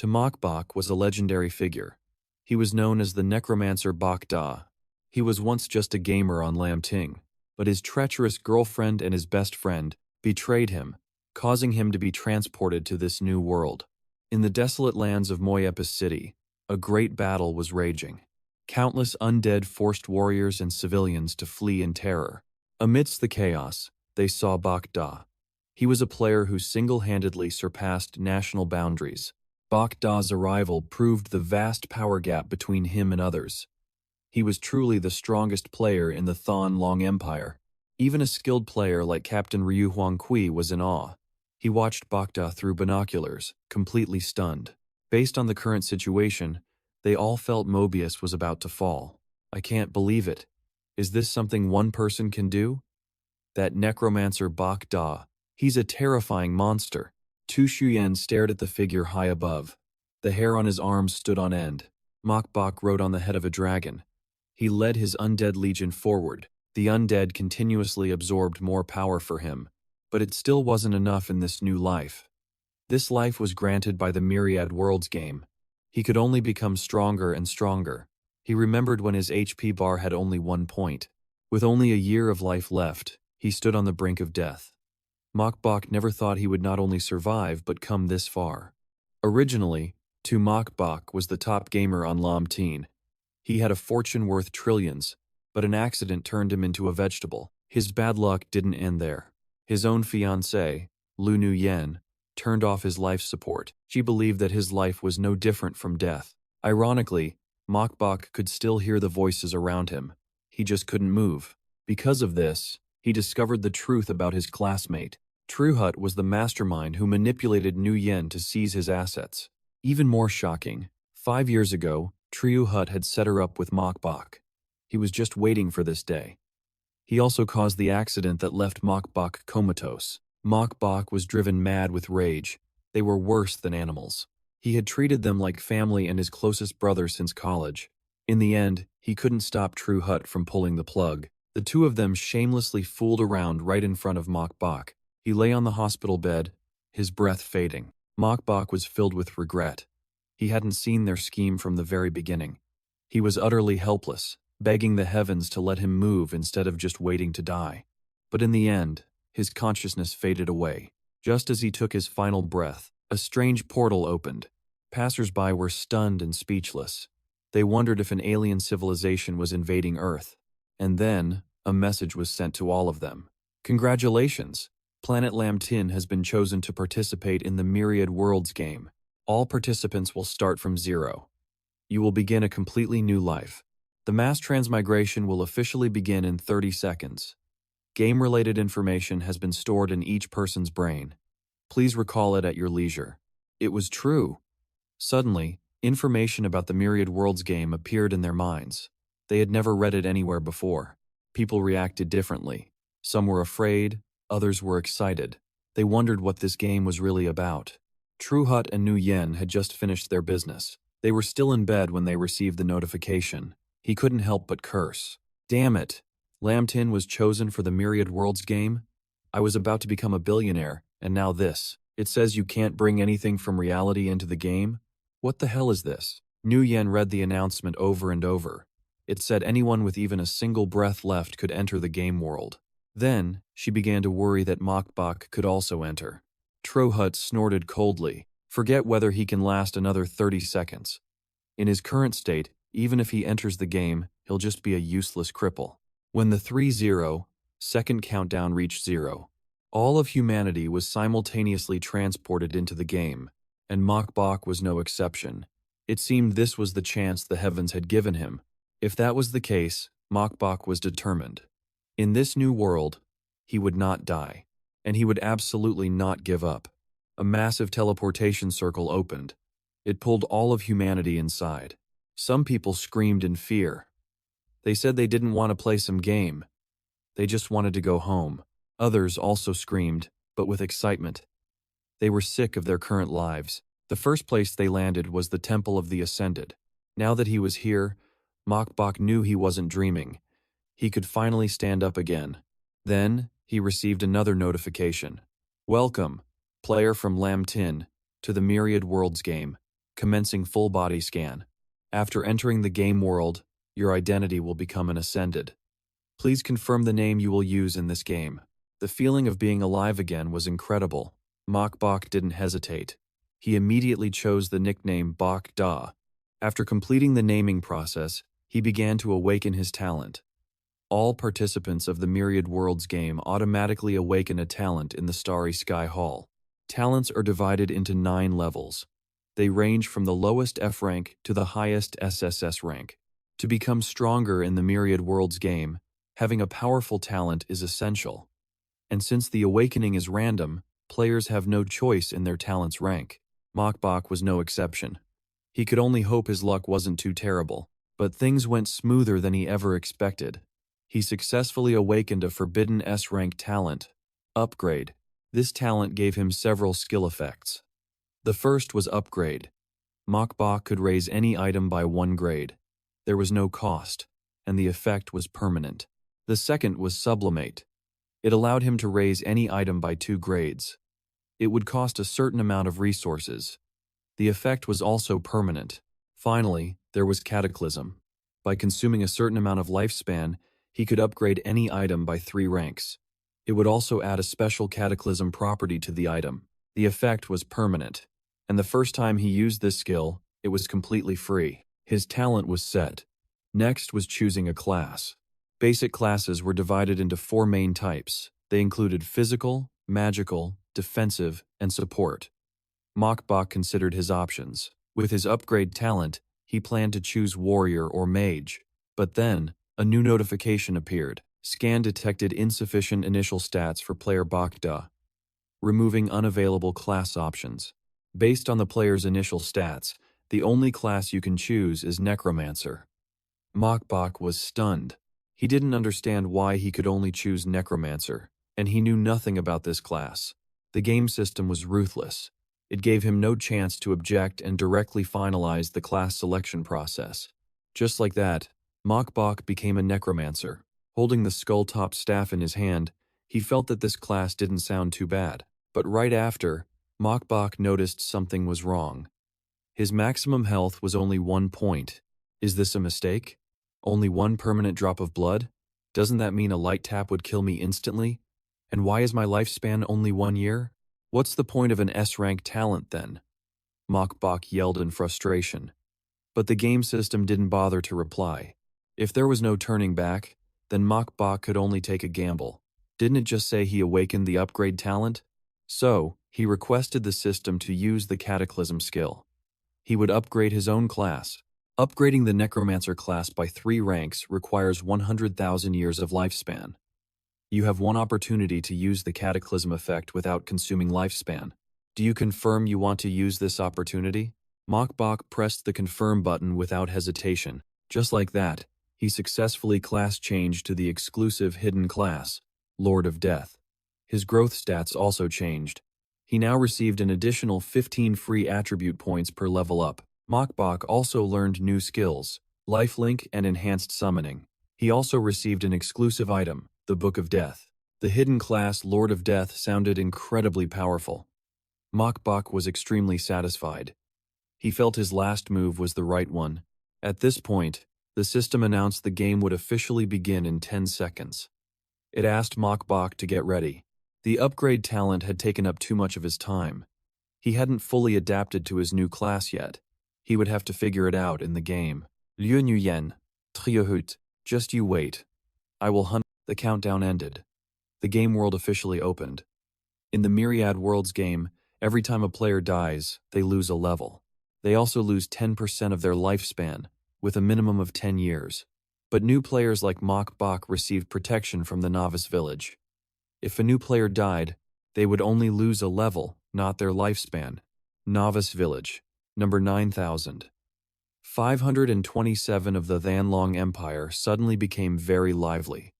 To Mokbok was a legendary figure. He was known as the necromancer Bok Da. He was once just a gamer on Lam Ting, but his treacherous girlfriend and his best friend betrayed him, causing him to be transported to this new world. In the desolate lands of Moyepis City, a great battle was raging. Countless undead forced warriors and civilians to flee in terror. Amidst the chaos, they saw Bok Da. He was a player who single-handedly surpassed national boundaries. Bok Da's arrival proved the vast power gap between him and others. He was truly the strongest player in the Thon Long Empire. Even a skilled player like Captain Ryu Huangqi was in awe. He watched Bok Da through binoculars, completely stunned. Based on the current situation, they all felt Mobius was about to fall. I can't believe it. Is this something one person can do? That necromancer Bok Da. He's a terrifying monster. Tu Shuyan stared at the figure high above. The hair on his arms stood on end. Mokbok rode on the head of a dragon. He led his undead legion forward. The undead continuously absorbed more power for him, but it still wasn't enough in this new life. This life was granted by the Myriad Worlds game. He could only become stronger and stronger. He remembered when his HP bar had only 1 point. With only a year of life left, he stood on the brink of death. Mokbok never thought he would not only survive but come this far. Originally, Tu Mokbok was the top gamer on Lam Teen. He had a fortune worth trillions, but an accident turned him into a vegetable. His bad luck didn't end there. His own fiancée, Lu Nu Yen, turned off his life support. She believed that his life was no different from death. Ironically, Mokbok could still hear the voices around him. He just couldn't move. Because of this, he discovered the truth about his classmate. Truhut was the mastermind who manipulated Nu Yen to seize his assets. Even more shocking, 5 years ago, Truhut had set her up with Mokbok. He was just waiting for this day. He also caused the accident that left Mokbok comatose. Mokbok was driven mad with rage. They were worse than animals. He had treated them like family and his closest brother since college. In the end, he couldn't stop Truhut from pulling the plug. The two of them shamelessly fooled around right in front of Mokbok. He lay on the hospital bed, his breath fading. Mokbok was filled with regret. He hadn't seen their scheme from the very beginning. He was utterly helpless, begging the heavens to let him move instead of just waiting to die. But in the end, his consciousness faded away. Just as he took his final breath, a strange portal opened. Passers-by were stunned and speechless. They wondered if an alien civilization was invading Earth. And then, a message was sent to all of them. Congratulations! Planet Lam Tin has been chosen to participate in the Myriad Worlds game. All participants will start from zero. You will begin a completely new life. The mass transmigration will officially begin in 30 seconds. Game-related information has been stored in each person's brain. Please recall it at your leisure. It was true. Suddenly, information about the Myriad Worlds game appeared in their minds. They had never read it anywhere before. People reacted differently. Some were afraid, others were excited. They wondered what this game was really about. Truhut and Nu Yen had just finished their business. They were still in bed when they received the notification. He couldn't help but curse. Damn it! Lam Tin was chosen for the Myriad Worlds game? I was about to become a billionaire, and now this. It says you can't bring anything from reality into the game? What the hell is this? Nu Yen read the announcement over and over. It said anyone with even a single breath left could enter the game world. Then, she began to worry that Mokbok could also enter. Truhut snorted coldly. Forget whether he can last another 30 seconds. In his current state, even if he enters the game, he'll just be a useless cripple. When the 3-0-second countdown reached 0, all of humanity was simultaneously transported into the game, and Mokbok was no exception. It seemed this was the chance the heavens had given him. If that was the case, Mokbok was determined. In this new world, he would not die, and he would absolutely not give up. A massive teleportation circle opened. It pulled all of humanity inside. Some people screamed in fear. They said they didn't want to play some game. They just wanted to go home. Others also screamed, but with excitement. They were sick of their current lives. The first place they landed was the Temple of the Ascended. Now that he was here, Mokbok knew he wasn't dreaming. He could finally stand up again. Then, he received another notification. Welcome, player from Lam Tin, to the Myriad Worlds game. commencing full body scan. After entering the game world, your identity will become an ascended. Please confirm the name you will use in this game. The feeling of being alive again was incredible. Bok didn't hesitate. He immediately chose the nickname Bok Da. After completing the naming process, he began to awaken his talent. All participants of the Myriad Worlds game automatically awaken a talent in the Starry Sky Hall. Talents are divided into 9 levels. They range from the lowest F rank to the highest SSS rank. To become stronger in the Myriad Worlds game, having a powerful talent is essential. And since the awakening is random, players have no choice in their talent's rank. Bok was no exception. He could only hope his luck wasn't too terrible, but things went smoother than he ever expected. He successfully awakened a forbidden S-rank talent, Upgrade. This talent gave him several skill effects. The first was Upgrade. Bok could raise any item by 1 grade. There was no cost, and the effect was permanent. The second was Sublimate. It allowed him to raise any item by 2 grades. It would cost a certain amount of resources. The effect was also permanent. Finally, there was Cataclysm. By consuming a certain amount of lifespan, he could upgrade any item by 3 ranks. It would also add a special Cataclysm property to the item. The effect was permanent, and the first time he used this skill, it was completely free. His talent was set. Next was choosing a class. Basic classes were divided into 4 main types. They included physical, magical, defensive, and support. Bok considered his options. With his upgrade talent, he planned to choose warrior or mage. But then, a new notification appeared. Scan detected insufficient initial stats for player Bok Da, removing unavailable class options. Based on the player's initial stats, the only class you can choose is Necromancer. Bok was stunned. He didn't understand why he could only choose Necromancer, and he knew nothing about this class. The game system was ruthless. It gave him no chance to object and directly finalize the class selection process. Just like that, Bok became a Necromancer. Holding the skull-top staff in his hand, he felt that this class didn't sound too bad. But right after, Bok noticed something was wrong. His maximum health was only 1 point. Is this a mistake? Only 1 permanent drop of blood? Doesn't that mean a light tap would kill me instantly? And why is my lifespan only 1 year? What's the point of an S-rank talent then? Bok yelled in frustration. But the game system didn't bother to reply. If there was no turning back, then Bok could only take a gamble. Didn't it just say he awakened the upgrade talent? So, he requested the system to use the Cataclysm skill. He would upgrade his own class. Upgrading the Necromancer class by 3 ranks requires 100,000 years of lifespan. You have 1 opportunity to use the Cataclysm effect without consuming lifespan. Do you confirm you want to use this opportunity? Bok pressed the confirm button without hesitation. Just like that, he successfully class changed to the exclusive hidden class, Lord of Death. His growth stats also changed. He now received an additional 15 free attribute points per level up. Bok also learned new skills, lifelink and enhanced summoning. He also received an exclusive item, the Book of Death. The hidden class Lord of Death sounded incredibly powerful. Bok was extremely satisfied. He felt his last move was the right one. At this point, the system announced the game would officially begin in 10 seconds. It asked Bok to get ready. The upgrade talent had taken up too much of his time. He hadn't fully adapted to his new class yet. He would have to figure it out in the game. Liu Nguyen, Triohut, just you wait. I will hunt. The countdown ended. The game world officially opened. In the Myriad Worlds game, every time a player dies, they lose a level. They also lose 10% of their lifespan, with a minimum of 10 years. But new players like Bok received protection from the Novice Village. If a new player died, they would only lose a level, not their lifespan. Novice Village, number 9,000. 527 of the Thanlong Empire suddenly became very lively.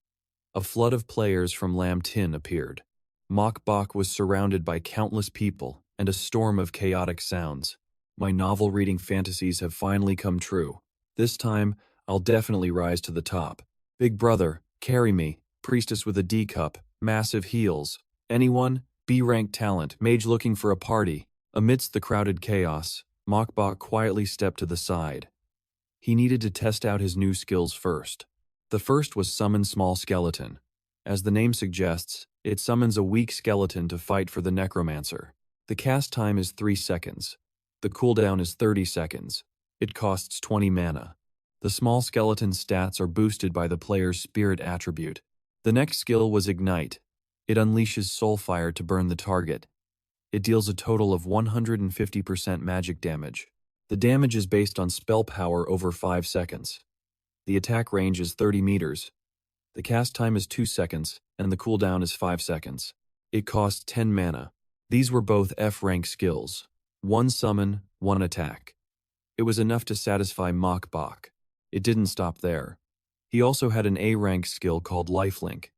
A flood of players from Lam Tin appeared. Bok was surrounded by countless people and a storm of chaotic sounds. My novel-reading fantasies have finally come true. This time, I'll definitely rise to the top. Big brother, carry me. Priestess with a D cup, massive heels. Anyone? B-rank talent, mage looking for a party. Amidst the crowded chaos, Mokbok quietly stepped to the side. He needed to test out his new skills first. The first was Summon Small Skeleton. As the name suggests, it summons a weak skeleton to fight for the necromancer. The cast time is 3 seconds. The cooldown is 30 seconds. It costs 20 mana. The small skeleton's stats are boosted by the player's spirit attribute. The next skill was Ignite. It unleashes Soulfire to burn the target. It deals a total of 150% magic damage. The damage is based on spell power over 5 seconds. The attack range is 30 meters. The cast time is 2 seconds, and the cooldown is 5 seconds. It costs 10 mana. These were both F-rank skills. 1 summon, 1 attack. It was enough to satisfy Mokbok. It didn't stop there. He also had an A-rank skill called Lifelink.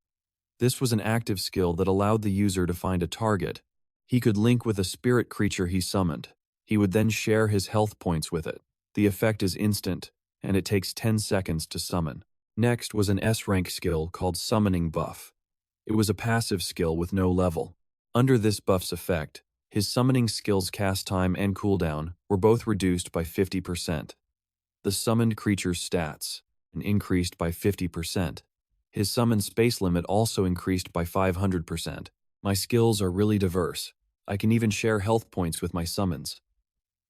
This was an active skill that allowed the user to find a target. He could link with a spirit creature he summoned. He would then share his health points with it. The effect is instant, and it takes 10 seconds to summon. Next was an S-rank skill called Summoning Buff. It was a passive skill with no level. Under this buff's effect, his summoning skill's cast time and cooldown were both reduced by 50%. The summoned creature's stats increased by 50%. His summon space limit also increased by 500%. My skills are really diverse. I can even share health points with my summons.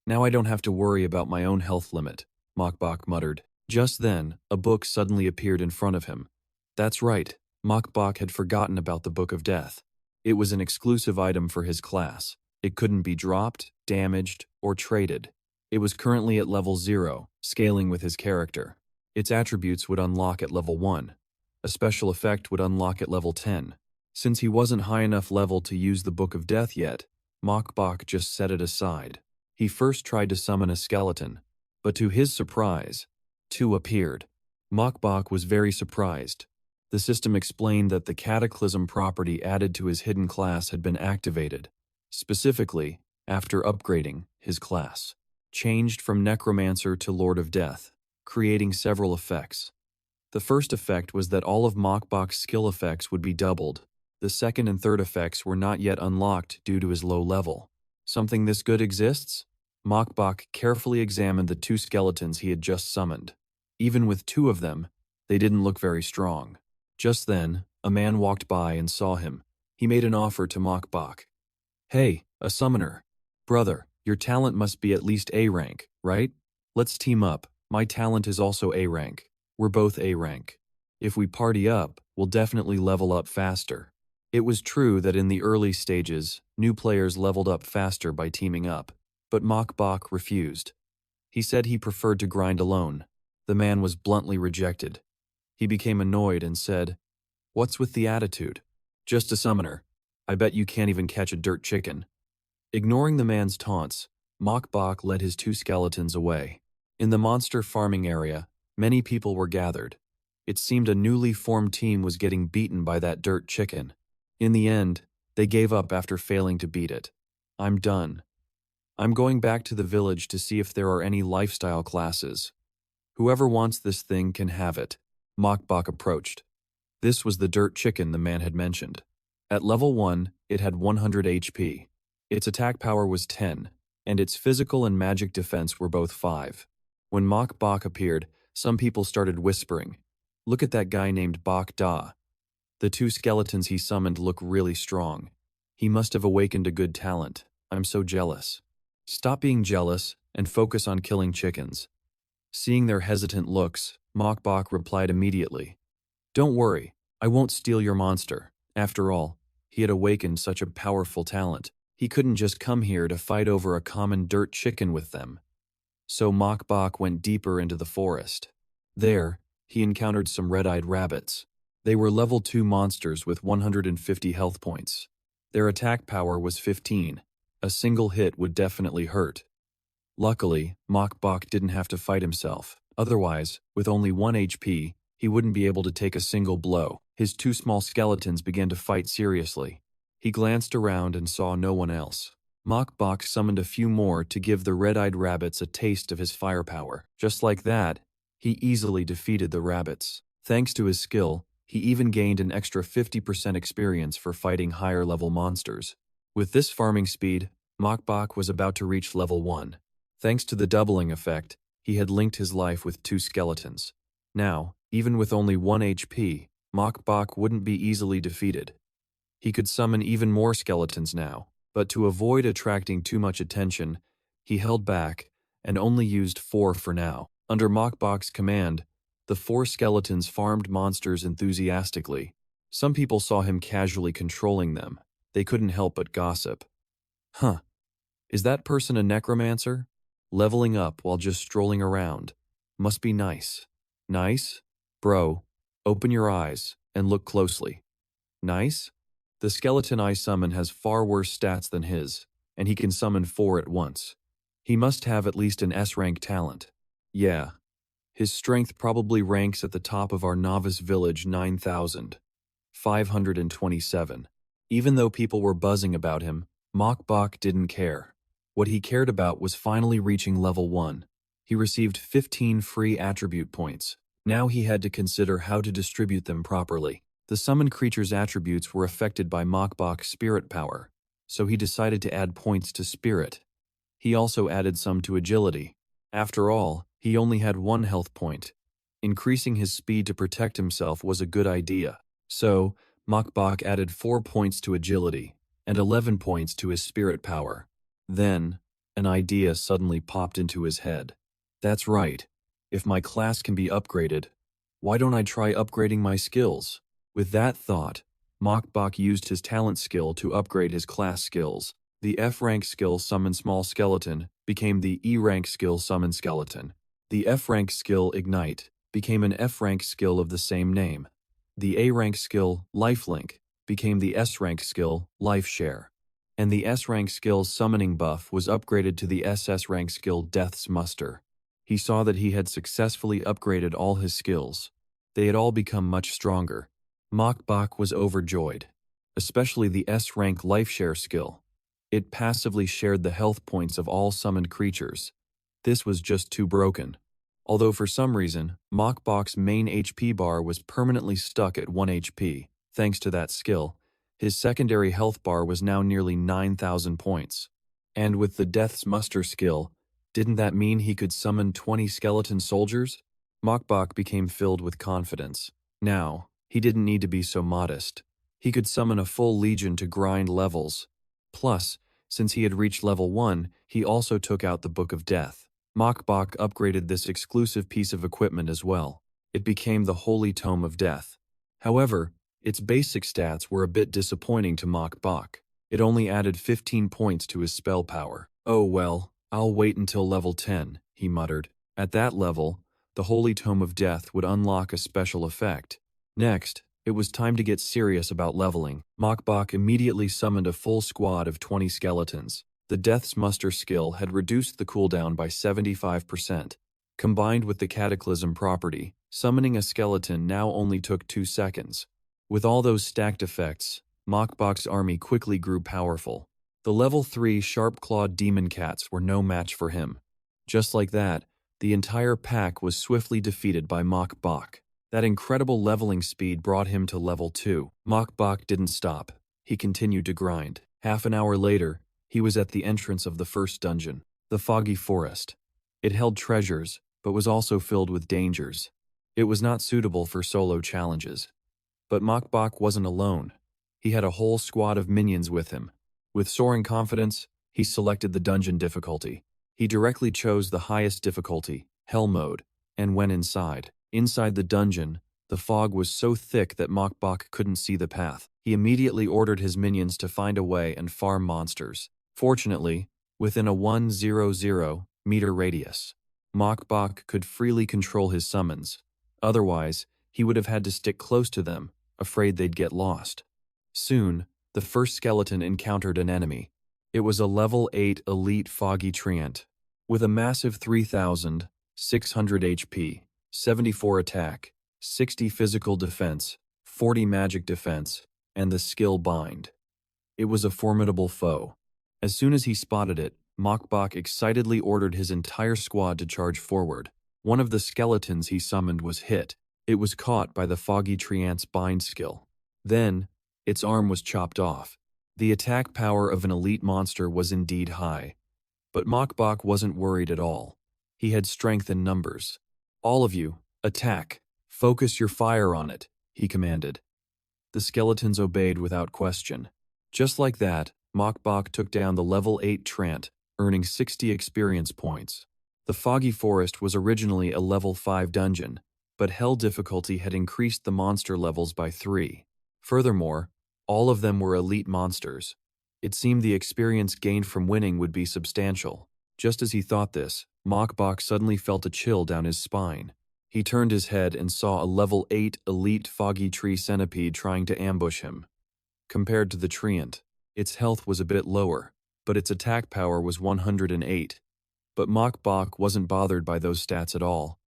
Now I don't have to worry about my own health limit, Mokbok muttered. Just then, a book suddenly appeared in front of him. That's right, Mokbok had forgotten about the Book of Death. It was an exclusive item for his class. It couldn't be dropped, damaged, or traded. It was currently at level 0, scaling with his character. Its attributes would unlock at level 1. A special effect would unlock at level 10. Since he wasn't high enough level to use the Book of Death yet, Mokbok just set it aside. He first tried to summon a skeleton, but to his surprise, 2 appeared. Mokbok was very surprised. The system explained that the Cataclysm property added to his hidden class had been activated, specifically after upgrading his class. Changed from Necromancer to Lord of Death, creating several effects. The first effect was that all of Mokbok's skill effects would be doubled. The second and third effects were not yet unlocked due to his low level. Something this good exists? Mokbok carefully examined the 2 skeletons he had just summoned. Even with 2 of them, they didn't look very strong. Just then, a man walked by and saw him. He made an offer to Mokbok. Hey, a summoner. Brother, your talent must be at least A rank, right? Let's team up. My talent is also A rank. We're both A rank. If we party up, we'll definitely level up faster. It was true that in the early stages, new players leveled up faster by teaming up, but Mokbok refused. He said he preferred to grind alone. The man was bluntly rejected. He became annoyed and said, "What's with the attitude? Just a summoner. I bet you can't even catch a dirt chicken." Ignoring the man's taunts, Mokbok led his 2 skeletons away. In the monster farming area, many people were gathered. It seemed a newly formed team was getting beaten by that dirt chicken. In the end, they gave up after failing to beat it. I'm done. I'm going back to the village to see if there are any lifestyle classes. Whoever wants this thing can have it. Mokbok approached. This was the dirt chicken the man had mentioned. At level 1, it had 100 HP. Its attack power was 10, and its physical and magic defense were both 5. When Mokbok appeared, some people started whispering, "Look at that guy named Bok Da. The 2 skeletons he summoned look really strong. He must have awakened a good talent. I'm so jealous." Stop being jealous and focus on killing chickens. Seeing their hesitant looks, Mokbok replied immediately, "Don't worry, I won't steal your monster." After all, he had awakened such a powerful talent. He couldn't just come here to fight over a common dirt chicken with them. So Mokbok went deeper into the forest. There, he encountered some red-eyed rabbits. They were level 2 monsters with 150 health points. Their attack power was 15. A single hit would definitely hurt. Luckily, Mokbok didn't have to fight himself. Otherwise, with only 1 HP, he wouldn't be able to take a single blow. His 2 small skeletons began to fight seriously. He glanced around and saw no one else. Mokbok summoned a few more to give the red-eyed rabbits a taste of his firepower. Just like that, he easily defeated the rabbits. Thanks to his skill, he even gained an extra 50% experience for fighting higher-level monsters. With this farming speed, Mokbok was about to reach level 1. Thanks to the doubling effect, he had linked his life with 2 skeletons. Now, even with only 1 HP, Mokbok wouldn't be easily defeated. He could summon even more skeletons now, but to avoid attracting too much attention, he held back and only used 4 for now. Under Mokbok's command, the 4 skeletons farmed monsters enthusiastically. Some people saw him casually controlling them. They couldn't help but gossip. Huh, is that person a necromancer? Leveling up while just strolling around. Must be nice. Nice? Bro, open your eyes and look closely. Nice? The skeleton I summon has far worse stats than his, and he can summon 4 at once. He must have at least an S-rank talent. Yeah. His strength probably ranks at the top of our novice village 9,527. Even though people were buzzing about him, Mokbok didn't care. What he cared about was finally reaching level 1. He received 15 free attribute points. Now he had to consider how to distribute them properly. The summoned creature's attributes were affected by Mokbok's spirit power, so he decided to add points to spirit. He also added some to agility. After all, he only had 1 health point. Increasing his speed to protect himself was a good idea. So, Mokbok added 4 points to agility and 11 points to his spirit power. Then, an idea suddenly popped into his head. That's right. If my class can be upgraded, why don't I try upgrading my skills? With that thought, Mokbok used his talent skill to upgrade his class skills. The F-rank skill Summon Small Skeleton became the E-rank skill Summon Skeleton. The F-rank skill Ignite became an F-rank skill of the same name. The A-rank skill Lifelink became the S-rank skill Life Share. And the S-rank skill Summoning Buff was upgraded to the SS rank skill Death's Muster. He saw that he had successfully upgraded all his skills. They had all become much stronger. Mokbok was overjoyed, especially the S-rank Life Share skill. It passively shared the health points of all summoned creatures. This was just too broken. Although for some reason, Mokbok's main HP bar was permanently stuck at 1 HP. Thanks to that skill, his secondary health bar was now nearly 9,000 points. And with the Death's Muster skill, didn't that mean he could summon 20 skeleton soldiers? Mokbok became filled with confidence. Now, he didn't need to be so modest. He could summon a full legion to grind levels. Plus, since he had reached level 1, he also took out the Book of Death. Mokbok upgraded this exclusive piece of equipment as well. It became the Holy Tome of Death. However, its basic stats were a bit disappointing to Mokbok. It only added 15 points to his spell power. Oh well, I'll wait until level 10, he muttered. At that level, the Holy Tome of Death would unlock a special effect. Next, it was time to get serious about leveling. Mokbok immediately summoned a full squad of 20 skeletons. The Death's Muster skill had reduced the cooldown by 75%. Combined with the Cataclysm property, summoning a skeleton now only took 2 seconds. With all those stacked effects, Mokbok's army quickly grew powerful. The level 3 sharp-clawed demon cats were no match for him. Just like that, the entire pack was swiftly defeated by Mokbok. That incredible leveling speed brought him to level 2. Mokbok didn't stop. He continued to grind. Half an hour later, he was at the entrance of the first dungeon, the Foggy Forest. It held treasures, but was also filled with dangers. It was not suitable for solo challenges. But Mokbok wasn't alone. He had a whole squad of minions with him. With soaring confidence, he selected the dungeon difficulty. He directly chose the highest difficulty, Hell Mode, and went inside. Inside the dungeon, the fog was so thick that Mokbok couldn't see the path. He immediately ordered his minions to find a way and farm monsters. Fortunately, within a 100-meter radius, Mokbok could freely control his summons. Otherwise, he would have had to stick close to them, afraid they'd get lost. Soon, the first skeleton encountered an enemy. It was a level 8 elite foggy treant, with a massive 3,600 HP, 74 attack, 60 physical defense, 40 magic defense, and the skill Bind. It was a formidable foe. As soon as he spotted it, Mokbok excitedly ordered his entire squad to charge forward. One of the skeletons he summoned was hit. It was caught by the foggy treant's Bind skill. Then, its arm was chopped off. The attack power of an elite monster was indeed high. But Mokbok wasn't worried at all. He had strength in numbers. "All of you, attack. Focus your fire on it," he commanded. The skeletons obeyed without question. Just like that, Mokbok took down the level 8 Trant, earning 60 experience points. The Foggy Forest was originally a level 5 dungeon, but hell difficulty had increased the monster levels by 3. Furthermore, all of them were elite monsters. It seemed the experience gained from winning would be substantial. Just as he thought this, Mokbok suddenly felt a chill down his spine. He turned his head and saw a level 8 elite foggy tree centipede trying to ambush him. Compared to the treant, its health was a bit lower, but its attack power was 108. But Mokbok wasn't bothered by those stats at all.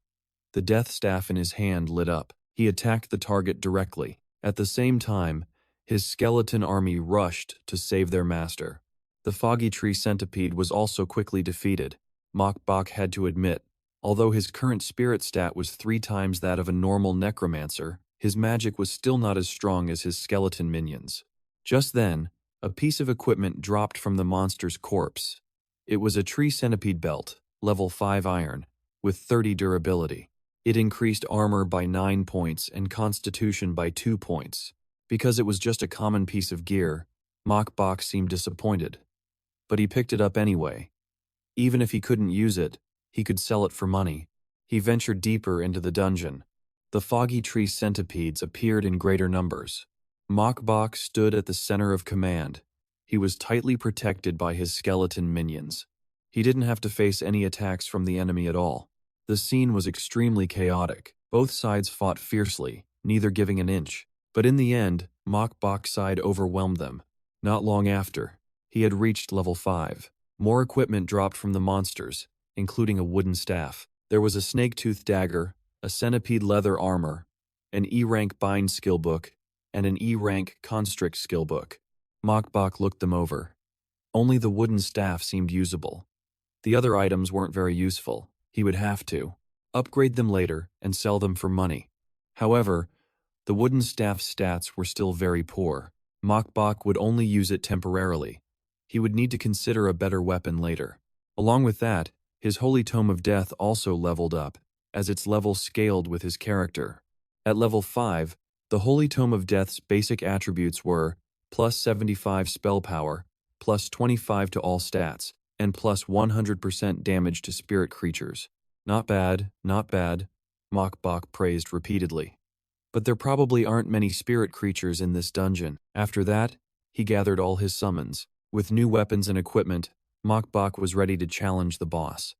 The death staff in his hand lit up. He attacked the target directly. At the same time, his skeleton army rushed to save their master. The foggy tree centipede was also quickly defeated. Mokbok had to admit, although his current spirit stat was 3 times that of a normal necromancer, his magic was still not as strong as his skeleton minions. Just then, a piece of equipment dropped from the monster's corpse. It was a tree centipede belt, level 5 iron, with 30 durability. It increased armor by 9 points and constitution by 2 points. Because it was just a common piece of gear, Mokbok seemed disappointed. But he picked it up anyway. Even if he couldn't use it, he could sell it for money. He ventured deeper into the dungeon. The foggy tree centipedes appeared in greater numbers. Mokbok stood at the center of command. He was tightly protected by his skeleton minions. He didn't have to face any attacks from the enemy at all. The scene was extremely chaotic. Both sides fought fiercely, neither giving an inch. But in the end, Mokbok's side overwhelmed them. Not long after, he had reached level 5. More equipment dropped from the monsters, including a wooden staff. There was a snake-tooth dagger, a centipede leather armor, an E-rank bind skill book, and an E-rank constrict skill book. Mokbok looked them over. Only the wooden staff seemed usable. The other items weren't very useful. He would have to upgrade them later and sell them for money. However, the wooden staff's stats were still very poor. Mokbok would only use it temporarily. He would need to consider a better weapon later. Along with that, his Holy Tome of Death also leveled up, as its level scaled with his character. At level 5, the Holy Tome of Death's basic attributes were plus 75 spell power, plus 25 to all stats, and plus 100% damage to spirit creatures. Not bad, Mokbok praised repeatedly. But there probably aren't many spirit creatures in this dungeon. After that, he gathered all his summons. With new weapons and equipment, Mokbok was ready to challenge the boss.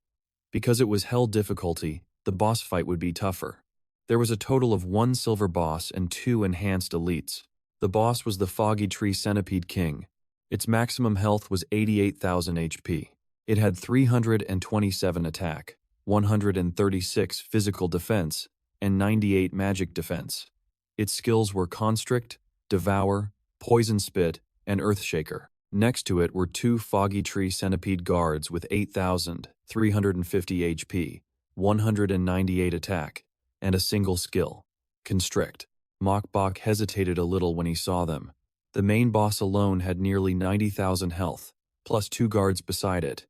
Because it was hell difficulty, the boss fight would be tougher. There was a total of 1 silver boss and 2 enhanced elites. The boss was the Foggy Tree Centipede King. Its maximum health was 88,000 HP. It had 327 attack, 136 physical defense, and 98 magic defense. Its skills were Constrict, Devour, Poison Spit, and Earthshaker. Next to it were 2 Foggy Tree Centipede guards with 8,350 HP, 198 attack, and a single skill, Constrict. Mokbok hesitated a little when he saw them. The main boss alone had nearly 90,000 health, plus 2 guards beside it.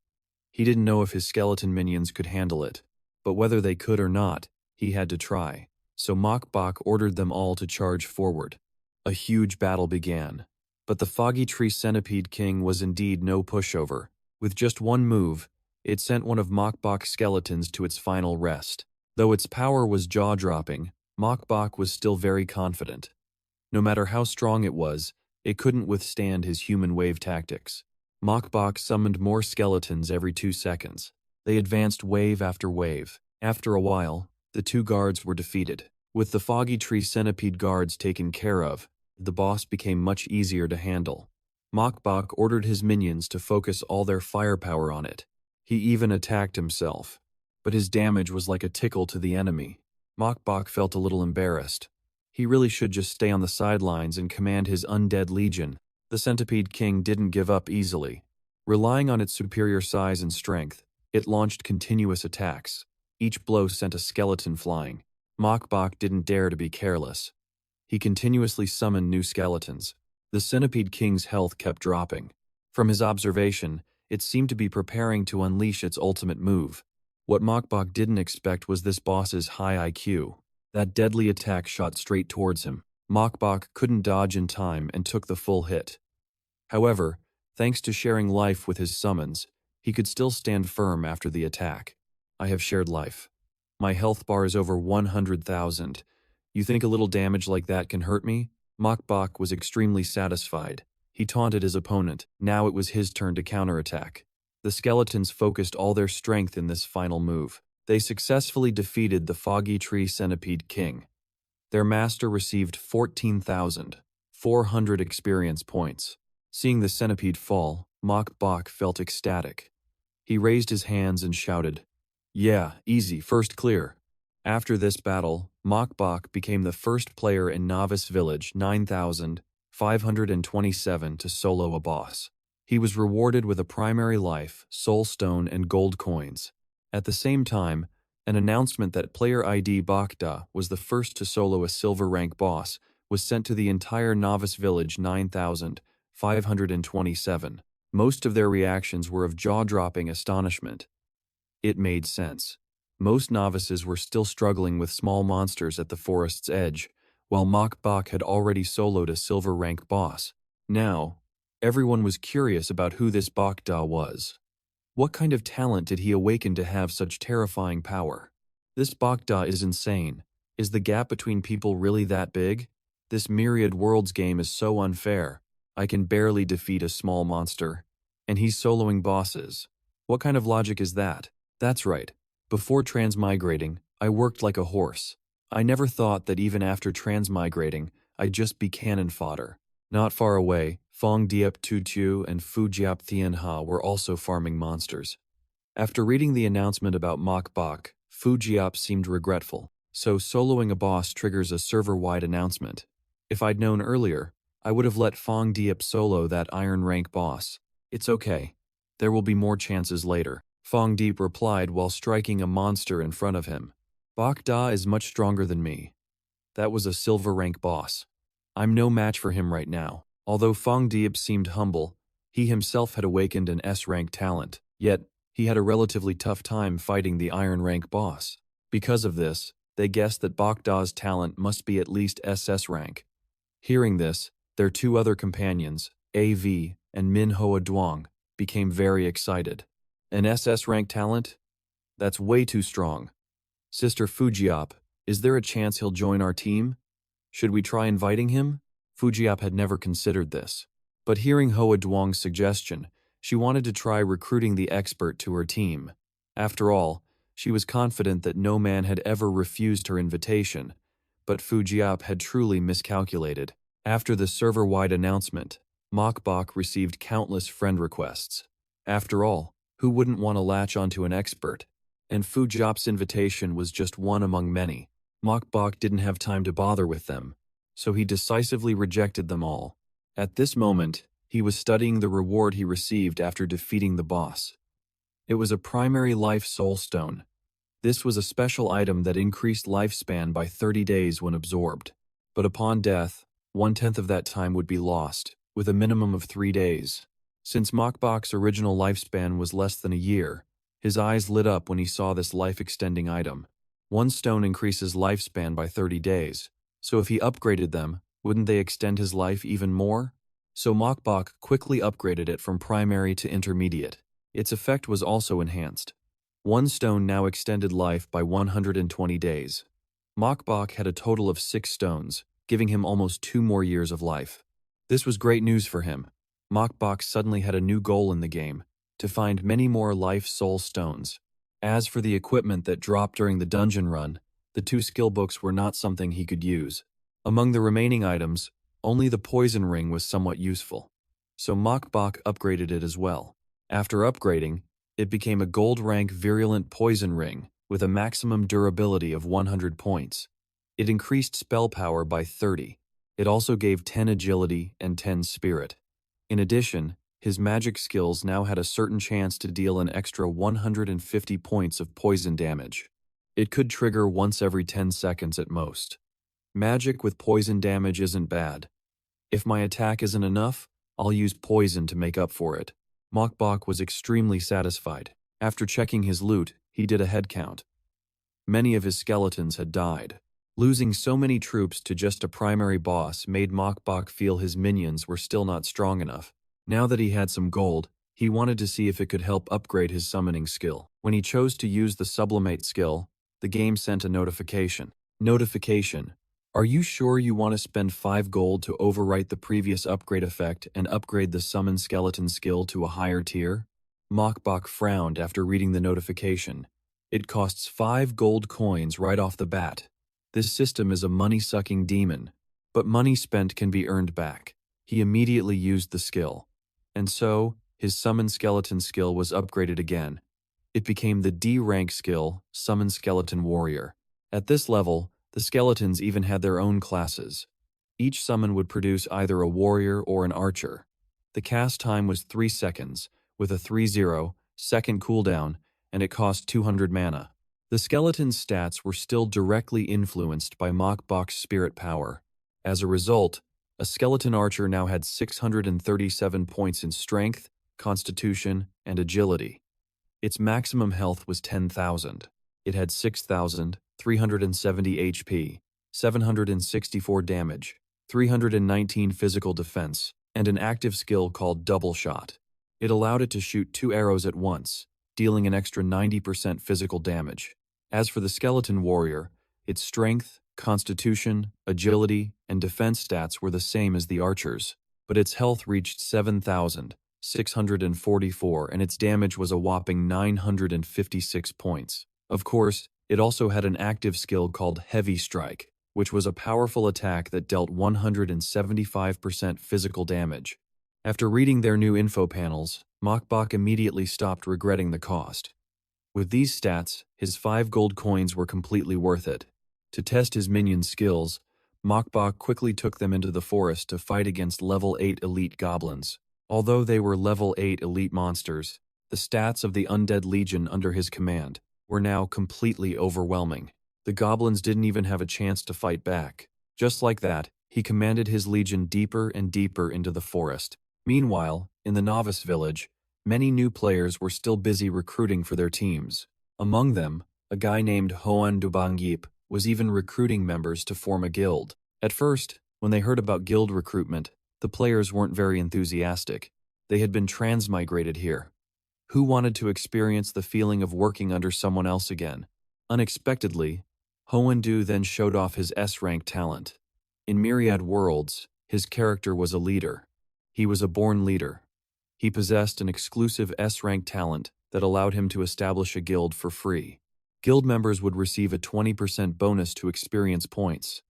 He didn't know if his skeleton minions could handle it, but whether they could or not, he had to try. So Mokbok ordered them all to charge forward. A huge battle began. But the Foggy Tree Centipede King was indeed no pushover. With just one move, it sent one of Mokbok's skeletons to its final rest. Though its power was jaw-dropping, Mokbok was still very confident. No matter how strong it was, it couldn't withstand his human wave tactics. Mokbok summoned more skeletons every 2 seconds. They advanced wave after wave. After a while, the 2 guards were defeated. With the Foggy Tree Centipede guards taken care of, the boss became much easier to handle. Mokbok ordered his minions to focus all their firepower on it. He even attacked himself. But his damage was like a tickle to the enemy. Mokbok felt a little embarrassed. He really should just stay on the sidelines and command his undead legion. The Centipede King didn't give up easily. Relying on its superior size and strength, it launched continuous attacks. Each blow sent a skeleton flying. Mokbok didn't dare to be careless. He continuously summoned new skeletons. The Centipede King's health kept dropping. From his observation, It seemed to be preparing to unleash its ultimate move. What Mokbok didn't expect was this boss's high IQ. That deadly attack shot straight towards him. Mokbok couldn't dodge in time and took the full hit. However, thanks to sharing life with his summons, he could still stand firm after the attack. I have shared life. My health bar is over 100,000. You think a little damage like that can hurt me? Mokbok was extremely satisfied. He taunted his opponent. Now it was his turn to counterattack. The skeletons focused all their strength in this final move. They successfully defeated the Foggy Tree Centipede King. Their master received 14,400 experience points. Seeing the centipede fall, Mokbok felt ecstatic. He raised his hands and shouted, "Yeah, easy, first clear." After this battle, Mokbok became the first player in Novice Village 9527 to solo a boss. He was rewarded with a primary life, soul stone, and gold coins. At the same time, an announcement that player ID Bokda was the first to solo a silver rank boss was sent to the entire Novice Village 9527. Most of their reactions were of jaw-dropping astonishment. It made sense. Most novices were still struggling with small monsters at the forest's edge, while Mokbok had already soloed a silver rank boss. Now, everyone was curious about who this Bokda was. What kind of talent did he awaken to have such terrifying power? This Bokda is insane. Is the gap between people really that big? This Myriad Worlds game is so unfair. I can barely defeat a small monster. And he's soloing bosses. What kind of logic is that? That's right. Before transmigrating, I worked like a horse. I never thought that even after transmigrating, I'd just be cannon fodder. Not far away, Fong Diep Tutu and Fujiap Thianha were also farming monsters. After reading the announcement about Mokbok, Fujiap seemed regretful. So soloing a boss triggers a server-wide announcement. If I'd known earlier, I would have let Fong Diep solo that iron rank boss. It's okay. There will be more chances later. Fong Diep replied while striking a monster in front of him. Bokda is much stronger than me. That was a silver rank boss. I'm no match for him right now. Although Fong Diep seemed humble, he himself had awakened an S-rank talent, yet he had a relatively tough time fighting the iron rank boss. Because of this, they guessed that Bokda's talent must be at least SS rank. Hearing this, their two other companions, AV and Manhwa Duong, became very excited. An SS rank talent? That's way too strong. Sister Fujiap, is there a chance he'll join our team? Should we try inviting him? Fujiap had never considered this. But hearing Hoa Duong's suggestion, she wanted to try recruiting the expert to her team. After all, she was confident that no man had ever refused her invitation, but Fujiap had truly miscalculated. After the server-wide announcement, Mokbok received countless friend requests. After all, who wouldn't want to latch onto an expert? And Fujiap's invitation was just one among many. Mokbok didn't have time to bother with them, so he decisively rejected them all. At this moment, he was studying the reward he received after defeating the boss. It was a primary life soul stone. This was a special item that increased lifespan by 30 days when absorbed. But upon death, 1/10 of that time would be lost, with a minimum of 3 days. Since Mokbok's original lifespan was less than a year, his eyes lit up when he saw this life-extending item. One stone increases lifespan by 30 days, so if he upgraded them, wouldn't they extend his life even more? So Mokbok quickly upgraded it from primary to intermediate. Its effect was also enhanced. One stone now extended life by 120 days. Mokbok had a total of 6 stones, giving him almost 2 more years of life. This was great news for him. Mokbok suddenly had a new goal in the game, to find many more life soul stones. As for the equipment that dropped during the dungeon run, the 2 skill books were not something he could use. Among the remaining items, only the poison ring was somewhat useful. So Mokbok upgraded it as well. After upgrading, it became a gold rank virulent poison ring with a maximum durability of 100 points. It increased spell power by 30. It also gave 10 agility and 10 spirit. In addition, his magic skills now had a certain chance to deal an extra 150 points of poison damage. It could trigger once every 10 seconds at most. Magic with poison damage isn't bad. If my attack isn't enough, I'll use poison to make up for it. Mokbok was extremely satisfied. After checking his loot, he did a head count. Many of his skeletons had died. Losing so many troops to just a primary boss made Mokbok feel his minions were still not strong enough. Now that he had some gold, he wanted to see if it could help upgrade his summoning skill. When he chose to use the sublimate skill, the game sent a notification. Notification: are you sure you want to spend 5 gold to overwrite the previous upgrade effect and upgrade the summon skeleton skill to a higher tier? Mokbok frowned after reading the notification. It costs 5 gold coins right off the bat. This system is a money-sucking demon, but money spent can be earned back. He immediately used the skill. And so, his summon skeleton skill was upgraded again. It became the D rank skill, Summon Skeleton Warrior. At this level, the skeletons even had their own classes. Each summon would produce either a warrior or an archer. The cast time was 3 seconds, with a 30-second cooldown, and it cost 200 mana. The skeleton's stats were still directly influenced by Mokbok's spirit power. As a result, a skeleton archer now had 637 points in strength, constitution, and agility. Its maximum health was 10,000. It had 6,370 HP, 764 damage, 319 physical defense, and an active skill called Double Shot. It allowed it to shoot 2 arrows at once, dealing an extra 90% physical damage. As for the skeleton warrior, its strength, constitution, agility, and defense stats were the same as the archer's, but its health reached 7,644 and its damage was a whopping 956 points. Of course, it also had an active skill called Heavy Strike, which was a powerful attack that dealt 175% physical damage. After reading their new info panels, Mokbok immediately stopped regretting the cost. With these stats, his 5 gold coins were completely worth it. To test his minions' skills, Mokbok quickly took them into the forest to fight against level 8 elite goblins. Although they were level 8 elite monsters, the stats of the undead legion under his command were now completely overwhelming. The goblins didn't even have a chance to fight back. Just like that, he commanded his legion deeper and deeper into the forest. Meanwhile, in the novice village, many new players were still busy recruiting for their teams. Among them, a guy named Hoan Dubangyip was even recruiting members to form a guild. At first, when they heard about guild recruitment, the players weren't very enthusiastic. They had been transmigrated here. Who wanted to experience the feeling of working under someone else again? Unexpectedly, Hoendu then showed off his S-rank talent. In Myriad Worlds, his character was a leader. He was a born leader. He possessed an exclusive S-rank talent that allowed him to establish a guild for free. Guild members would receive a 20% bonus to experience points.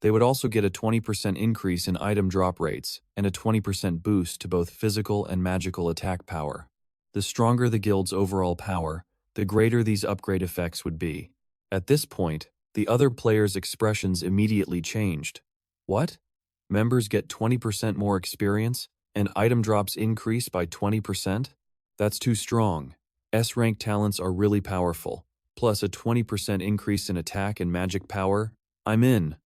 They would also get a 20% increase in item drop rates and a 20% boost to both physical and magical attack power. The stronger the guild's overall power, the greater these upgrade effects would be. At this point, the other players' expressions immediately changed. What? Members get 20% more experience, and item drops increase by 20%? That's too strong. S-rank talents are really powerful, plus a 20% increase in attack and magic power. I'm in.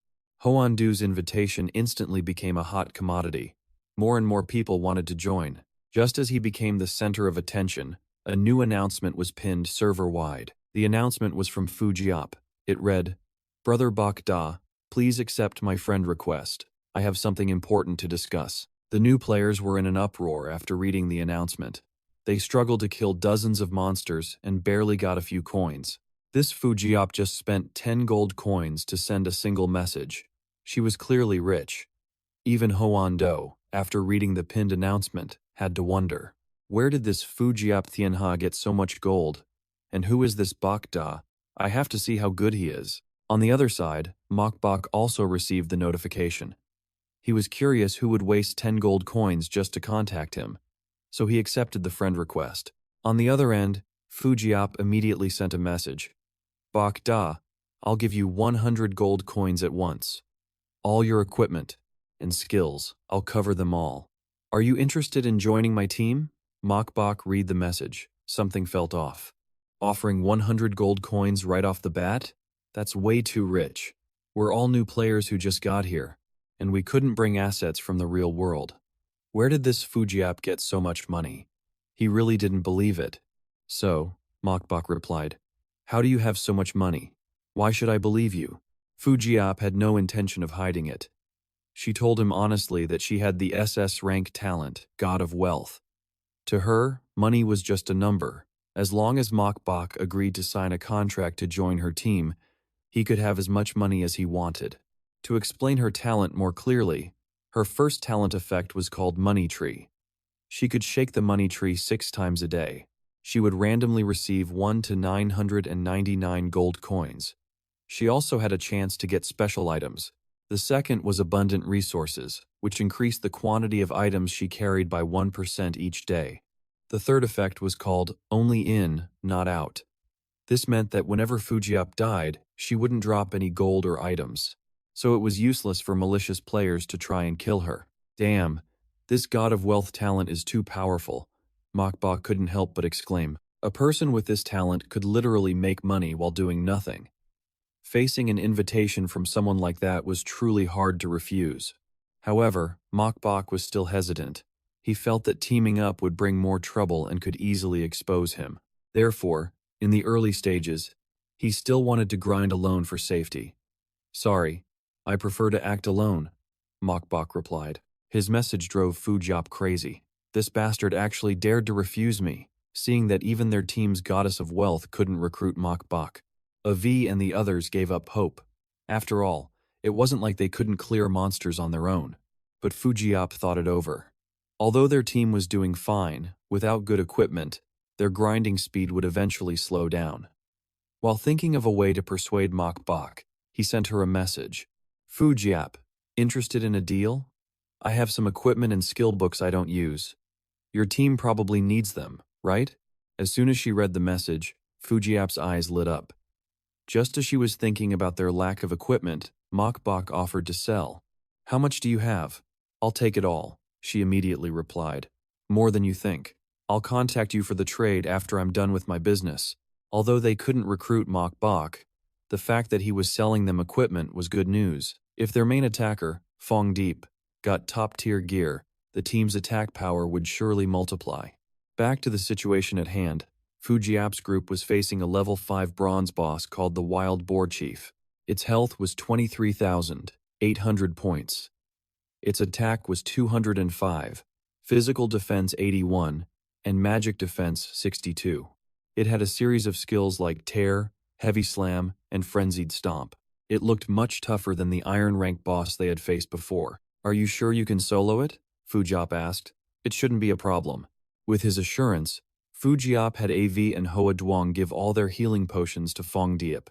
Hoandu's invitation instantly became a hot commodity. More and more people wanted to join. Just as he became the center of attention, a new announcement was pinned server-wide. The announcement was from Fujiap. It read, "Brother Bakda, please accept my friend request. I have something important to discuss." The new players were in an uproar after reading the announcement. They struggled to kill dozens of monsters and barely got a few coins. This Fujiap just spent 10 gold coins to send a single message. She was clearly rich. Even Hoando, after reading the pinned announcement, had to wonder, where did this Fujiap Tianha get so much gold? And who is this Bakda? I have to see how good he is. On the other side, Mokbok also received the notification. He was curious who would waste 10 gold coins just to contact him, so he accepted the friend request. On the other end, Fujiap immediately sent a message. Bakda, I'll give you 100 gold coins at once. All your equipment and skills, I'll cover them all. Are you interested in joining my team? Mokbok read the message. Something felt off. Offering 100 gold coins right off the bat? That's way too rich. We're all new players who just got here, and we couldn't bring assets from the real world. Where did this Fujiap get so much money? He really didn't believe it. So, Mokbok replied, "How do you have so much money? Why should I believe you?" Fujiap had no intention of hiding it. She told him honestly that she had the SS rank talent, God of Wealth. To her, money was just a number. As long as Mokbok agreed to sign a contract to join her team, he could have as much money as he wanted. To explain her talent more clearly, her first talent effect was called Money Tree. She could shake the money tree 6 times a day. She would randomly receive 1 to 999 gold coins. She also had a chance to get special items. The second was Abundant Resources, which increased the quantity of items she carried by 1% each day. The third effect was called Only In, Not Out. This meant that whenever Fujiap died, she wouldn't drop any gold or items. So it was useless for malicious players to try and kill her. Damn, this God of Wealth talent is too powerful, Mokbok couldn't help but exclaim. A person with this talent could literally make money while doing nothing. Facing an invitation from someone like that was truly hard to refuse. However, Mokbok was still hesitant. He felt that teaming up would bring more trouble and could easily expose him. Therefore, in the early stages, he still wanted to grind alone for safety. "Sorry, I prefer to act alone," Mokbok replied. His message drove Fujiap crazy. This bastard actually dared to refuse me, seeing that even their team's goddess of wealth couldn't recruit Mokbok. Avi and the others gave up hope. After all, it wasn't like they couldn't clear monsters on their own. But Fujiap thought it over. Although their team was doing fine, without good equipment, their grinding speed would eventually slow down. While thinking of a way to persuade Mokbok, he sent her a message. "Fujiap, interested in a deal? I have some equipment and skill books I don't use. Your team probably needs them, right?" As soon as she read the message, Fujiap's eyes lit up. Just as she was thinking about their lack of equipment, Mokbok offered to sell. "How much do you have?" "I'll take it all," she immediately replied. "More than you think. I'll contact you for the trade after I'm done with my business." Although they couldn't recruit Mokbok, the fact that he was selling them equipment was good news. If their main attacker, Fong Deep, got top-tier gear, the team's attack power would surely multiply. Back to the situation at hand, Fujiap's group was facing a level 5 bronze boss called the Wild Boar Chief. Its health was 23,800 points. Its attack was 205, physical defense 81, and magic defense 62. It had a series of skills like Tear, Heavy Slam, and Frenzied Stomp. It looked much tougher than the Iron rank boss they had faced before. "Are you sure you can solo it?" Fujiap asked. "It shouldn't be a problem." With his assurance, Fujiap had AV and Hoa Duong give all their healing potions to Fong Diep.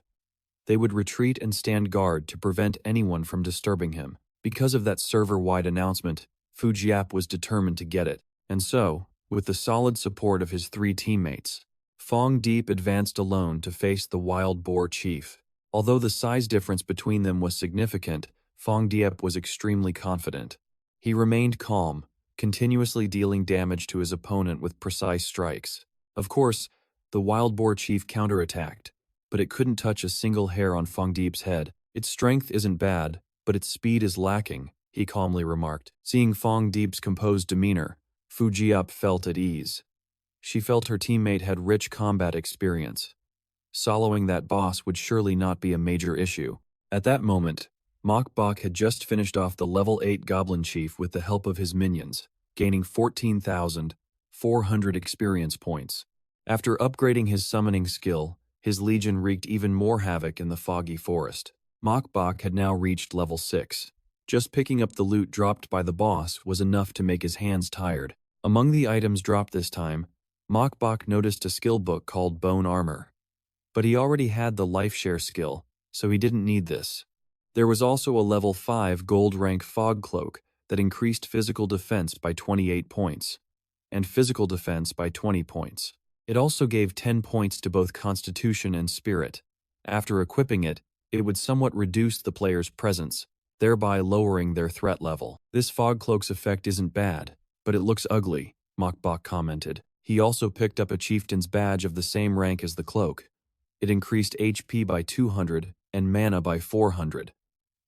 They would retreat and stand guard to prevent anyone from disturbing him. Because of that server-wide announcement, Fujiap was determined to get it. And so, with the solid support of his 3 teammates, Fong Deep advanced alone to face the Wild Boar Chief. Although the size difference between them was significant, Fong Diep was extremely confident. He remained calm, continuously dealing damage to his opponent with precise strikes. Of course, the Wild Boar Chief counterattacked, but it couldn't touch a single hair on Fong Deep's head. "Its strength isn't bad, but its speed is lacking," he calmly remarked. Seeing Fong Deep's composed demeanor, Fujiap felt at ease. She felt her teammate had rich combat experience. Soloing that boss would surely not be a major issue. At that moment, Mokbok had just finished off the level 8 Goblin Chief with the help of his minions, gaining 14,400 experience points. After upgrading his summoning skill, his legion wreaked even more havoc in the foggy forest. Mokbok had now reached level 6. Just picking up the loot dropped by the boss was enough to make his hands tired. Among the items dropped this time, Mokbok noticed a skill book called Bone Armor. But he already had the Life Share skill, so he didn't need this. There was also a level 5 gold rank Fog Cloak that increased physical defense by 28 points, and physical defense by 20 points. It also gave 10 points to both Constitution and Spirit. After equipping it, it would somewhat reduce the player's presence, thereby lowering their threat level. "This Fog Cloak's effect isn't bad, but it looks ugly," Mokbok commented. He also picked up a chieftain's badge of the same rank as the cloak. It increased HP by 200 and mana by 400.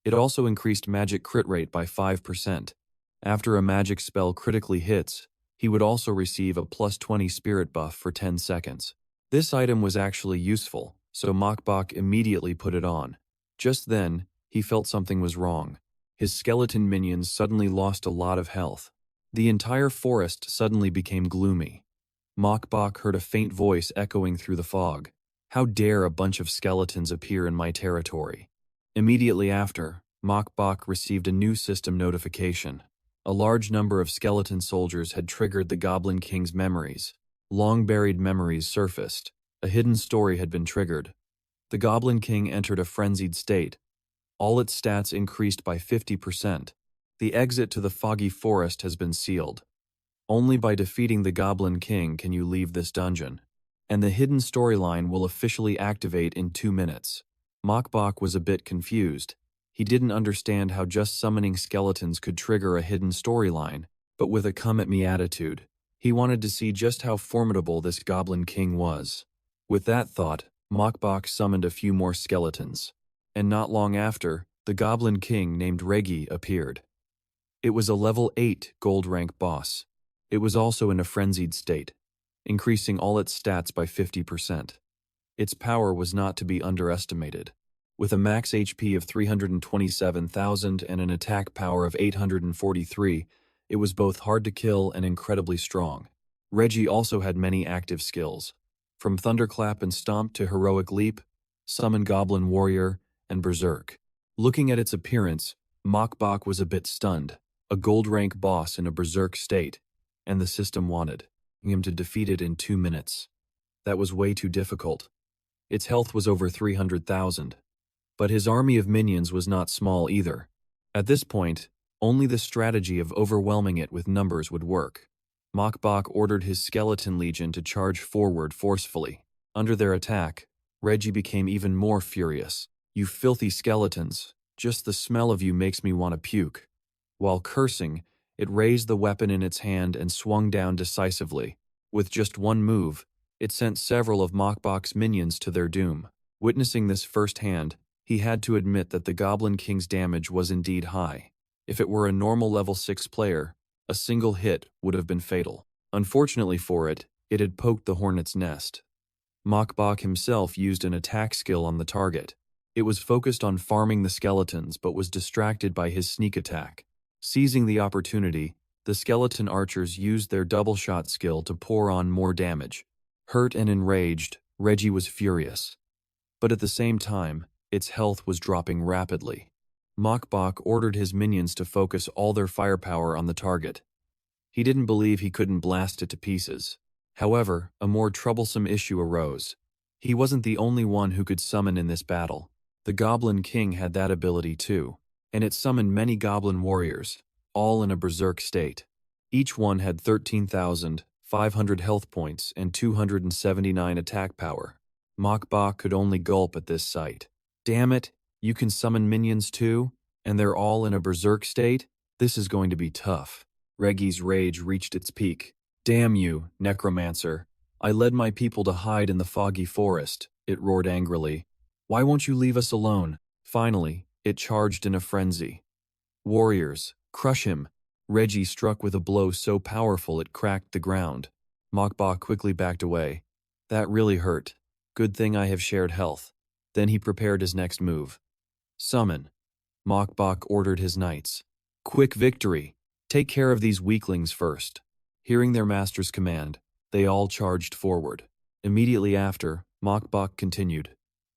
It also increased magic crit rate by 5%. After a magic spell critically hits, He would also receive a +20 spirit buff for 10 seconds. This item was actually useful, so Mokbok immediately put it on. Just then, he felt something was wrong. His skeleton minions suddenly lost a lot of health. The entire forest suddenly became gloomy. Mokbok heard a faint voice echoing through the fog. How dare a bunch of skeletons appear in my territory? Immediately after, Mokbok received a new system notification. A large number of skeleton soldiers had triggered the Goblin King's memories. Long-buried memories surfaced. A hidden story had been triggered. The Goblin King entered a frenzied state. All its stats increased by 50%. The exit to the foggy forest has been sealed. Only by defeating the Goblin King can you leave this dungeon. And the hidden storyline will officially activate in 2 minutes. Mokbok was a bit confused. He didn't understand how just summoning skeletons could trigger a hidden storyline, but with a come-at-me attitude, he wanted to see just how formidable this Goblin King was. With that thought, Mokbok summoned a few more skeletons. And not long after, the Goblin King named Regi appeared. It was a level 8 gold rank boss. It was also in a frenzied state, increasing all its stats by 50%. Its power was not to be underestimated. With a max HP of 327,000 and an attack power of 843, it was both hard to kill and incredibly strong. Regi also had many active skills, from Thunderclap and Stomp to Heroic Leap, Summon Goblin Warrior, and Berserk. Looking at its appearance, Mokbok was a bit stunned. A gold rank boss in a Berserk state, and the system wanted him to defeat it in 2 minutes. That was way too difficult. Its health was over 300,000. But his army of minions was not small either. At this point, only the strategy of overwhelming it with numbers would work. Mokbok ordered his skeleton legion to charge forward forcefully. Under their attack, Regi became even more furious. You filthy skeletons, just the smell of you makes me want to puke. While cursing, it raised the weapon in its hand and swung down decisively. With just one move, it sent several of Mokbok's minions to their doom. Witnessing this firsthand, he had to admit that the Goblin King's damage was indeed high. If it were a normal level 6 player, a single hit would have been fatal. Unfortunately for it, it had poked the hornet's nest. Mokbok himself used an attack skill on the target. It was focused on farming the skeletons but was distracted by his sneak attack. Seizing the opportunity, the skeleton archers used their double shot skill to pour on more damage. Hurt and enraged, Regi was furious. But at the same time, its health was dropping rapidly. Mokbok ordered his minions to focus all their firepower on the target. He didn't believe he couldn't blast it to pieces. However, a more troublesome issue arose. He wasn't the only one who could summon in this battle. The Goblin King had that ability too, and it summoned many goblin warriors, all in a berserk state. Each one had 13,500 health points and 279 attack power. Mokbok could only gulp at this sight. Damn it, you can summon minions too? And they're all in a berserk state? This is going to be tough. Regi's rage reached its peak. Damn you, necromancer. I led my people to hide in the foggy forest, it roared angrily. Why won't you leave us alone? Finally, it charged in a frenzy. Warriors, crush him. Regi struck with a blow so powerful it cracked the ground. Mokbok quickly backed away. That really hurt. Good thing I have shared health. Then he prepared his next move. Summon. Mokbok ordered his knights. Quick victory. Take care of these weaklings first. Hearing their master's command, they all charged forward. Immediately after, Mokbok continued.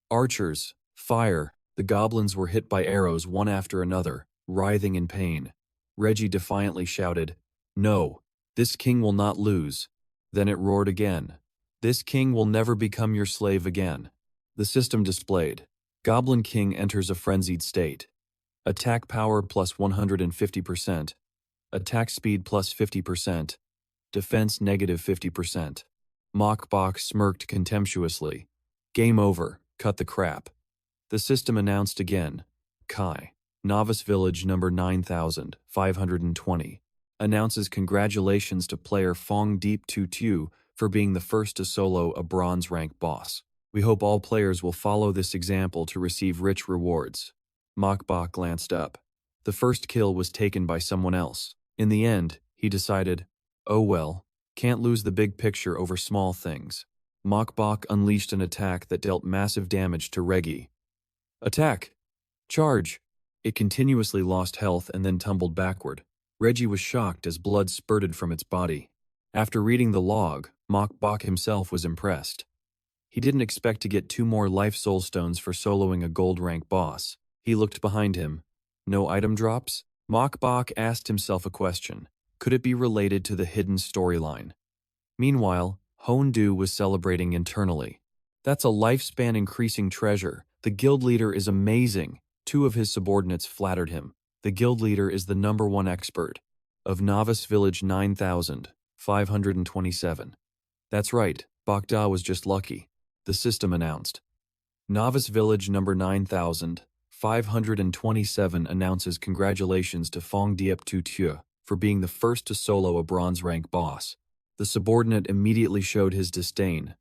Archers, fire. The goblins were hit by arrows one after another, writhing in pain. Regi defiantly shouted, No, this king will not lose. Then it roared again. This king will never become your slave again. The system displayed. Goblin King enters a frenzied state. Attack power plus 150%. Attack speed plus 50%. Defense negative 50%. Mokbok smirked contemptuously. Game over. Cut the crap. The system announced again. Kai, Novice Village number 9520, announces congratulations to player Fong Deep Tutu for being the first to solo a bronze rank boss. We hope all players will follow this example to receive rich rewards. Mokbok glanced up. The first kill was taken by someone else. In the end, he decided, Oh well, can't lose the big picture over small things. Mokbok unleashed an attack that dealt massive damage to Reggie. Attack! Charge! It continuously lost health and then tumbled backward. Reggie was shocked as blood spurted from its body. After reading the log, Mokbok himself was impressed. He didn't expect to get 2 more life soul stones for soloing a gold rank boss. He looked behind him. No item drops? Mokbok asked himself a question. Could it be related to the hidden storyline? Meanwhile, Hondu was celebrating internally. That's a lifespan increasing treasure. The guild leader is amazing. 2 of his subordinates flattered him. The guild leader is the #1 expert of Novice Village 9527. That's right, Bakda was just lucky, the system announced. Novice Village number 9527 announces congratulations to Fong Diep Tu Tue for being the first to solo a bronze rank boss. The subordinate immediately showed his disdain.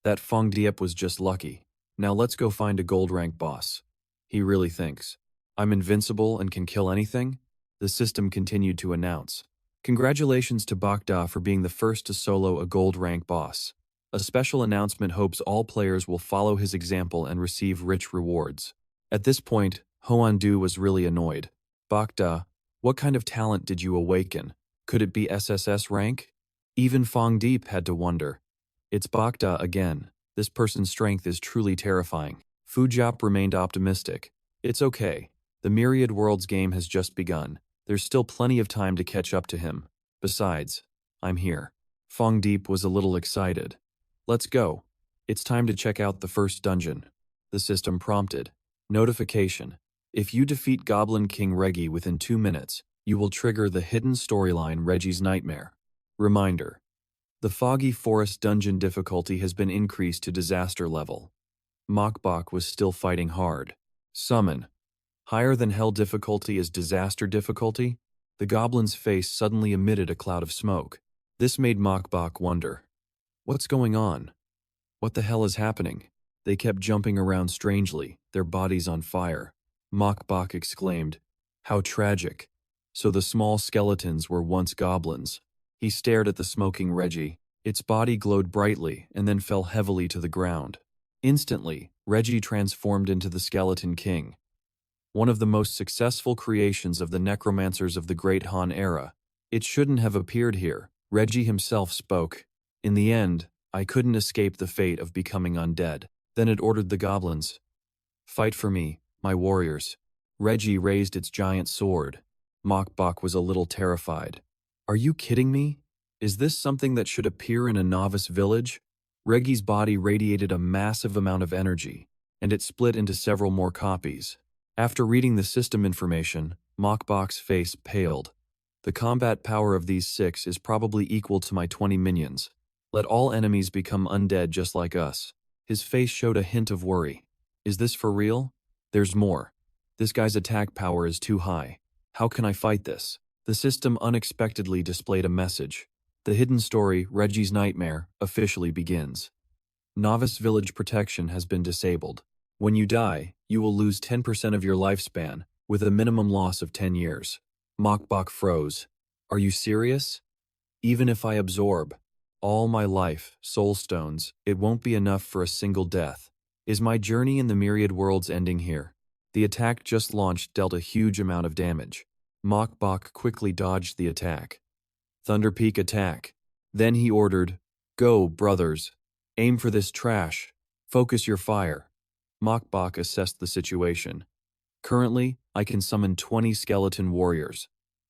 That Fong Diep was just lucky. Now let's go find a gold rank boss. He really thinks I'm invincible and can kill anything? The system continued to announce. Congratulations to Bakda for being the first to solo a gold rank boss. A special announcement hopes all players will follow his example and receive rich rewards. At this point, Hoandu was really annoyed. Bakda, what kind of talent did you awaken? Could it be SSS rank? Even Fong Deep had to wonder. It's Bakda again. This person's strength is truly terrifying. Fujap remained optimistic. It's okay. The Myriad Worlds game has just begun. There's still plenty of time to catch up to him. Besides, I'm here. Fong Deep was a little excited. Let's go. It's time to check out the first dungeon. The system prompted. Notification. If you defeat Goblin King Reggie within 2 minutes, you will trigger the hidden storyline Reggie's Nightmare. Reminder. The Foggy Forest dungeon difficulty has been increased to disaster level. Mokbok was still fighting hard. Summon. Higher than hell difficulty is disaster difficulty? The goblin's face suddenly emitted a cloud of smoke. This made Mokbok wonder. What's going on? What the hell is happening? They kept jumping around strangely, their bodies on fire. Mokbok exclaimed, "How tragic." So the small skeletons were once goblins. He stared at the smoking Reggie. Its body glowed brightly and then fell heavily to the ground. Instantly, Reggie transformed into the Skeleton King. One of the most successful creations of the necromancers of the Great Han era. It shouldn't have appeared here, Reggie himself spoke. In the end, I couldn't escape the fate of becoming undead. Then it ordered the goblins. Fight for me, my warriors. Reggie raised its giant sword. Mokbok was a little terrified. Are you kidding me? Is this something that should appear in a novice village? Reggie's body radiated a massive amount of energy, and it split into several more copies. After reading the system information, Mokbok's face paled. The combat power of these 6 is probably equal to my 20 minions. Let all enemies become undead just like us. His face showed a hint of worry. Is this for real? There's more. This guy's attack power is too high. How can I fight this? The system unexpectedly displayed a message. The hidden story, Reggie's Nightmare, officially begins. Novice Village protection has been disabled. When you die, you will lose 10% of your lifespan, with a minimum loss of 10 years. Mokbok froze. Are you serious? Even if I absorb all my life, soul stones, it won't be enough for a single death. Is my journey in the Myriad Worlds ending here? The attack just launched dealt a huge amount of damage. Mokbok quickly dodged the attack. Thunderpeak attack. Then he ordered, "Go, brothers. Aim for this trash. Focus your fire." Mokbok assessed the situation. Currently, I can summon 20 skeleton warriors.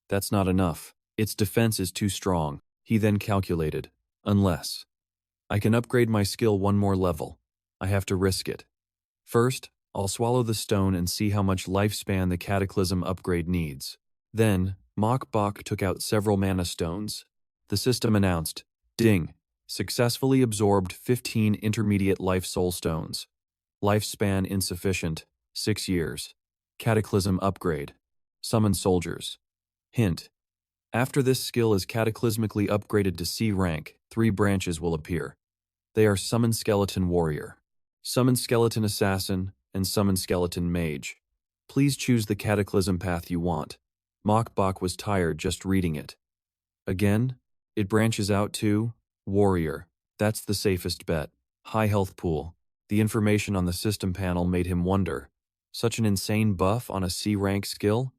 That's not enough. Its defense is too strong. He then calculated. Unless I can upgrade my skill 1 more level. I have to risk it. First, I'll swallow the stone and see how much lifespan the Cataclysm upgrade needs. Then, Mokbok took out several mana stones. The system announced, "Ding, successfully absorbed 15 intermediate life soul stones. Lifespan insufficient, 6 years. Cataclysm upgrade. Summon soldiers." Hint. After this skill is cataclysmically upgraded to C rank, 3 branches will appear. They are Summon Skeleton Warrior, Summon Skeleton Assassin, and Summon Skeleton Mage. Please choose the Cataclysm path you want. Mokbok was tired just reading it. Again? It branches out to warrior. That's the safest bet. High health pool. The information on the system panel made him wonder. Such an insane buff on a C rank skill?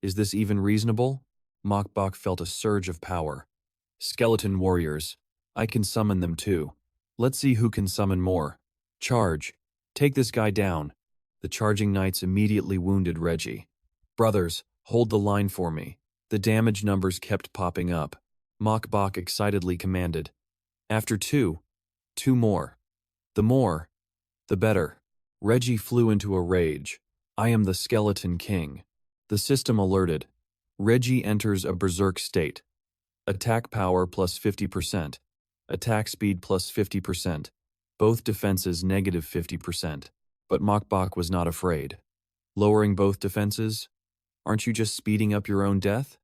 Is this even reasonable? Mokbok felt a surge of power. Skeleton warriors. I can summon them too. Let's see who can summon more. Charge. Take this guy down. The charging knights immediately wounded Reggie. Brothers, hold the line for me. The damage numbers kept popping up. Mokbok excitedly commanded. After two more. The more, the better. Reggie flew into a rage. I am the Skeleton King. The system alerted. Reggie enters a berserk state. Attack power plus 50%. Attack speed plus 50%. Both defenses negative 50%. But Mokbok was not afraid. Lowering both defenses? Aren't you just speeding up your own death?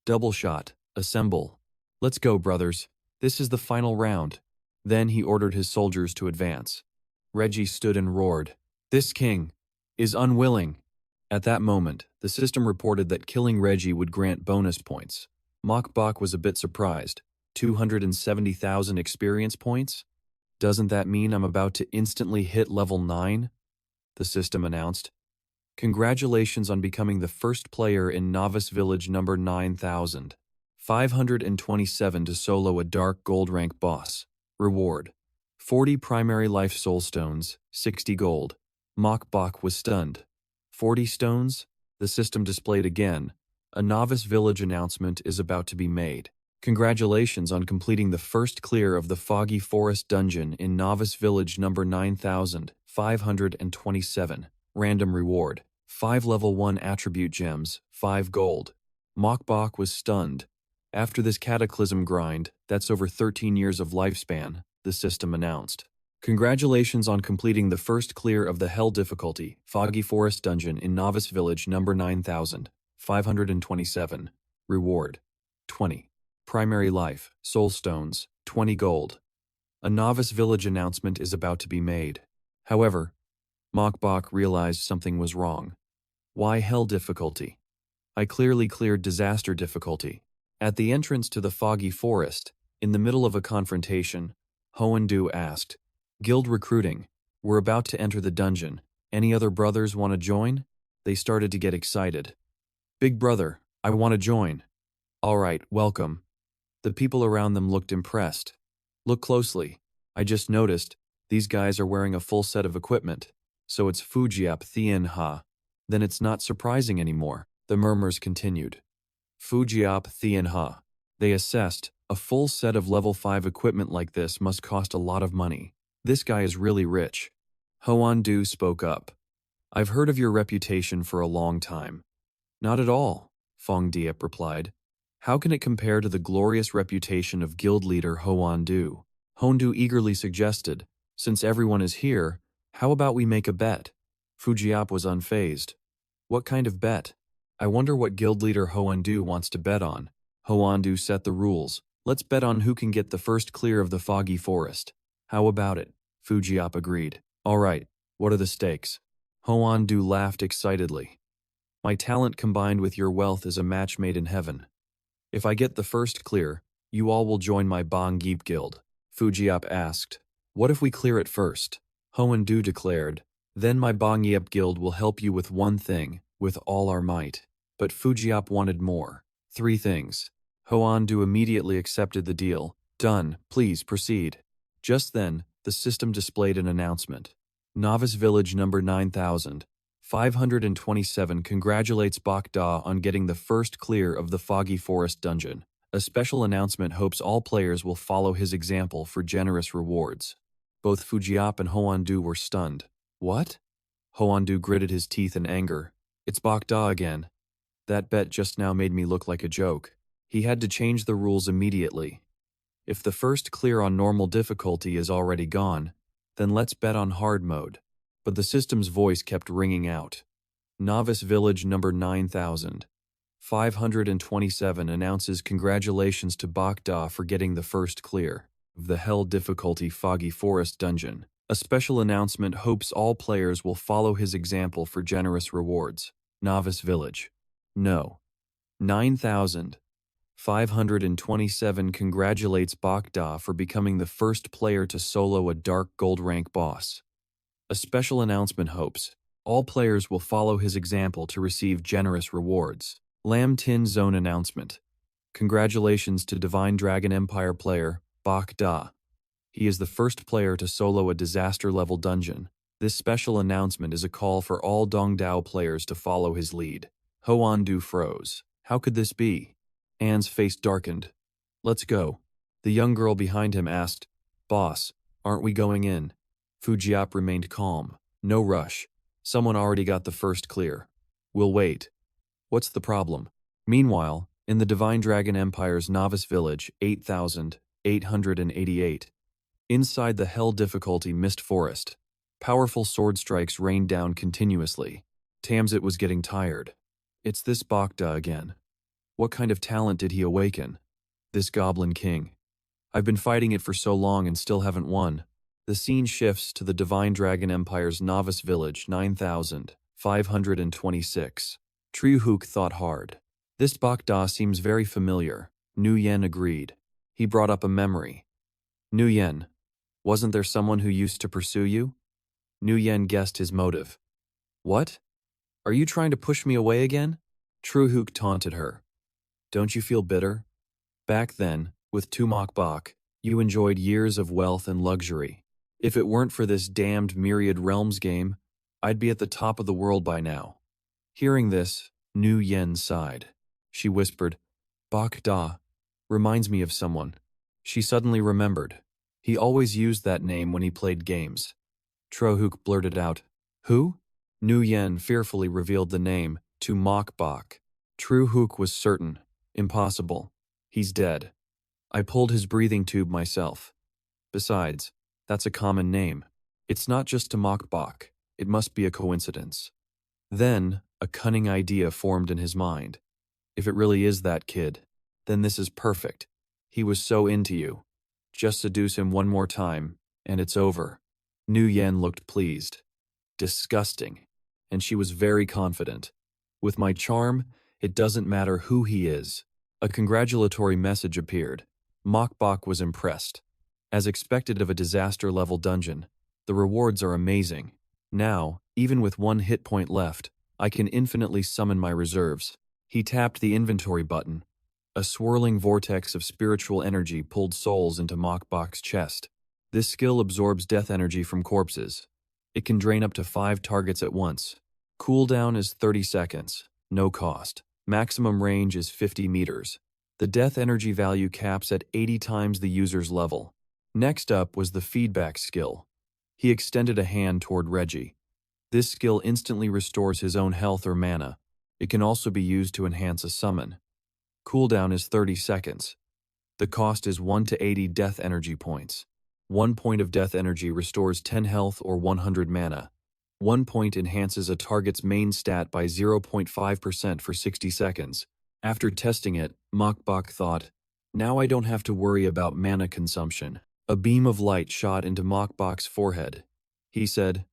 Double shot. Assemble. Let's go, brothers. This is the final round. Then he ordered his soldiers to advance. Reggie stood and roared. This king is unwilling. At that moment, the system reported that killing Reggie would grant bonus points. Mokbok was a bit surprised. 270,000 experience points? Doesn't that mean I'm about to instantly hit level 9? The system announced. Congratulations on becoming the first player in Novice Village number 9,527 to solo a dark gold rank boss. Reward. 40 primary life soul stones, 60 gold. Mokbok was stunned. 40 stones? The system displayed again. A Novice Village announcement is about to be made. Congratulations on completing the first clear of the Foggy Forest dungeon in Novice Village number 9,527. Random reward. 5 level 1 attribute gems, 5 gold. Mokbok was stunned. After this cataclysm grind, that's over 13 years of lifespan, the system announced. Congratulations on completing the first clear of the Hell difficulty, Foggy Forest Dungeon in Novice Village number 9,527. Reward. 20. Primary life, soul stones, 20 gold. A Novice Village announcement is about to be made. However, Mokbok realized something was wrong. Why Hell difficulty? I clearly cleared disaster difficulty. At the entrance to the Foggy Forest, in the middle of a confrontation, Hoendu asked, Guild recruiting. We're about to enter the dungeon. Any other brothers want to join? They started to get excited. Big brother, I want to join. All right, welcome. The people around them looked impressed. Look closely. I just noticed, these guys are wearing a full set of equipment. So it's Fujiap Thien Ha. Then it's not surprising anymore, the murmurs continued. Fujiap Thien Ha. They assessed, a full set of level 5 equipment like this must cost a lot of money. This guy is really rich. Hoendu spoke up. I've heard of your reputation for a long time. Not at all, Fong Diep replied. How can it compare to the glorious reputation of guild leader Hoendu? Hoendu eagerly suggested, since everyone is here, how about we make a bet? Fujiap was unfazed. What kind of bet? I wonder what guild leader Hoendu wants to bet on. Hoendu set the rules. Let's bet on who can get the first clear of the Foggy Forest. How about it? Fujiap agreed. All right, what are the stakes? Hoendu laughed excitedly. My talent combined with your wealth is a match made in heaven. If I get the first clear, you all will join my Bangyeep guild. Fujiap asked. What if we clear it first? Hoendu declared. Then my Bangyeep guild will help you with one thing, with all our might. But Fujiap wanted more. 3 things. Hoendu immediately accepted the deal. Done, please proceed. Just then, the system displayed an announcement. Novice Village number 9,527 congratulates Bokda on getting the first clear of the Foggy Forest dungeon. A special announcement hopes all players will follow his example for generous rewards. Both Fujiap and Hoendu were stunned. What? Hoendu gritted his teeth in anger. It's Bokda again. That bet just now made me look like a joke. He had to change the rules immediately. If the first clear on normal difficulty is already gone, then let's bet on hard mode. But the system's voice kept ringing out. Novice Village number 9,527 announces congratulations to Bokda for getting the first clear of the Hell difficulty Foggy Forest dungeon. A special announcement hopes all players will follow his example for generous rewards. Novice Village. No. 9,000. 527 congratulates Bakda for becoming the first player to solo a dark gold rank boss. A special announcement hopes all players will follow his example to receive generous rewards. Lam Tin Zone announcement. Congratulations to Divine Dragon Empire player, Bakda. He is the first player to solo a disaster-level dungeon. This special announcement is a call for all Dongdao players to follow his lead. Hoan Du froze. How could this be? Anne's face darkened. Let's go. The young girl behind him asked, Boss, aren't we going in? Fujiap remained calm. No rush. Someone already got the first clear. We'll wait. What's the problem? Meanwhile, in the Divine Dragon Empire's novice village, 8,888. Inside the hell difficulty mist forest, powerful sword strikes rained down continuously. Tamzit was getting tired. It's this Bakda again. What kind of talent did he awaken? This Goblin King. I've been fighting it for so long and still haven't won. The scene shifts to the Divine Dragon Empire's novice village, 9,526. Triuhuk thought hard. This Bakda seems very familiar. Nu Yen agreed. He brought up a memory. Nu Yen, wasn't there someone who used to pursue you? Nu Yen guessed his motive. What? Are you trying to push me away again? Triuhuk taunted her. Don't you feel bitter? Back then, with Tumak Bak, you enjoyed years of wealth and luxury. If it weren't for this damned Myriad Realms game, I'd be at the top of the world by now. Hearing this, Nu Yen sighed. She whispered, Bak Da, reminds me of someone. She suddenly remembered. He always used that name when he played games. Trohuk blurted out, Who? Nu Yen fearfully revealed the name, to Mok Bak. Trohuk was certain. Impossible. He's dead. I pulled his breathing tube myself. Besides, that's a common name. It's not just to Mok Bak. It must be a coincidence. Then, a cunning idea formed in his mind. If it really is that kid, then this is perfect. He was so into you. Just seduce him one more time, and it's over. Nu Yen looked pleased. Disgusting. And she was very confident. With my charm, it doesn't matter who he is. A congratulatory message appeared. Mok Bak was impressed. As expected of a disaster-level dungeon, the rewards are amazing. Now, even with one hit point left, I can infinitely summon my reserves. He tapped the inventory button. A swirling vortex of spiritual energy pulled souls into Mok Bak's chest. This skill absorbs death energy from corpses. It can drain up to 5 targets at once. Cooldown is 30 seconds, no cost. Maximum range is 50 meters. The death energy value caps at 80 times the user's level. Next up was the feedback skill. He extended a hand toward Reggie. This skill instantly restores his own health or mana. It can also be used to enhance a summon. Cooldown is 30 seconds. The cost is 1 to 80 death energy points. 1 point of death energy restores 10 health or 100 mana. 1 point enhances a target's main stat by 0.5% for 60 seconds. After testing it, Mok Bak thought, now I don't have to worry about mana consumption. A beam of light shot into Mok Bak's forehead. He said,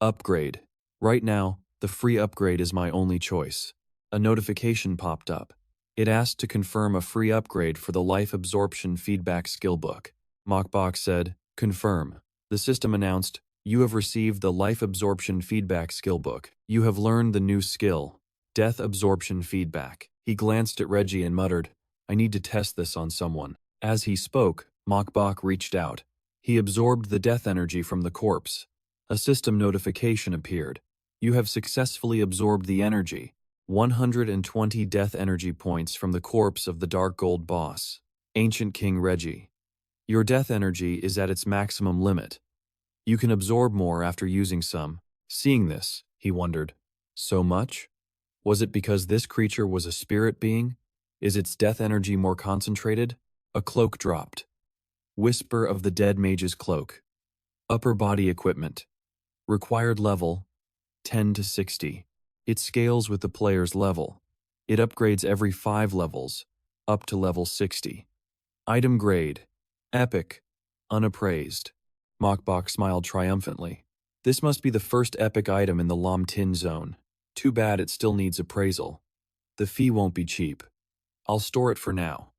Upgrade. Right now, the free upgrade is my only choice. A notification popped up. It asked to confirm a free upgrade for the Life Absorption Feedback Skill Book. Mok Bak said, Confirm. The system announced, You have received the Life Absorption Feedback Skill Book. You have learned the new skill, Death Absorption Feedback. He glanced at Reggie and muttered, I need to test this on someone. As he spoke, Mok Bak reached out. He absorbed the death energy from the corpse. A system notification appeared. You have successfully absorbed the energy, 120 death energy points from the corpse of the Dark Gold boss, Ancient King Reggie. Your death energy is at its maximum limit. You can absorb more after using some. Seeing this, he wondered, so much? Was it because this creature was a spirit being? Is its death energy more concentrated? A cloak dropped. Whisper of the Dead Mage's Cloak. Upper body equipment. Required level, 10 to 60. It scales with the player's level. It upgrades every 5 levels, up to level 60. Item grade, epic, unappraised. Mok Bak smiled triumphantly. This must be the first epic item in the Lam Tin zone. Too bad it still needs appraisal. The fee won't be cheap. I'll store it for now.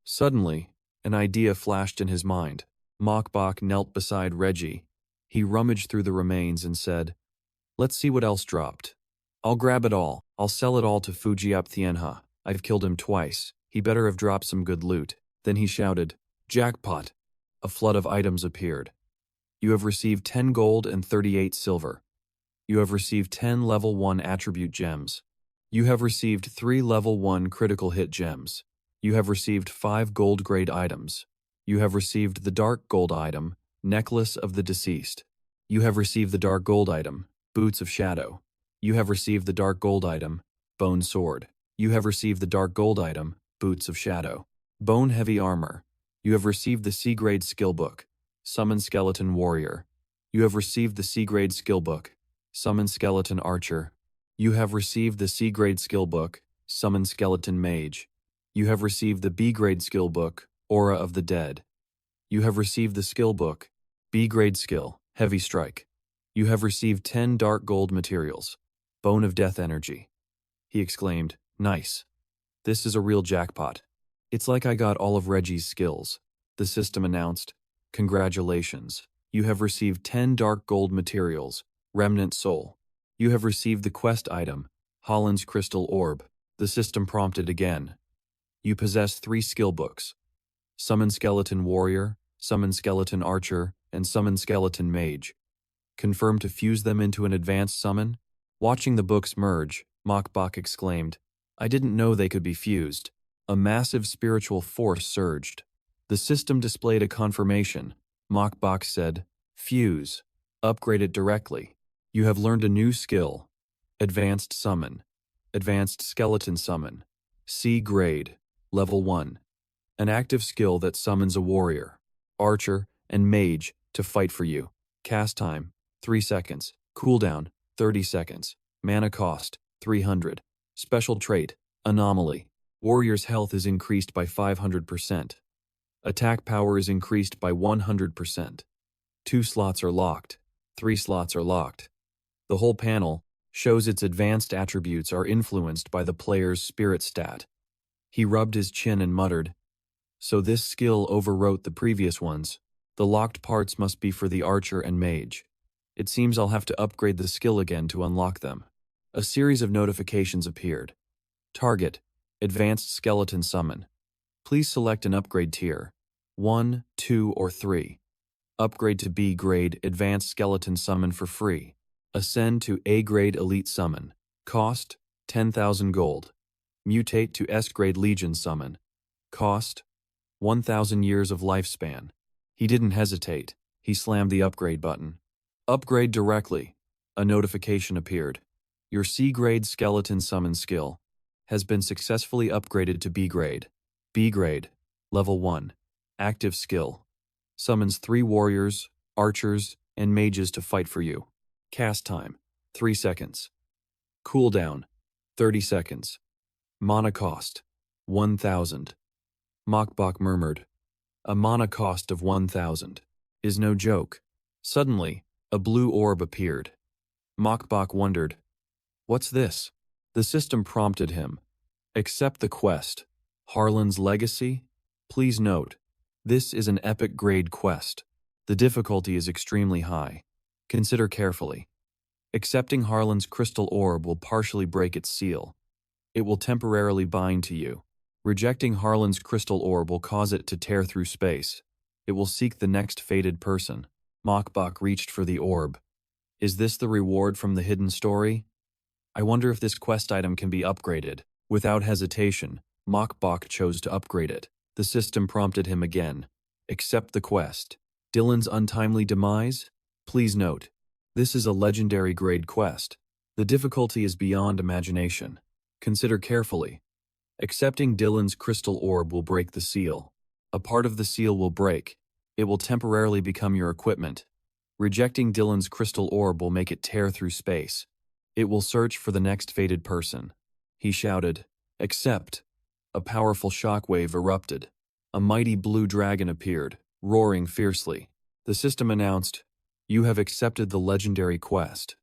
Suddenly, an idea flashed in his mind. Mokbok knelt beside Reggie. He rummaged through the remains and said, "Let's see what else dropped. I'll grab it all. I'll sell it all to Fujiap Tianha. I've killed him twice. He better have dropped some good loot." Then he shouted, "Jackpot!" A flood of items appeared. You have received 10 gold and 38 silver. You have received 10 level 1 attribute gems. You have received 3 level 1 critical hit gems. You have received 5 gold grade items. You have received the dark gold item, Necklace of the Deceased. You have received the dark gold item, Boots of Shadow. You have received the dark gold item, Bone Sword. You have received the dark gold item, Boots of Shadow. Bone Heavy Armor. You have received the C-grade skill book, Summon Skeleton Warrior. You have received the C-grade skill book, Summon Skeleton Archer. You have received the C-grade skill book, Summon Skeleton Mage. You have received the B-grade skill book, Aura of the Dead. You have received the skill book, B-grade skill, Heavy Strike. You have received 10 dark gold materials, Bone of Death Energy. He exclaimed, "Nice. This is a real jackpot. It's like I got all of Reggie's skills." The system announced, "Congratulations. You have received 10 dark gold materials, Remnant Soul. You have received the quest item, Holland's Crystal Orb." The system prompted again. "You possess 3 skill books, Summon Skeleton Warrior, Summon Skeleton Archer, and Summon Skeleton Mage. Confirm to fuse them into an advanced summon?" Watching the books merge, Mokbok exclaimed, "I didn't know they could be fused." A massive spiritual force surged. The system displayed a confirmation. Mokbok said, "Fuse. Upgrade it directly. You have learned a new skill. Advanced Summon. Advanced Skeleton Summon. C grade. Level 1. An active skill that summons a warrior, archer, and mage to fight for you. Cast time, 3 seconds. Cooldown, 30 seconds. Mana cost, 300. Special trait, Anomaly. Warrior's health is increased by 500%. Attack power is increased by 100%. 2 slots are locked. 3 slots are locked. The whole panel shows its advanced attributes are influenced by the player's spirit stat." He rubbed his chin and muttered, "So this skill overwrote the previous ones. The locked parts must be for the archer and mage. It seems I'll have to upgrade the skill again to unlock them." A series of notifications appeared. Target, Advanced Skeleton Summon. Please select an upgrade tier, 1, 2, or 3. Upgrade to B-grade Advanced Skeleton Summon for free. Ascend to A-grade Elite Summon. Cost, 10,000 gold. Mutate to S-grade Legion Summon. Cost, 1,000 years of lifespan. He didn't hesitate. He slammed the upgrade button. Upgrade directly. A notification appeared. Your C-grade Skeleton Summon skill has been successfully upgraded to B-grade. B-grade, Level 1. Active skill. Summons 3 warriors, archers, and mages to fight for you. Cast time, 3 seconds. Cooldown, 30 seconds. Mana cost, 1,000. Mokbok murmured, "A mana cost of 1,000 is no joke." Suddenly, a blue orb appeared. Mokbok wondered, "What's this?" The system prompted him, "Accept the quest. Harlan's Legacy? Please note, this is an epic grade quest. The difficulty is extremely high. Consider carefully. Accepting Harlan's crystal orb will partially break its seal. It will temporarily bind to you. Rejecting Harlan's crystal orb will cause it to tear through space. It will seek the next fated person." Mokbok reached for the orb. "Is this the reward from the hidden story? I wonder if this quest item can be upgraded." Without hesitation, Mokbok chose to upgrade it. The system prompted him again. "Accept the quest. Dylan's untimely demise? Please note, this is a legendary grade quest. The difficulty is beyond imagination. Consider carefully. Accepting Dylan's crystal orb will break the seal. A part of the seal will break. It will temporarily become your equipment. Rejecting Dylan's crystal orb will make it tear through space. It will search for the next fated person." He shouted, "Accept." A powerful shockwave erupted. A mighty blue dragon appeared, roaring fiercely. The system announced, "You have accepted the legendary quest.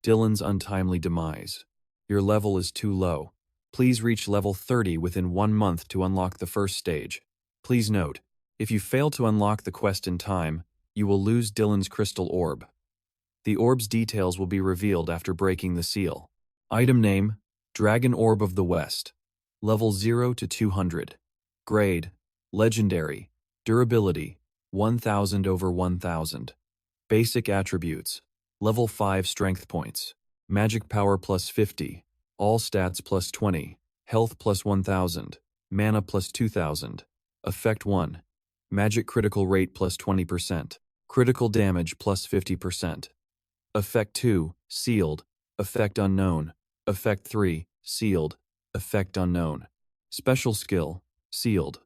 Dylan's untimely demise. Your level is too low. Please reach level 30 within 1 month to unlock the first stage." Please note, if you fail to unlock the quest in time, you will lose Dylan's crystal orb. The orb's details will be revealed after breaking the seal. Item name, Dragon Orb of the West. Level 0 to 200. Grade, Legendary. Durability, 1000 over 1000. Basic attributes, Level 5 Strength Points. Magic Power plus 50. All Stats plus 20. Health plus 1000. Mana plus 2000. Effect 1. Magic Critical Rate plus 20%. Critical Damage plus 50%. Effect 2, Sealed. Effect Unknown. Effect 3, Sealed. Effect Unknown. Special Skill, Sealed.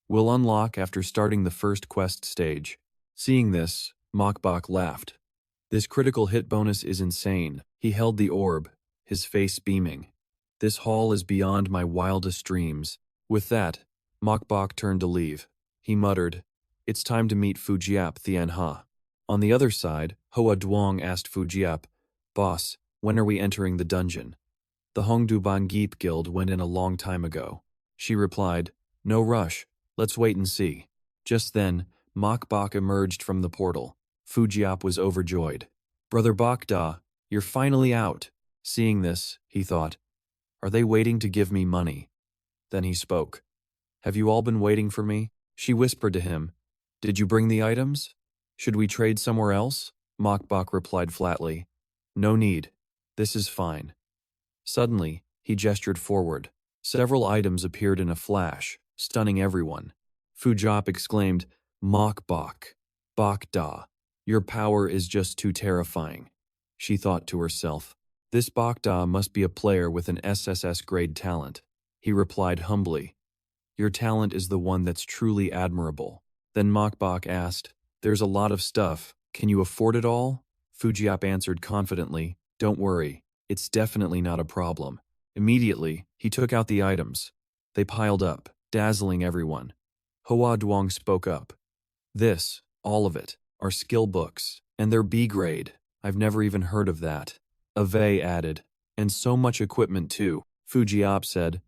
Will unlock after starting the first quest stage. Seeing this, Mokbok laughed. This critical hit bonus is insane. He held the orb, his face beaming. This haul is beyond my wildest dreams. With that, Mokbok turned to leave. He muttered, "It's time to meet Fujiap Thianha." On the other side, Hoa Duong asked Fujiap, "Boss, when are we entering the dungeon?" "The Hongduban Geep Guild went in a long time ago." She replied, "No rush, let's wait and see." Just then, Mokbok emerged from the portal. Fujiap was overjoyed. "Brother Bokda, you're finally out." Seeing this, he thought, "Are they waiting to give me money?" Then he spoke. "Have you all been waiting for me?" She whispered to him, "Did you bring the items? Should we trade somewhere else?" Mokbok replied flatly, "No need. This is fine." Suddenly, he gestured forward. Several items appeared in a flash, stunning everyone. Fujiap exclaimed, "Mokbok, Bokda, your power is just too terrifying." She thought to herself, "This Bokda must be a player with an SSS grade talent." He replied humbly, "Your talent is the one that's truly admirable." Then Mokbok asked, "There's a lot of stuff. Can you afford it all?" Fujiap answered confidently, "Don't worry. It's definitely not a problem." Immediately, he took out the items. They piled up, dazzling everyone. Hoa Duong spoke up. "This, all of it, are skill books, and they're B grade. I've never even heard of that." Ave added, "And so much equipment too." Fujiap said,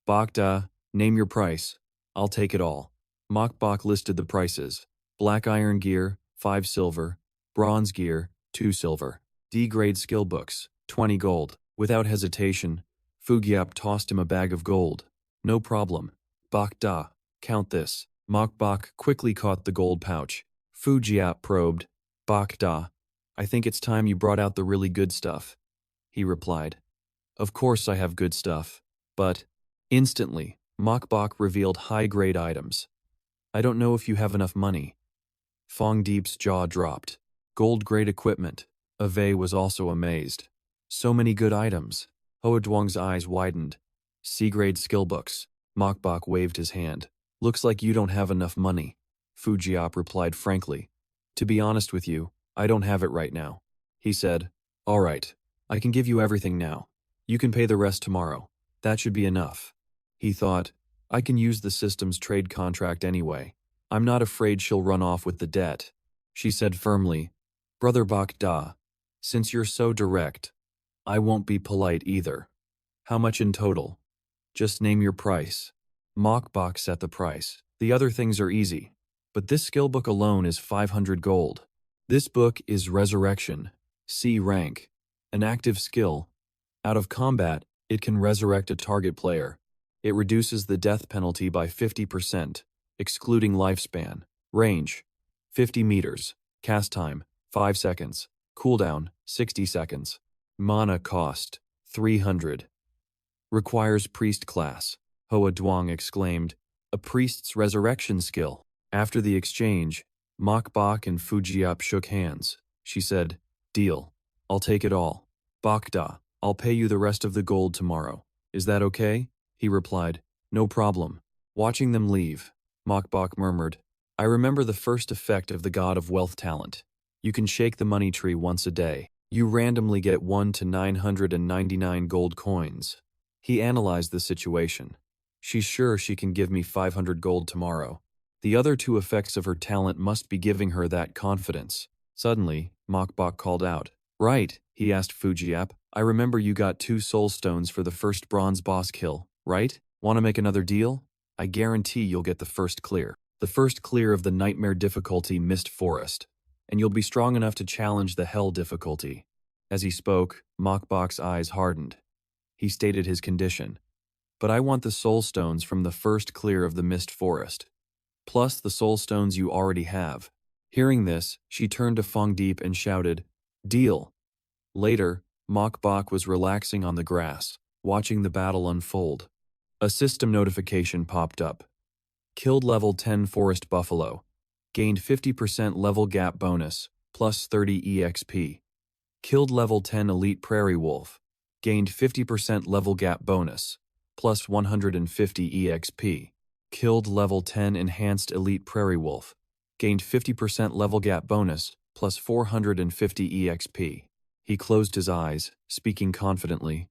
"Bokda, name your price. I'll take it all." Mokbok listed the prices. Black iron gear, 5 silver. Bronze gear, 2 silver. D-grade skill books, 20 gold. Without hesitation, Fujiap tossed him a bag of gold. "No problem. Bokda, count this." Mokbok quickly caught the gold pouch. Fujiap probed, "Bokda, I think it's time you brought out the really good stuff." He replied, "Of course I have good stuff, but..." Instantly, Mokbok revealed high-grade items. "I don't know if you have enough money." Fong Deep's jaw dropped. Gold-grade equipment. Ave was also amazed. So many good items. Hoa Duong's eyes widened. C-grade skill books. Mokbok waved his hand. "Looks like you don't have enough money." Fujiap replied frankly, "To be honest with you, I don't have it right now." He said, "All right, I can give you everything now. You can pay the rest tomorrow. That should be enough." He thought, "I can use the system's trade contract anyway. I'm not afraid she'll run off with the debt." She said firmly, "Brother Bokda, since you're so direct, I won't be polite either. How much in total? Just name your price." Mokbok set the price. "The other things are easy, but this skill book alone is 500 gold. This book is Resurrection, C rank, an active skill. Out of combat, it can resurrect a target player. It reduces the death penalty by 50%, excluding lifespan. Range, 50 meters. Cast time, 5 seconds. Cooldown, 60 seconds. Mana cost, 300. Requires priest class." Hoa Duong exclaimed, "A priest's resurrection skill." After the exchange, Mokbok and Fujiap shook hands. She said, "Deal. I'll take it all. Bokda, I'll pay you the rest of the gold tomorrow. Is that okay?" He replied, "No problem." Watching them leave, Mokbok murmured, "I remember the first effect of the God of Wealth talent. You can shake the money tree once a day. You randomly get 1 to 999 gold coins." He analyzed the situation. She's sure she can give me 500 gold tomorrow. The other 2 effects of her talent must be giving her that confidence. Suddenly, Mokbok called out. "Right," he asked Fujiap. "I remember you got 2 soul stones for the first bronze boss kill, right? Want to make another deal? I guarantee you'll get the first clear." The first clear of the nightmare difficulty Mist Forest, and you'll be strong enough to challenge the hell difficulty. As he spoke, Mokbok's eyes hardened. He stated his condition. But I want the soul stones from the first clear of the Mist Forest, plus the soul stones you already have. Hearing this, she turned to Fongdeep and shouted, "Deal." Later, Mokbok was relaxing on the grass, watching the battle unfold. A system notification popped up. Killed level 10 forest buffalo. Gained 50% level gap bonus, plus 30 EXP. Killed level 10 elite prairie wolf. Gained 50% level gap bonus, plus 150 EXP. Killed level 10 enhanced elite prairie wolf. Gained 50% level gap bonus, plus 450 EXP. He closed his eyes, speaking confidently.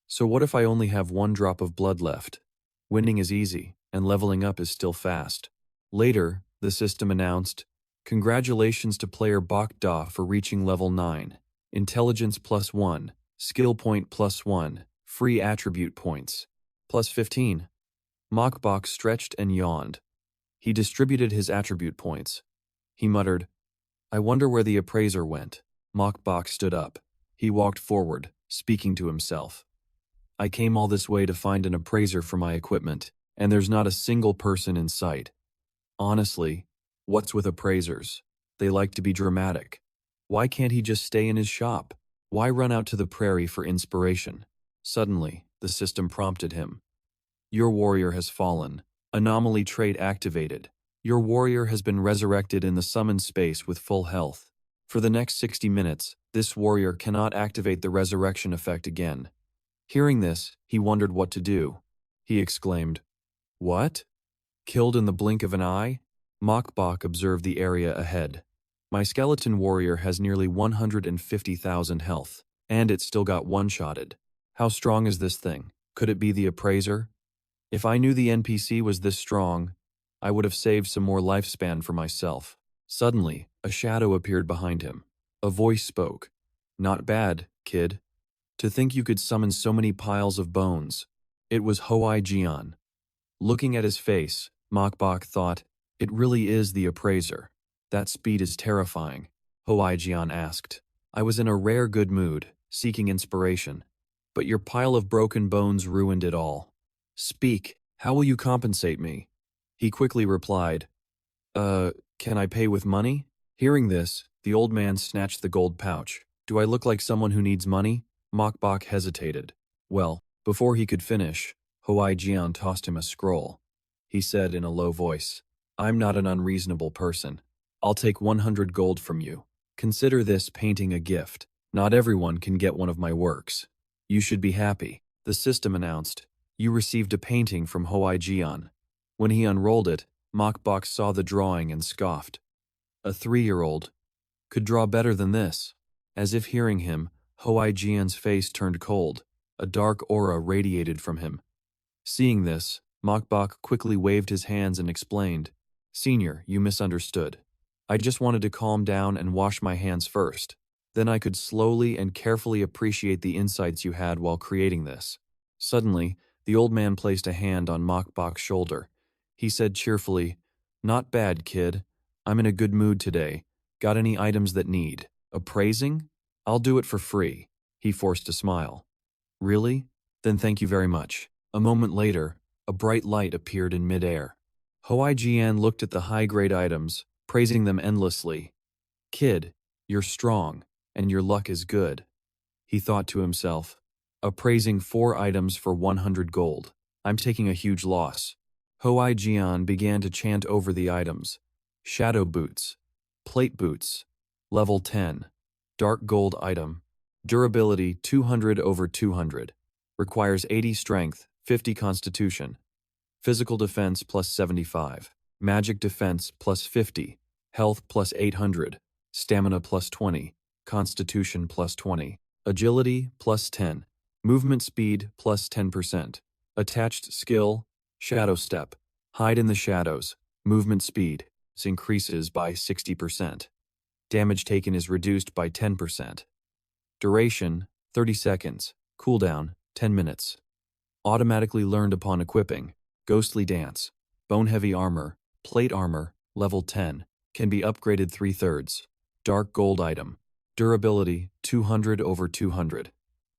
So what if I only have one drop of blood left? Winning is easy, and leveling up is still fast. Later, the system announced, "Congratulations to player Bok Da for reaching level 9. Intelligence +1, skill point +1, free attribute points, +15. Mokbok stretched and yawned. He distributed his attribute points. He muttered, "I wonder where the appraiser went." Mokbok stood up. He walked forward, speaking to himself. "I came all this way to find an appraiser for my equipment, and there's not a single person in sight. Honestly, what's with appraisers? They like to be dramatic. Why can't he just stay in his shop? Why run out to the prairie for inspiration?" Suddenly, the system prompted him. "Your warrior has fallen. Anomaly trait activated. Your warrior has been resurrected in the summoned space with full health. For the next 60 minutes, this warrior cannot activate the resurrection effect again." Hearing this, he wondered what to do. He exclaimed, "What? Killed in the blink of an eye?" Mokbok observed the area ahead. "My skeleton warrior has nearly 150,000 health, and it still got one-shotted. How strong is this thing? Could it be the appraiser? If I knew the NPC was this strong, I would have saved some more lifespan for myself." Suddenly, a shadow appeared behind him. A voice spoke. "Not bad, kid. To think you could summon so many piles of bones." It was Hoai Jian. Looking at his face, Mokbok thought, "It really is the appraiser. That speed is terrifying." Hoai Jian asked, "I was in a rare good mood, seeking inspiration. But your pile of broken bones ruined it all. Speak, how will you compensate me?" He quickly replied, Can I pay with money?" Hearing this, the old man snatched the gold pouch. "Do I look like someone who needs money?" Mokbok hesitated. Well, before he could finish, Hoai Jian tossed him a scroll. He said in a low voice, "I'm not an unreasonable person. I'll take 100 gold from you. Consider this painting a gift. Not everyone can get one of my works. You should be happy." The system announced, "You received a painting from Hoai Jian." When he unrolled it, Mokbok saw the drawing and scoffed. A 3-year-old could draw better than this. As if hearing him, Hoai Jian's face turned cold. A dark aura radiated from him. Seeing this, Mokbok quickly waved his hands and explained, "Senior, you misunderstood. I just wanted to calm down and wash my hands first. Then I could slowly and carefully appreciate the insights you had while creating this." Suddenly, the old man placed a hand on Mokbok's shoulder. He said cheerfully, "Not bad, kid. I'm in a good mood today. Got any items that need appraising? I'll do it for free." He forced a smile. "Really? Then thank you very much." A moment later, a bright light appeared in midair. Hoai Jian looked at the high-grade items, praising them endlessly. "Kid, you're strong, and your luck is good." He thought to himself, "Appraising 4 items for 100 gold. I'm taking a huge loss." Hoai Jian began to chant over the items. Shadow boots, plate boots, level 10, dark gold item, durability 200/200, requires 80 strength, 50 constitution, physical defense +75, magic defense +50, health +800, stamina +20, constitution +20, agility +10, movement speed +10%, attached skill, shadow step, hide in the shadows, movement speed increases by 60%. Damage taken is reduced by 10%. Duration, 30 seconds. Cooldown, 10 minutes. Automatically learned upon equipping. Ghostly dance. Bone-heavy armor, Plate armor, level 10, can be upgraded 3/3. Dark gold item. Durability, 200 over 200.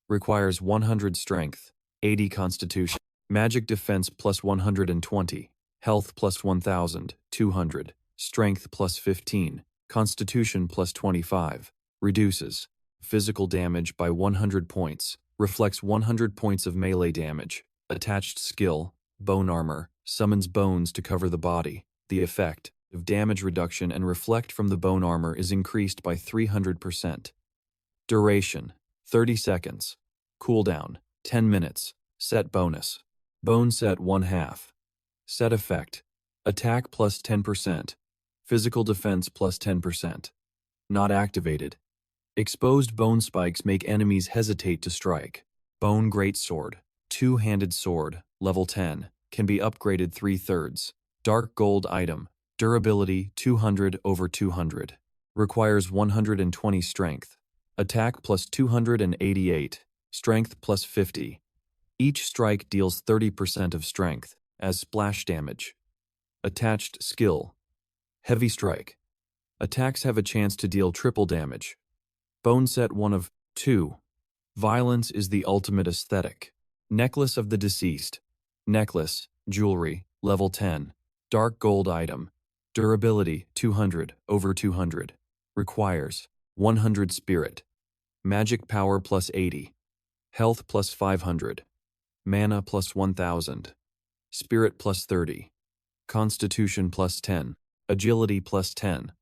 Requires 100 strength, 80 constitution. Magic defense plus 120. Health plus 1,200. Strength plus 15. Constitution plus 25. Reduces physical damage by 100 points. Reflects 100 points of melee damage. Attached skill, bone armor, summons bones to cover the body. The effect of damage reduction and reflect from the bone armor is increased by 300%. Duration, 30 seconds. Cooldown, 10 minutes. Set bonus. Bone set 1/2. Set effect. Attack plus 10%. Physical defense plus 10%. Not activated. Exposed bone spikes make enemies hesitate to strike. Bone Greatsword. Two-handed sword, level 10, can be upgraded 3/3. Dark gold item. Durability 200 over 200. Requires 120 strength. Attack plus 288. Strength plus 50. Each strike deals 30% of strength, as splash damage. Attached skill. Heavy strike. Attacks have a chance to deal triple damage. Bone set 1 of 2. Violence is the ultimate aesthetic. Necklace of the deceased. Necklace, jewelry, level 10. Dark gold item. Durability 200 over 200. Requires 100 spirit. Magic power plus 80. Health plus 500. Mana plus 1000. Spirit plus 30. Constitution plus 10. Agility plus 10.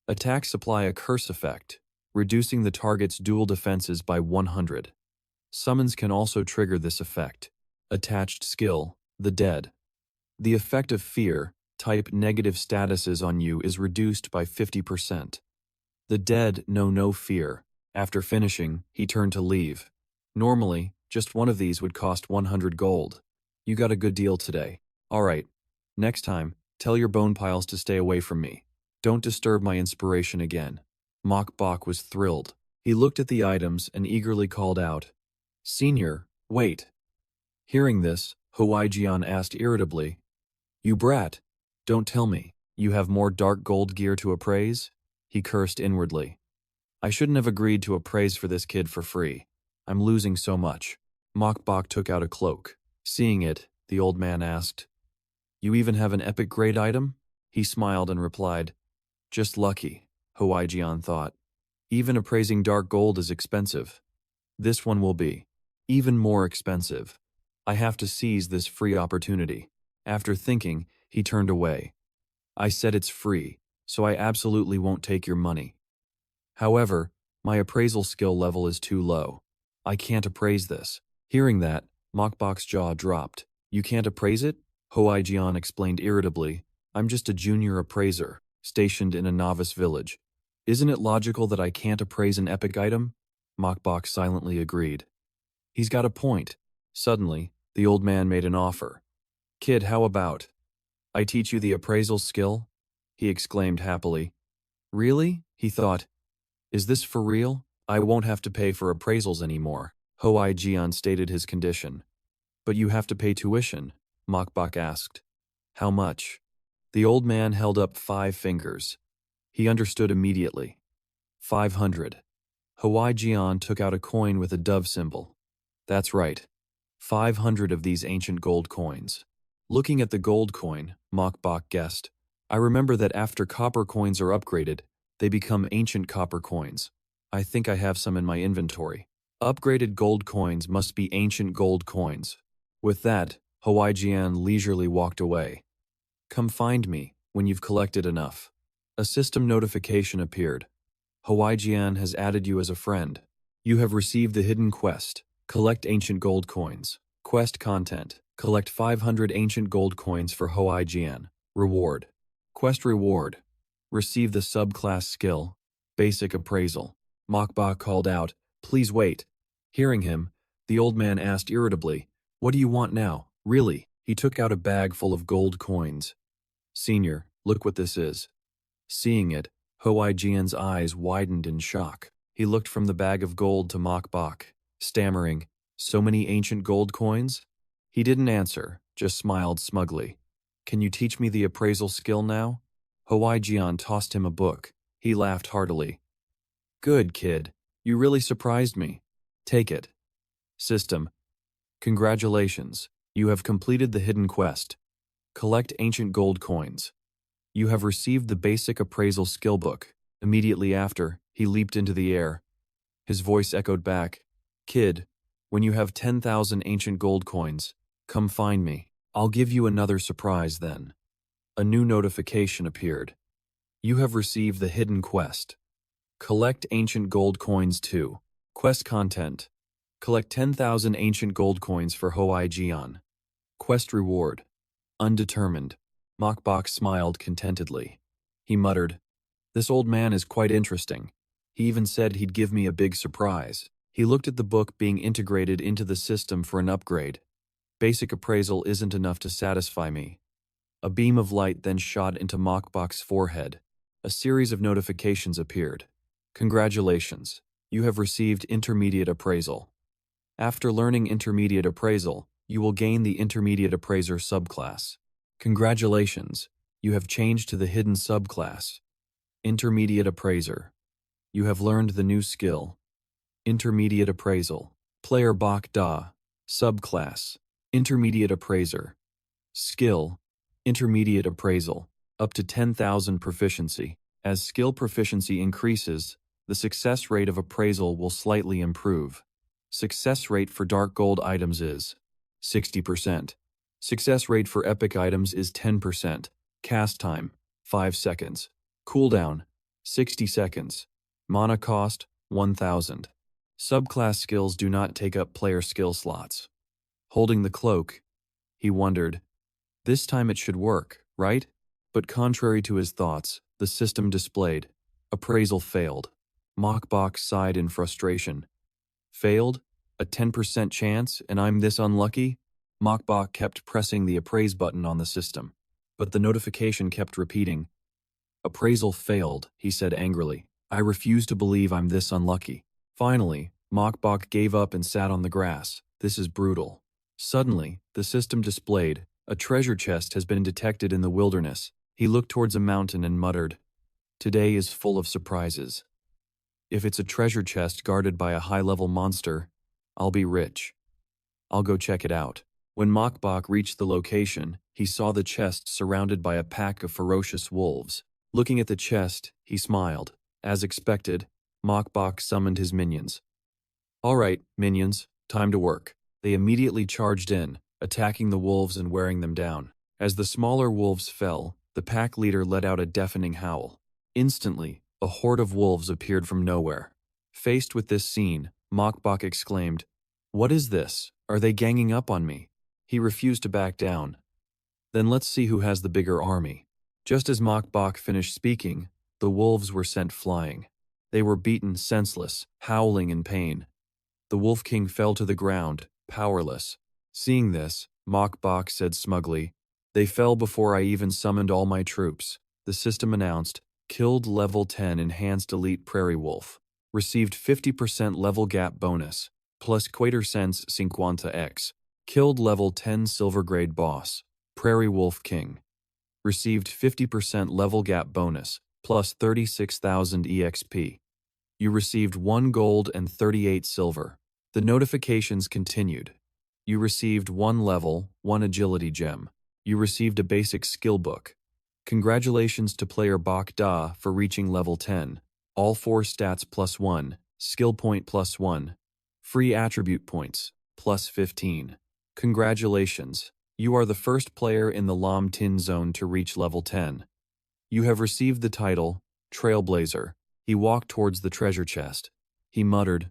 Attacks apply a curse effect, reducing the target's dual defenses by 100. Summons can also trigger this effect. Attached skill, the dead. The effect of fear, type negative statuses on you is reduced by 50%. The dead know no fear. After finishing, he turned to leave. Normally, just one of these would cost 100 gold. You got a good deal today. Alright, next time, tell your bone piles to stay away from me. Don't disturb my inspiration again. Mok Bok was thrilled. He looked at the items and eagerly called out, "Senior, wait." Hearing this, Hwaijian asked irritably, "You brat, don't tell me, you have more dark gold gear to appraise?" He cursed inwardly. "I shouldn't have agreed to appraise for this kid for free. I'm losing so much." Mok Bok took out a cloak. Seeing it, the old man asked, "You even have an epic grade item?" He smiled and replied, "Just lucky," Hwaijian thought. "Even appraising dark gold is expensive. This one will be even more expensive. I have to seize this free opportunity." After thinking, he turned away. "I said it's free, so I absolutely won't take your money. However, my appraisal skill level is too low. I can't appraise this." Hearing that, Mok Bok's jaw dropped. "You can't appraise it?" Hwaijian explained irritably. "I'm just a junior appraiser, stationed in a novice village. Isn't it logical that I can't appraise an epic item?" Mok Bok silently agreed. "He's got a point." Suddenly, the old man made an offer. "Kid, how about I teach you the appraisal skill?" he exclaimed happily. "Really?" he thought. "Is this for real? I won't have to pay for appraisals anymore." Hwaijian stated his condition. "But you have to pay tuition," Mok Bok asked. "How much?" The old man held up 5 fingers. He understood immediately. 500. Hwaijian took out a coin with a dove symbol. "That's right. 500 of these ancient gold coins." Looking at the gold coin, Mok Bok guessed, "I remember that after copper coins are upgraded, they become ancient copper coins. I think I have some in my inventory. Upgraded gold coins must be ancient gold coins." With that, Hwaijian leisurely walked away. "Come find me when you've collected enough." A system notification appeared. "Hwaijian has added you as a friend. You have received the hidden quest. Collect ancient gold coins. Quest content. Collect 500 ancient gold coins for Hwaijian. Reward. Quest reward. Receive the subclass skill. Basic appraisal." Mok Bok called out, "Please wait." Hearing him, the old man asked irritably, "What do you want now? Really?" He took out a bag full of gold coins. "Senior, look what this is." Seeing it, Hwaijian's eyes widened in shock. He looked from the bag of gold to Mok Bok, stammering, "So many ancient gold coins?" He didn't answer, just smiled smugly. Can you teach me the appraisal skill now? Jian tossed him a book. He laughed heartily. Good, kid. You really surprised me. Take it. System. Congratulations. You have completed the hidden quest. Collect ancient gold coins. You have received the basic appraisal skill book. Immediately after, he leaped into the air. His voice echoed back. Kid, when you have 10,000 ancient gold coins, come find me. I'll give you another surprise then. A new notification appeared. You have received the hidden quest. Collect ancient gold coins too. Quest content. Collect 10,000 ancient gold coins for Jian. Quest reward. Undetermined. Mokbok smiled contentedly. He muttered, This old man is quite interesting. He even said he'd give me a big surprise. He looked at the book being integrated into the system for an upgrade. Basic appraisal isn't enough to satisfy me. A beam of light then shot into Mokbok's forehead. A series of notifications appeared. Congratulations. You have received intermediate appraisal. After learning intermediate appraisal, you will gain the intermediate appraiser subclass. Congratulations. You have changed to the hidden subclass. Intermediate appraiser. You have learned the new skill. Intermediate appraisal. Player Bak Da. Subclass. Intermediate appraiser. Skill. Intermediate appraisal. Up to 10,000 proficiency. As skill proficiency increases, the success rate of appraisal will slightly improve. Success rate for dark gold items is 60%. Success rate for epic items is 10%. Cast time, 5 seconds. Cooldown, 60 seconds. Mana cost, 1,000. Subclass skills do not take up player skill slots. Holding the cloak, he wondered, this time it should work, right? But contrary to his thoughts, the system displayed. Appraisal failed. Mokbok sighed in frustration. Failed? A 10% chance, and I'm this unlucky? Mokbok kept pressing the appraise button on the system, but the notification kept repeating. Appraisal failed, he said angrily. I refuse to believe I'm this unlucky. Finally, Mokbok gave up and sat on the grass. This is brutal. Suddenly, the system displayed. A treasure chest has been detected in the wilderness. He looked towards a mountain and muttered, Today is full of surprises. If it's a treasure chest guarded by a high-level monster, I'll be rich. I'll go check it out. When Mokbok reached the location, he saw the chest surrounded by a pack of ferocious wolves. Looking at the chest, he smiled. As expected, Mokbok summoned his minions. All right, minions, time to work. They immediately charged in, attacking the wolves and wearing them down. As the smaller wolves fell, the pack leader let out a deafening howl. Instantly, a horde of wolves appeared from nowhere. Faced with this scene, Mokbok exclaimed, What is this? Are they ganging up on me? He refused to back down. Then let's see who has the bigger army. Just as Mokbok finished speaking, the wolves were sent flying. They were beaten senseless, howling in pain. The Wolf King fell to the ground, powerless. Seeing this, Mokbok said smugly, They fell before I even summoned all my troops. The system announced, Killed level 10 enhanced elite prairie wolf. Received 50% level gap bonus, plus Quater Sense 50x. Killed level 10 silver grade boss, Prairie Wolf King. Received 50% level gap bonus, plus 36,000 EXP. You received 1 gold and 38 silver. The notifications continued. You received 1 level, 1 agility gem. You received a basic skill book. Congratulations to player Bak Da for reaching level 10. All 4 stats plus 1, skill point plus 1. Free attribute points, plus 15. Congratulations, you are the first player in the Lam Tin zone to reach level 10. You have received the title, Trailblazer. He walked towards the treasure chest. He muttered,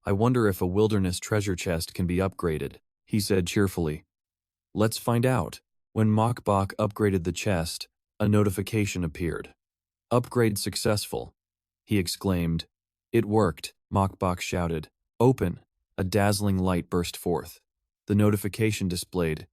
I wonder if a wilderness treasure chest can be upgraded, he said cheerfully. Let's find out. When Mokbok upgraded the chest, a notification appeared. Upgrade successful, he exclaimed. It worked, Mokbok shouted. Open. A dazzling light burst forth. The notification displayed.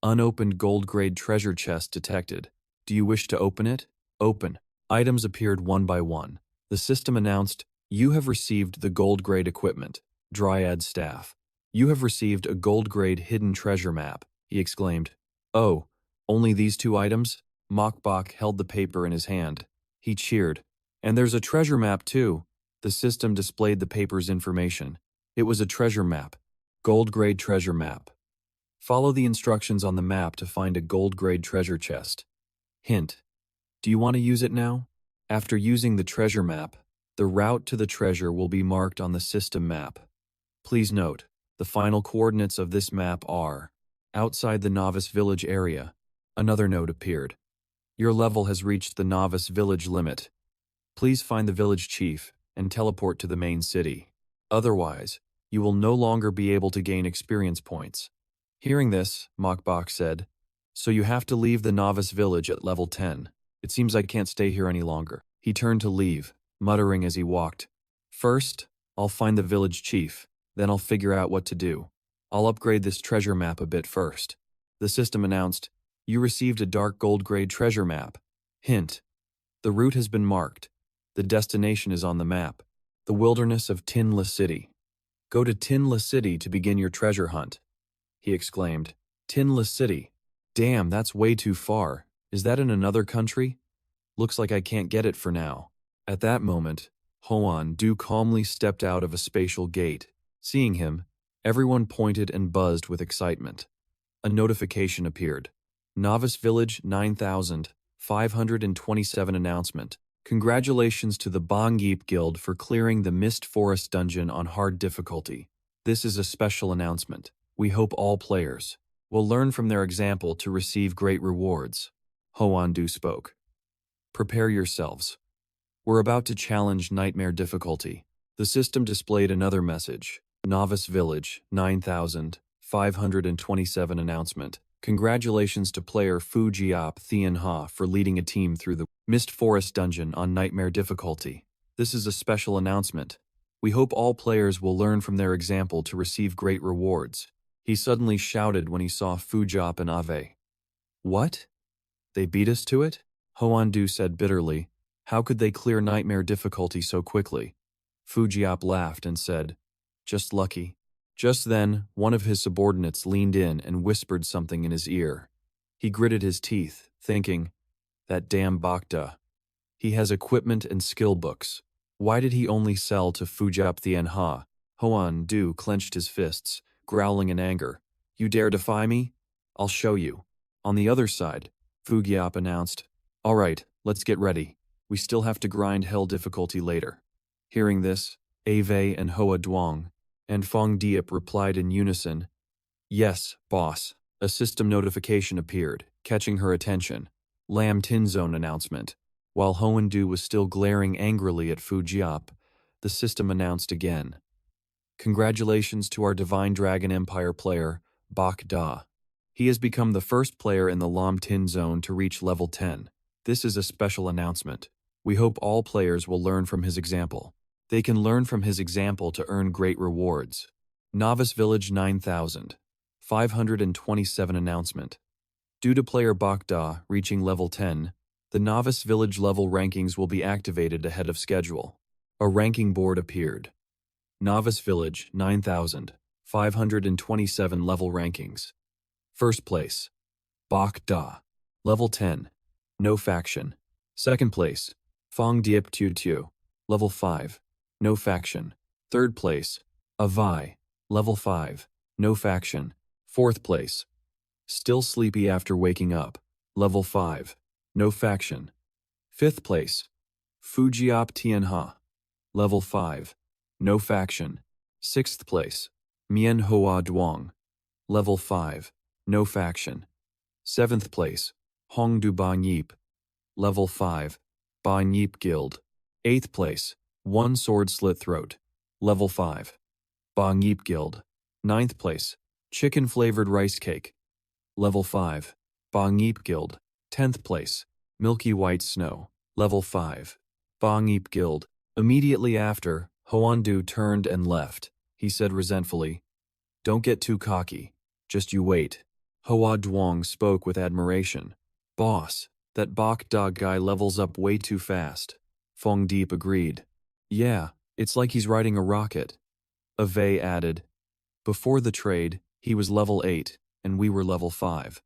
Unopened gold-grade treasure chest detected. Do you wish to open it? Open. Items appeared one by one. The system announced, You have received the gold-grade equipment, Dryad Staff. You have received a gold-grade hidden treasure map, he exclaimed. Oh, Only these 2 items? Mokbok held the paper in his hand. He cheered. And there's a treasure map too. The system displayed the paper's information. It was a treasure map. Gold-grade treasure map. Follow the instructions on the map to find a gold-grade treasure chest. Hint. Do you want to use it now? After using the treasure map, the route to the treasure will be marked on the system map. Please note, the final coordinates of this map are outside the novice village area. Another note appeared. Your level has reached the novice village limit. Please find the village chief and teleport to the main city. Otherwise, you will no longer be able to gain experience points. Hearing this, Mokbok said, so you have to leave the novice village at level 10. It seems I can't stay here any longer. He turned to leave, muttering as he walked. First, I'll find the village chief, then I'll figure out what to do. I'll upgrade this treasure map a bit first. The system announced, you received a dark gold-grade treasure map. Hint. The route has been marked. The destination is on the map. The wilderness of Tinla City. Go to Tinla City to begin your treasure hunt. He exclaimed. Tinla City. Damn, that's way too far. Is that in another country? Looks like I can't get it for now. At that moment, Hoan-du calmly stepped out of a spatial gate. Seeing him, everyone pointed and buzzed with excitement. A notification appeared. Novice Village 9527 announcement. Congratulations to the Bangyeep Guild for clearing the Mist Forest dungeon on hard difficulty. This is a special announcement. We hope all players will learn from their example to receive great rewards. Hoan-du spoke. Prepare yourselves. We're about to challenge nightmare difficulty. The system displayed another message. Novice Village 9527 announcement. Congratulations to player Fujiap Thianha for leading a team through the Mist Forest dungeon on nightmare difficulty. This is a special announcement. We hope all players will learn from their example to receive great rewards. He suddenly shouted when he saw Fujiap and Ave. What? They beat us to it? Hoan-du said bitterly. How could they clear nightmare difficulty so quickly? Fujiap laughed and said, just lucky. Just then, one of his subordinates leaned in and whispered something in his ear. He gritted his teeth, thinking, that damn Bakda. He has equipment and skill books. Why did he only sell to Fujiap Thianha? Hoan-du clenched his fists, growling in anger. You dare defy me? I'll show you. On the other side, Fujiap announced, all right, let's get ready. We still have to grind hell difficulty later. Hearing this, Ave and Hoa Duong and Fong Diep replied in unison, yes, boss. A system notification appeared, catching her attention. Lam Tin Zone announcement. While Hoan-du was still glaring angrily at Fujiap, the system announced again. Congratulations to our Divine Dragon Empire player, Bak Da. He has become the first player in the Lam Tin Zone to reach level 10. This is a special announcement. We hope all players will learn from his example. They can learn from his example to earn great rewards. Novice Village 9527 announcement. Due to player Bakda reaching level 10, the Novice Village level rankings will be activated ahead of schedule. A ranking board appeared. Novice Village 9527 level rankings. First place, Bakda, level 10, no faction. Second place, Fong Diep Tu, level 5, no faction. Third place, Avai, level 5, no faction. Fourth place, Still Sleepy After Waking Up, level 5, no faction. Fifth place, Fujiap Tianha, level 5, no faction. Sixth place, Mien Hoa Duong, level 5, no faction. Seventh place, Hongdu Ba Nyip, level 5, Ba Nyip Guild. Eighth place, One Sword Slit Throat, level 5, Ba Nyip Guild. Ninth place, Chicken Flavored Rice Cake, level 5, Ba Nyip Guild. 10th place, Milky White Snow, level 5, Ba Nyip Guild. Immediately after, Hoan-du turned and left. He said resentfully, don't get too cocky, just you wait. Hoa Duong spoke with admiration. Boss, that Bak Da guy levels up way too fast. Fong Diep agreed. Yeah, it's like he's riding a rocket. Ave added. Before the trade, he was level 8, and we were level 5.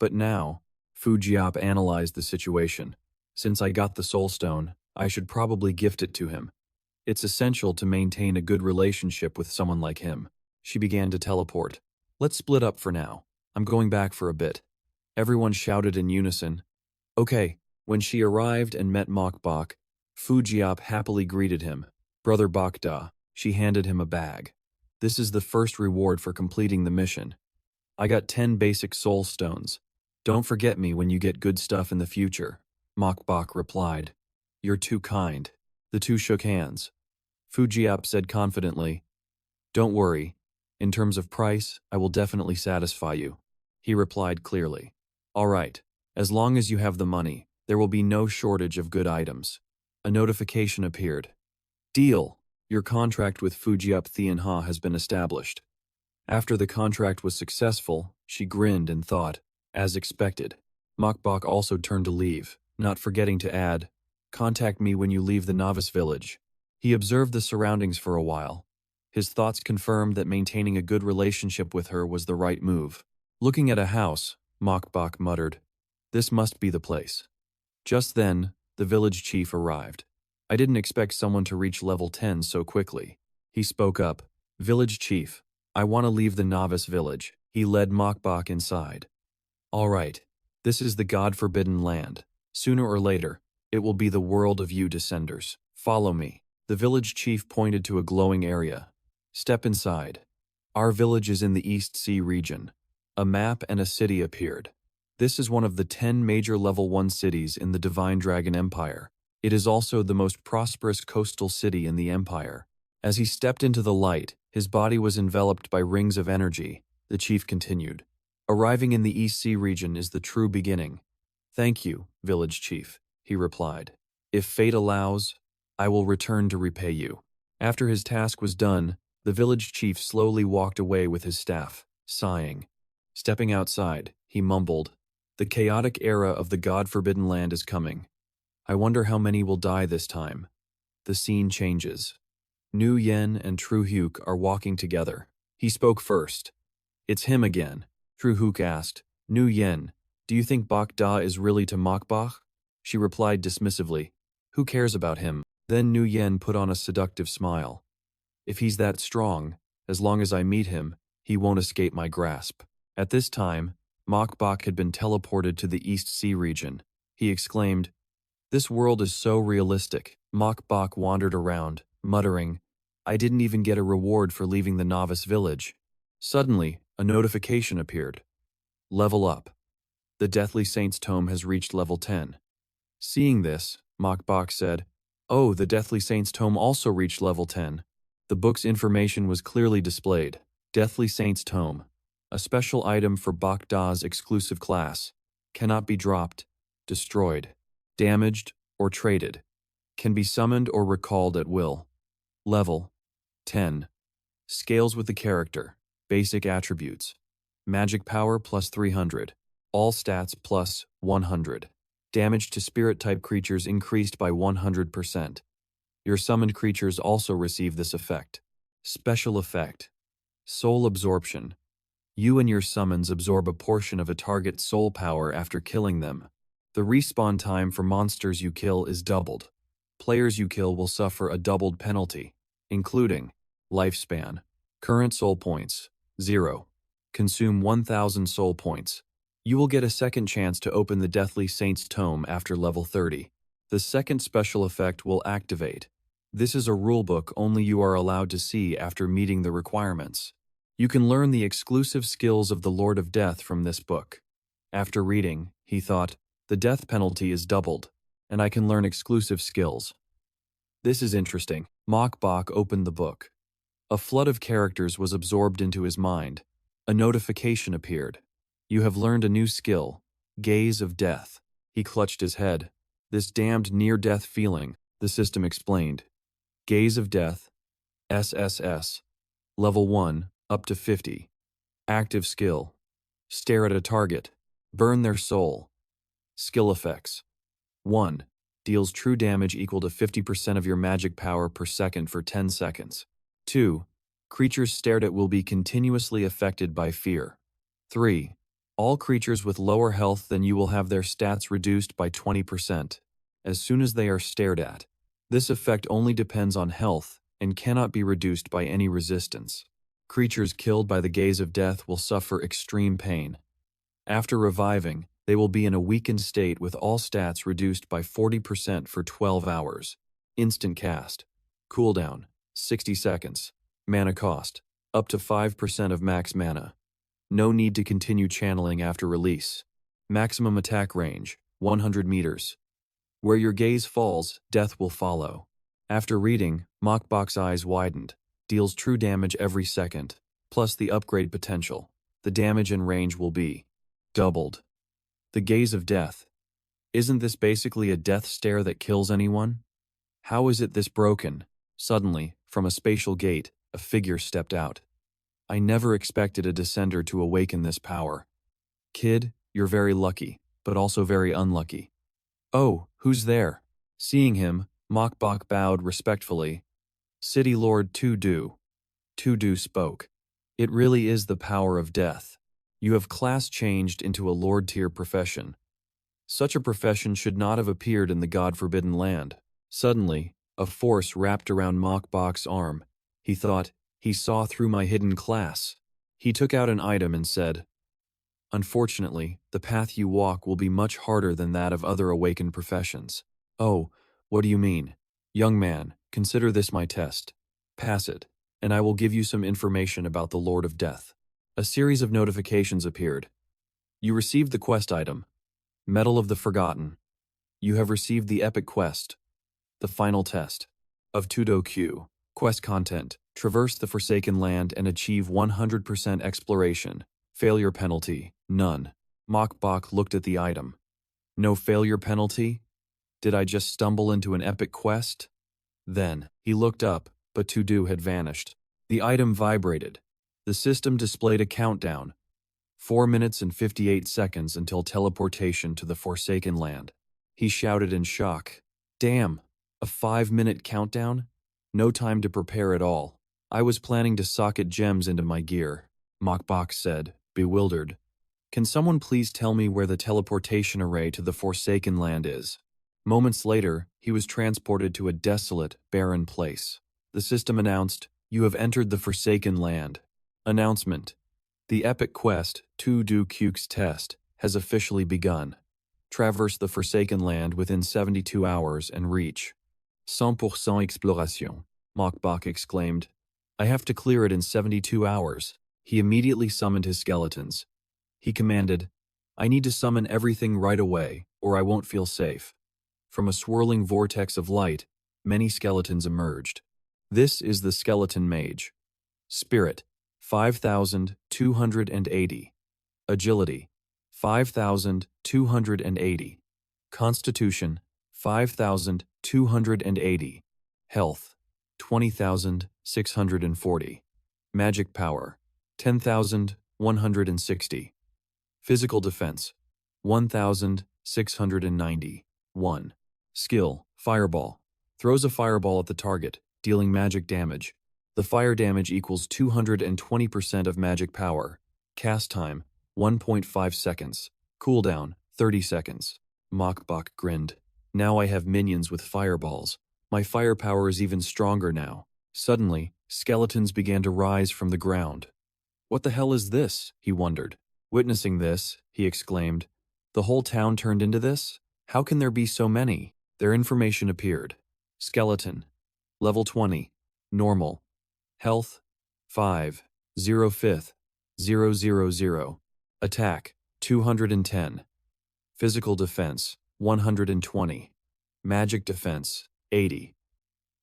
But now, Fujiap analyzed the situation. Since I got the soul stone, I should probably gift it to him. It's essential to maintain a good relationship with someone like him. She began to teleport. Let's split up for now. I'm going back for a bit. Everyone shouted in unison. Okay. When she arrived and met Mokbok, Fujiap happily greeted him. Brother Bokda, she handed him a bag. This is the first reward for completing the mission. I got 10 basic soul stones. Don't forget me when you get good stuff in the future. Mokbok replied. You're too kind. The two shook hands. Fujiap said confidently, Don't worry. In terms of price, I will definitely satisfy you. He replied clearly. All right. As long as you have the money, there will be no shortage of good items. A notification appeared. Deal. Your contract with Fujiap Thianha has been established. After the contract was successful, she grinned and thought, as expected. Mokbok also turned to leave, not forgetting to add, Contact me when you leave the novice village. He observed the surroundings for a while. His thoughts confirmed that maintaining a good relationship with her was the right move. Looking at a house, Mokbok muttered, This must be the place. Just then, the village chief arrived. I didn't expect someone to reach level 10 so quickly. He spoke up, Village chief, I want to leave the novice village. He led Mokbok inside. All right, this is the God-forbidden land. Sooner or later, it will be the world of you descenders. Follow me. The village chief pointed to a glowing area. Step inside. Our village is in the East Sea region. A map and a city appeared. This is one of the 10 major level 1 cities in the Divine Dragon Empire. It is also the most prosperous coastal city in the empire. As he stepped into the light, his body was enveloped by rings of energy. The chief continued. Arriving in the East Sea region is the true beginning. Thank you, village chief, he replied. If fate allows, I will return to repay you. After his task was done, the village chief slowly walked away with his staff, sighing. Stepping outside, he mumbled, The chaotic era of the God-forbidden land is coming. I wonder how many will die this time. The scene changes. Nu Yen and Tru Hyuk are walking together. He spoke first. It's him again. Tru Hyuk asked, Nu Yen, do you think Bok Da is really to Mokbok? She replied dismissively, Who cares about him? Then Nu Yen put on a seductive smile. If he's that strong, as long as I meet him, he won't escape my grasp. At this time, Mokbok had been teleported to the East Sea region. He exclaimed, This world is so realistic. Mokbok wandered around, muttering, I didn't even get a reward for leaving the novice village. Suddenly, a notification appeared. Level up. The Deathly Saint's Tome has reached level 10. Seeing this, Mokbok said, Oh, the Deathly Saint's Tome also reached level 10. The book's information was clearly displayed. Deathly Saint's Tome. A special item for Bok Da's exclusive class. Cannot be dropped, destroyed, damaged, or traded. Can be summoned or recalled at will. Level 10. Scales with the character. Basic attributes. Magic power plus 300. All stats plus 100. Damage to spirit-type creatures increased by 100%. Your summoned creatures also receive this effect. Special effect. Soul absorption. You and your summons absorb a portion of a target's soul power after killing them. The respawn time for monsters you kill is doubled. Players you kill will suffer a doubled penalty, including lifespan. Current soul points, 0. Consume 1,000 soul points. You will get a second chance to open the Deathly Saint's Tome after level 30. The second special effect will activate. This is a rulebook only you are allowed to see after meeting the requirements. You can learn the exclusive skills of the Lord of Death from this book. After reading, he thought, the death penalty is doubled, and I can learn exclusive skills. This is interesting. Mokbok opened the book. A flood of characters was absorbed into his mind. A notification appeared. You have learned a new skill, Gaze of Death. He clutched his head. This damned near-death feeling, the system explained. Gaze of Death, SSS. Level 1, up to 50. Active skill. Stare at a target. Burn their soul. Skill effects. 1. Deals true damage equal to 50% of your magic power per second for 10 seconds. 2. Creatures stared at will be continuously affected by fear. 3. All creatures with lower health than you will have their stats reduced by 20% as soon as they are stared at. This effect only depends on health and cannot be reduced by any resistance. Creatures killed by the gaze of death will suffer extreme pain. After reviving, they will be in a weakened state with all stats reduced by 40% for 12 hours. Instant cast. Cooldown, 60 seconds. Mana cost, up to 5% of max mana. No need to continue channeling after release. Maximum attack range, 100 meters. Where your gaze falls, death will follow. After reading, Mokbok's eyes widened. Deals true damage every second, plus the upgrade potential. The damage and range will be doubled. The gaze of death. Isn't this basically a death stare that kills anyone? How is it this broken? Suddenly, from a spatial gate, a figure stepped out. I never expected a descender to awaken this power. Kid, you're very lucky, but also very unlucky. Oh, who's there? Seeing him, Mokbok bowed respectfully. City Lord Tudu. Tudu spoke. It really is the power of death. You have class changed into a lord-tier profession. Such a profession should not have appeared in the God-forbidden land. Suddenly, a force wrapped around Mokbok's arm. He thought, he saw through my hidden class. He took out an item and said, Unfortunately, the path you walk will be much harder than that of other awakened professions. Oh, what do you mean? Young man, consider this my test. Pass it, and I will give you some information about the Lord of Death. A series of notifications appeared. You received the quest item, Medal of the Forgotten. You have received the epic quest, the final test, of Tudo Q. Quest content, traverse the Forsaken Land and achieve 100% exploration. Failure penalty, none. Mokbok looked at the item. No failure penalty? Did I just stumble into an epic quest? Then, he looked up, but Tudu had vanished. The item vibrated. The system displayed a countdown. 4 minutes and 58 seconds until teleportation to the Forsaken Land. He shouted in shock. Damn, a 5-minute countdown? No time to prepare at all. I was planning to socket gems into my gear, Mokbok said, bewildered. Can someone please tell me where the teleportation array to the Forsaken Land is? Moments later, he was transported to a desolate, barren place. The system announced, You have entered the Forsaken Land. Announcement. The epic quest, Tudu Q's test, has officially begun. Traverse the Forsaken Land within 72 hours and reach 100% exploration, Mokbok exclaimed. I have to clear it in 72 hours. He immediately summoned his skeletons. He commanded, I need to summon everything right away, or I won't feel safe. From a swirling vortex of light, many skeletons emerged. This is the Skeleton Mage. Spirit, 5,280. Agility, 5,280. Constitution, 5,280. Health, 20,640. Magic power, 10,160. Physical defense, 1,690. 1. Skill, Fireball. Throws a fireball at the target, dealing magic damage. The fire damage equals 220% of magic power. Cast time, 1.5 seconds. Cooldown, 30 seconds. Mokbok grinned. Now I have minions with fireballs. My firepower is even stronger now. Suddenly, skeletons began to rise from the ground. What the hell is this? He wondered. Witnessing this, he exclaimed, The whole town turned into this? How can there be so many? Their information appeared. Skeleton. Level 20. Normal. Health. 5. 0 5th. 000. Attack. 210. Physical defense. 120. Magic defense. 80.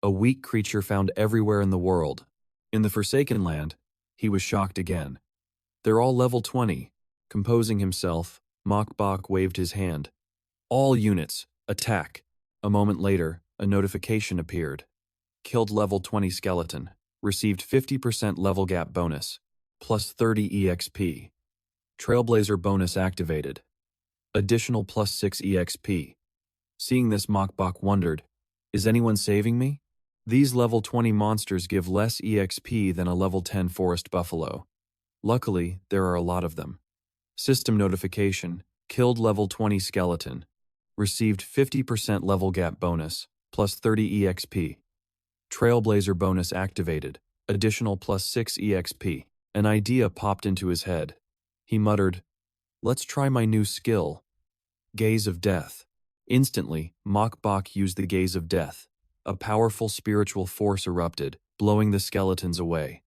A weak creature found everywhere in the world. In the Forsaken Land, he was shocked again. They're all level 20. Composing himself, Mokbok waved his hand. All units, attack. A moment later, a notification appeared. Killed level 20 skeleton. Received 50% level gap bonus. Plus 30 EXP. Trailblazer bonus activated. Additional plus 6 EXP. Seeing this, Mokbok wondered, Is anyone saving me? These level 20 monsters give less EXP than a level 10 forest buffalo. Luckily, there are a lot of them. System notification, killed level 20 skeleton. Received 50% level gap bonus, plus 30 EXP. Trailblazer bonus activated, additional plus 6 EXP. An idea popped into his head. He muttered, "Let's try my new skill. Gaze of Death." Instantly, Mokbok used the Gaze of Death. A powerful spiritual force erupted, blowing the skeletons away.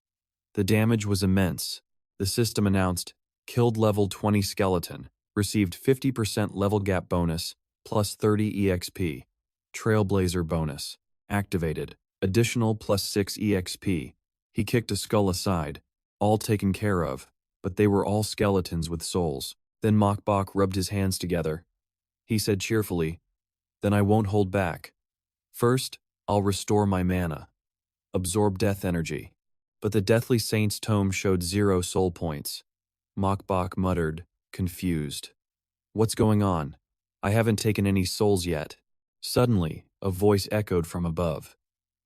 The damage was immense. The system announced, killed level 20 skeleton, received 50% level gap bonus, plus 30 EXP. Trailblazer bonus, activated, additional plus 6 EXP. He kicked a skull aside, all taken care of, but they were all skeletons with souls. Then Mokbok rubbed his hands together. He said cheerfully, "Then I won't hold back. First, I'll restore my mana. Absorb death energy." But the Deathly Saint's tome showed 0 soul points. Mokbok muttered, confused. "What's going on? I haven't taken any souls yet." Suddenly, a voice echoed from above.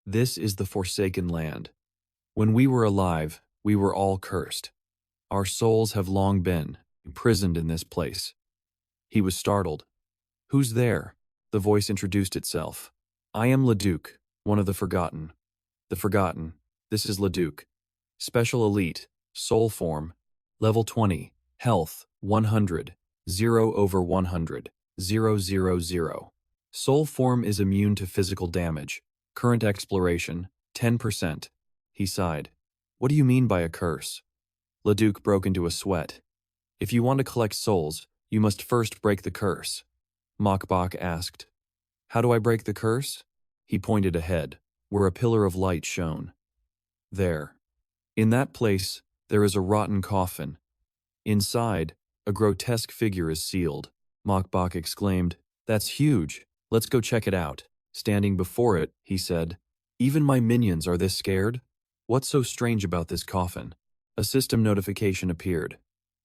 "This is the Forsaken Land. When we were alive, we were all cursed. Our souls have long been imprisoned in this place." He was startled. "Who's there?" The voice introduced itself. "I am Leduc, one of the Forgotten." "The Forgotten. This is Leduc. Special Elite, Soul Form, Level 20, Health, 100, 0/100, 000. Soul Form is immune to physical damage. Current exploration, 10%. He sighed. "What do you mean by a curse?" Leduc broke into a sweat. "If you want to collect souls, you must first break the curse." Mokbok asked. "How do I break the curse?" He pointed ahead, where a pillar of light shone. "There. In that place, there is a rotten coffin. Inside, a grotesque figure is sealed." Mokbok exclaimed, "That's huge. Let's go check it out." Standing before it, he said, "Even my minions are this scared? What's so strange about this coffin?" A system notification appeared.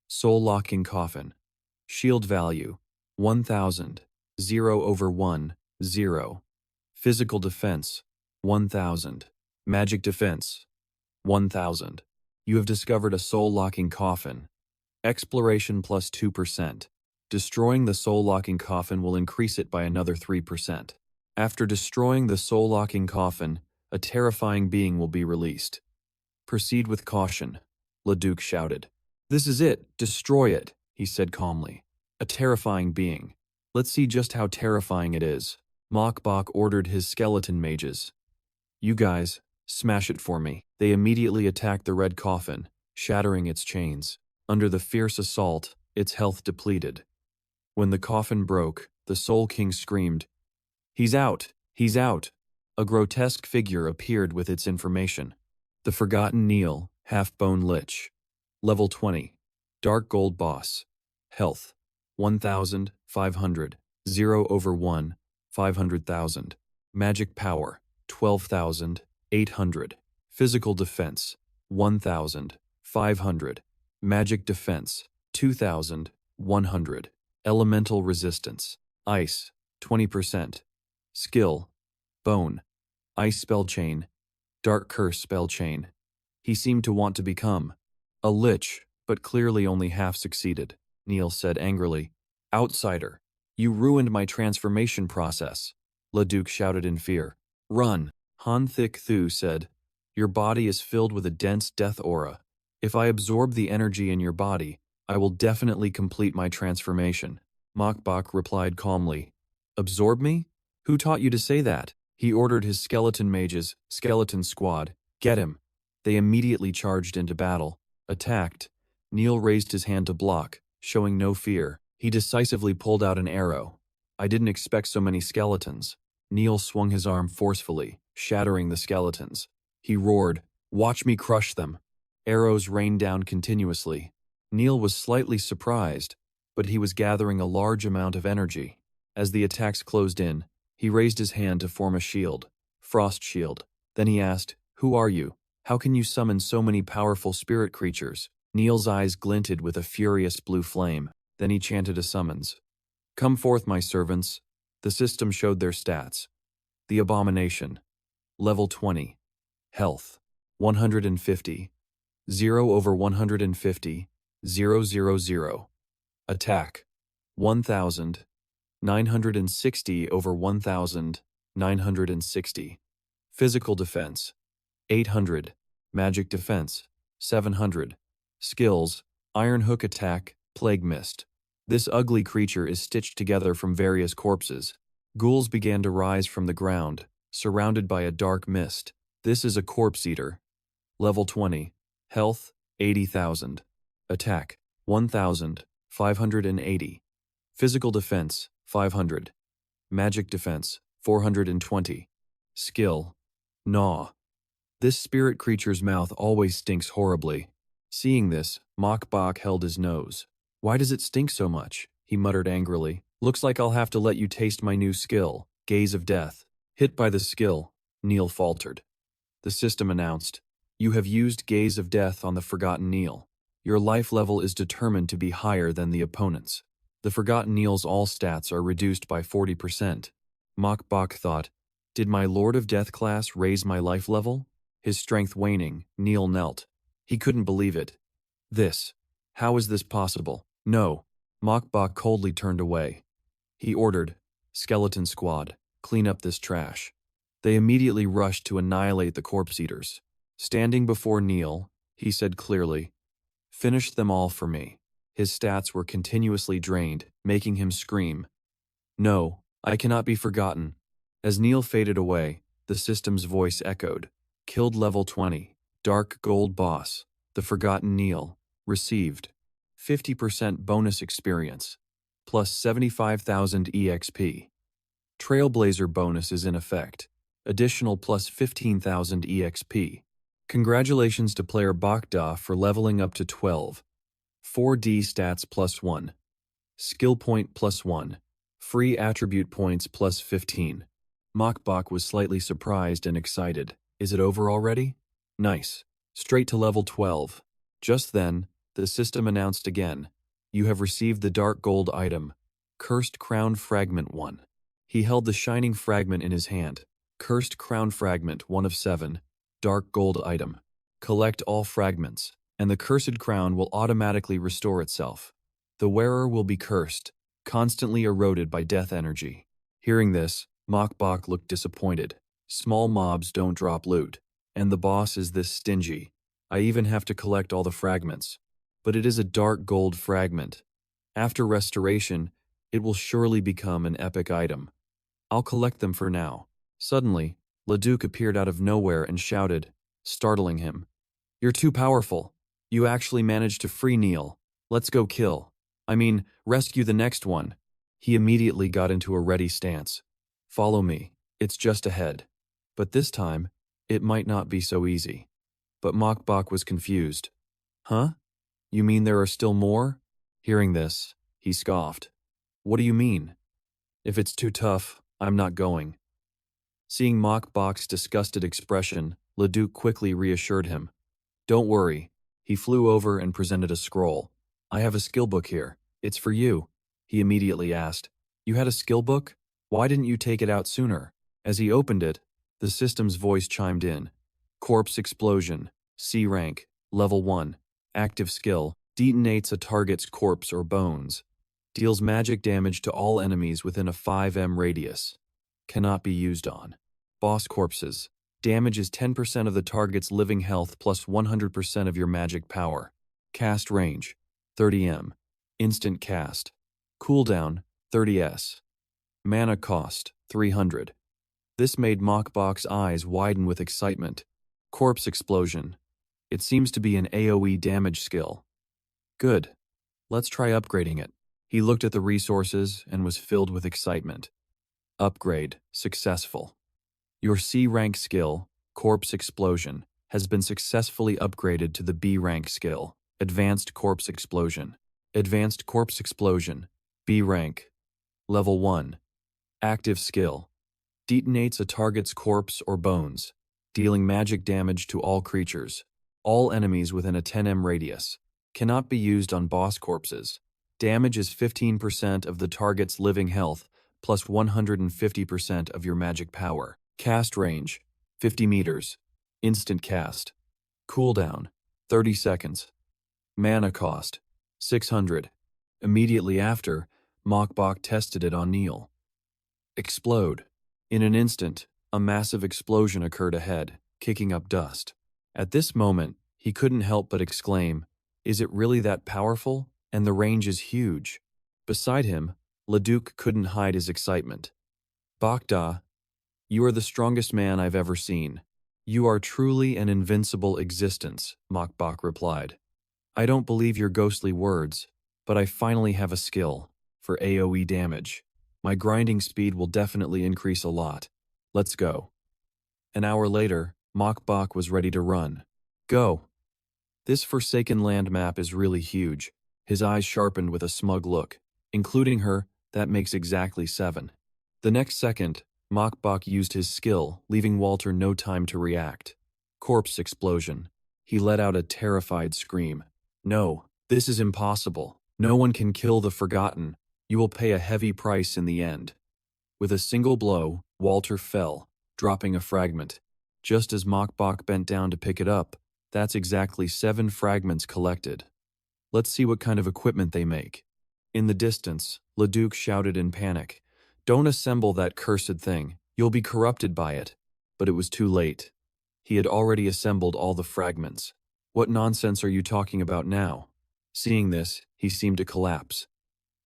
Soul-locking coffin. Shield value, 1000, 0/1, 0. Physical defense, 1000. Magic defense, 1000. You have discovered a soul-locking coffin. Exploration plus 2%. Destroying the soul-locking coffin will increase it by another 3%. After destroying the soul-locking coffin, a terrifying being will be released. "Proceed with caution," Leduc shouted. "This is it, destroy it," he said calmly. "A terrifying being. Let's see just how terrifying it is." Mokbok ordered his skeleton mages. "You guys, smash it for me." They immediately attacked the red coffin, shattering its chains. Under the fierce assault, its health depleted. When the coffin broke, the Soul King screamed, "He's out! He's out!" A grotesque figure appeared with its information. The Forgotten Neil, Half-Bone Lich. Level 20. Dark Gold Boss. Health, 1500, 0/1, 500,000. Magic Power, 12,800. Physical Defense, 1,500. Magic Defense, 2,100. Elemental Resistance, Ice, 20%. Skill, Bone, Ice Spell Chain, Dark Curse Spell Chain. He seemed to want to become a lich, but clearly only half succeeded. Neil said angrily, "Outsider, you ruined my transformation process." Leduc shouted in fear. "Run." Han Thik Thu said, "Your body is filled with a dense death aura. If I absorb the energy in your body, I will definitely complete my transformation." Mokbok replied calmly, "Absorb me? Who taught you to say that?" He ordered his skeleton mages, skeleton squad, "Get him." They immediately charged into battle. Attacked, Neil raised his hand to block, showing no fear. He decisively pulled out an arrow. "I didn't expect so many skeletons." Neil swung his arm forcefully, shattering the skeletons. He roared, "Watch me crush them." Arrows rained down continuously. Neil was slightly surprised, but he was gathering a large amount of energy. As the attacks closed in, he raised his hand to form a shield, Frost Shield. Then he asked, "Who are you? How can you summon so many powerful spirit creatures?" Neil's eyes glinted with a furious blue flame. Then he chanted a summons. "Come forth, my servants." The system showed their stats. The Abomination. Level 20. Health, 150. 0/150, 000. Attack 1,960 over 1,960. Physical defense 800. Magic defense 700. Skills: Iron Hook attack, Plague Mist. This ugly creature is stitched together from various corpses. Ghouls began to rise from the ground, surrounded by a dark mist. This is a corpse eater. Level 20. Health 80,000. Attack 1,580. Physical defense 500. Magic defense 420. Skill: Gnaw. This spirit creature's mouth always stinks horribly. Seeing this, Mokbok held his nose. Why does it stink so much? He muttered angrily. Looks like I'll have to let you taste my new skill, Gaze of Death. Hit by the skill, Neil faltered. The system announced, you have used Gaze of Death on the Forgotten Neil. Your life level is determined to be higher than the opponent's. The Forgotten Neil's all stats are reduced by 40%. Mokbok thought, did my Lord of Death class raise my life level? His strength waning, Neil knelt. He couldn't believe it. How is this possible? No. Mokbok coldly turned away. He ordered, Skeleton Squad, clean up this trash. They immediately rushed to annihilate the corpse eaters. Standing before Neil, he said clearly, finish them all for me. His stats were continuously drained, making him scream. No, I cannot be forgotten. As Neil faded away, the system's voice echoed. Killed level 20. Dark Gold Boss. The Forgotten Neil. Received 50% bonus experience. Plus 75,000 EXP. Trailblazer bonus is in effect. Additional plus 15,000 EXP. Congratulations to player Bakda for leveling up to 12. 4D stats plus 1. Skill point plus 1. Free attribute points plus 15. Mokbok was slightly surprised and excited. Is it over already? Nice. Straight to level 12. Just then, the system announced again. You have received the Dark Gold item. Cursed Crown Fragment 1. He held the shining fragment in his hand. Cursed Crown Fragment 1 of 7. Dark Gold item. Collect all fragments, and the cursed crown will automatically restore itself. The wearer will be cursed, constantly eroded by death energy. Hearing this, Mokbok looked disappointed. Small mobs don't drop loot, and the boss is this stingy. I even have to collect all the fragments. But it is a dark gold fragment. After restoration, it will surely become an epic item. I'll collect them for now. Suddenly, Leduc appeared out of nowhere and shouted, startling him. You're too powerful. You actually managed to free Neil. Let's go rescue the next one. He immediately got into a ready stance. Follow me. It's just ahead. But this time, it might not be so easy. But Mokbok was confused. Huh? You mean there are still more? Hearing this, he scoffed. What do you mean? If it's too tough, I'm not going. Seeing Mokbok's disgusted expression, Leduc quickly reassured him. Don't worry. He flew over and presented a scroll. I have a skill book here. It's for you. He immediately asked. You had a skill book? Why didn't you take it out sooner? As he opened it, the system's voice chimed in. Corpse Explosion. C rank. Level 1. Active skill. Detonates a target's corpse or bones. Deals magic damage to all enemies within a 5m radius. Cannot be used on boss corpses. Damage is 10% of the target's living health plus 100% of your magic power. Cast range 30m. Instant cast. Cooldown 30s. Mana cost 300. This made Mokbok's eyes widen with excitement. Corpse Explosion. It seems to be an AoE damage skill. Good. Let's try upgrading it. He looked at the resources and was filled with excitement. Upgrade successful. Your C rank skill, Corpse Explosion, has been successfully upgraded to the B rank skill, Advanced Corpse Explosion. Advanced Corpse Explosion, B rank. Level 1. Active skill. Detonates a target's corpse or bones, dealing magic damage to all creatures. All enemies within a 10m radius. Cannot be used on boss corpses. Damage is 15% of the target's living health, plus 150% of your magic power. Cast range 50 meters. Instant cast. Cooldown 30 seconds. Mana cost 600. Immediately after, Mokbok tested it on Neil. Explode. In an instant, a massive explosion occurred ahead, kicking up dust. At this moment, he couldn't help but exclaim, "Is it really that powerful? And the range is huge." Beside him, Leduc couldn't hide his excitement. "Bokda, you are the strongest man I've ever seen. You are truly an invincible existence," Mokbok replied. "I don't believe your ghostly words, but I finally have a skill for AoE damage. My grinding speed will definitely increase a lot. Let's go." An hour later, Mokbok was ready to run. "Go." This Forsaken Land map is really huge. His eyes sharpened with a smug look. Including her, that makes exactly 7. The next second, Mokbok used his skill, leaving Walter no time to react. Corpse explosion. He let out a terrified scream. "No, this is impossible. No one can kill the Forgotten. You will pay a heavy price in the end." With a single blow, Walter fell, dropping a fragment. Just as Mokbok bent down to pick it up, that's exactly 7 fragments collected. "Let's see what kind of equipment they make." In the distance, Leduc shouted in panic, "Don't assemble that cursed thing. You'll be corrupted by it." But it was too late. He had already assembled all the fragments. "What nonsense are you talking about now?" Seeing this, he seemed to collapse.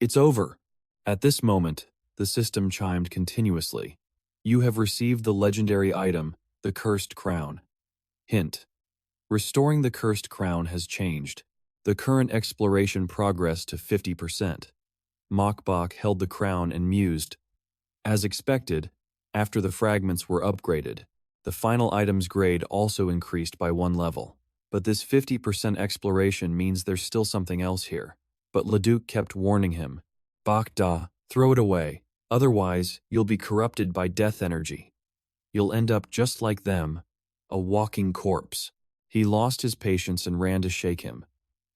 "It's over." At this moment, the system chimed continuously. "You have received the legendary item, the Cursed Crown." Hint: restoring the Cursed Crown has changed. The current exploration progress to 50%. Mokbok held the crown and mused. As expected, after the fragments were upgraded, the final item's grade also increased by 1 level. But this 50% exploration means there's still something else here. But Leduc kept warning him, "Bokda, throw it away. Otherwise, you'll be corrupted by death energy. You'll end up just like them, a walking corpse." He lost his patience and ran to shake him.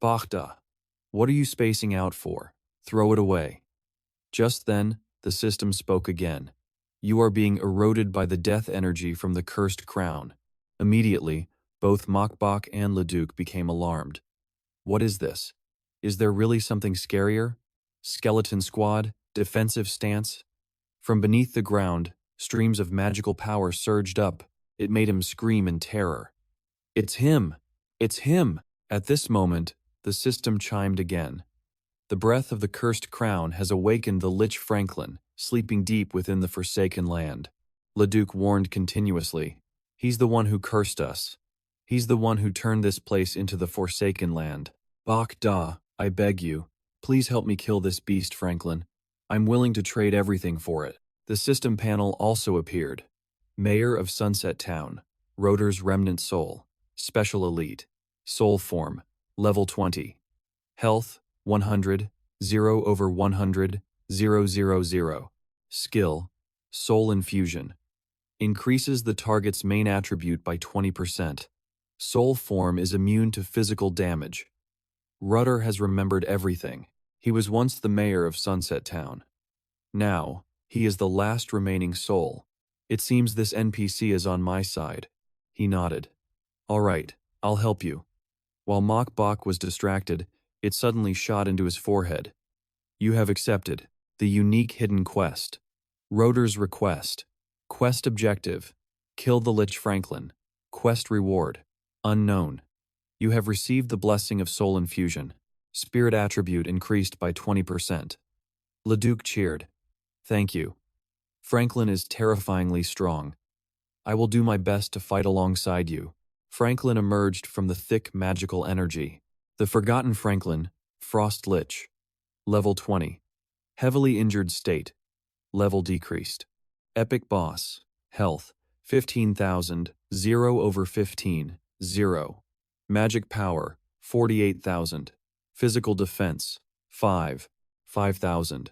"Bokda, what are you spacing out for? Throw it away." Just then, the system spoke again. "You are being eroded by the death energy from the Cursed Crown." Immediately, both Mokbok and Leduc became alarmed. "What is this? Is there really something scarier? Skeleton squad, defensive stance?" From beneath the ground, streams of magical power surged up. It made him scream in terror. "It's him! It's him!" At this moment, the system chimed again. "The breath of the Cursed Crown has awakened the Lich Franklin, sleeping deep within the Forsaken Land." Leduc warned continuously. "He's the one who cursed us. He's the one who turned this place into the Forsaken Land. Bokda, I beg you, please help me kill this beast, Franklin. I'm willing to trade everything for it." The system panel also appeared. Mayor of Sunset Town, Rotor's Remnant Soul, Special Elite, Soul Form, Level 20. Health, 100, 0/100, 000. Skill, Soul Infusion. Increases the target's main attribute by 20%. Soul Form is immune to physical damage. Rudder has remembered everything. He was once the mayor of Sunset Town. Now, he is the last remaining soul. "It seems this NPC is on my side." He nodded. "All right, I'll help you." While Mokbok was distracted, it suddenly shot into his forehead. "You have accepted the unique hidden quest. Rotor's request. Quest objective: kill the Lich Franklin. Quest reward: unknown. You have received the blessing of soul infusion. Spirit attribute increased by 20%. Leduc cheered. "Thank you. Franklin is terrifyingly strong. I will do my best to fight alongside you." Franklin emerged from the thick magical energy. The Forgotten Franklin, Frost Lich. Level 20. Heavily injured state. Level decreased. Epic Boss. Health, 15,000, 0/15, 0. Magic Power, 48,000. Physical Defense, 5,000.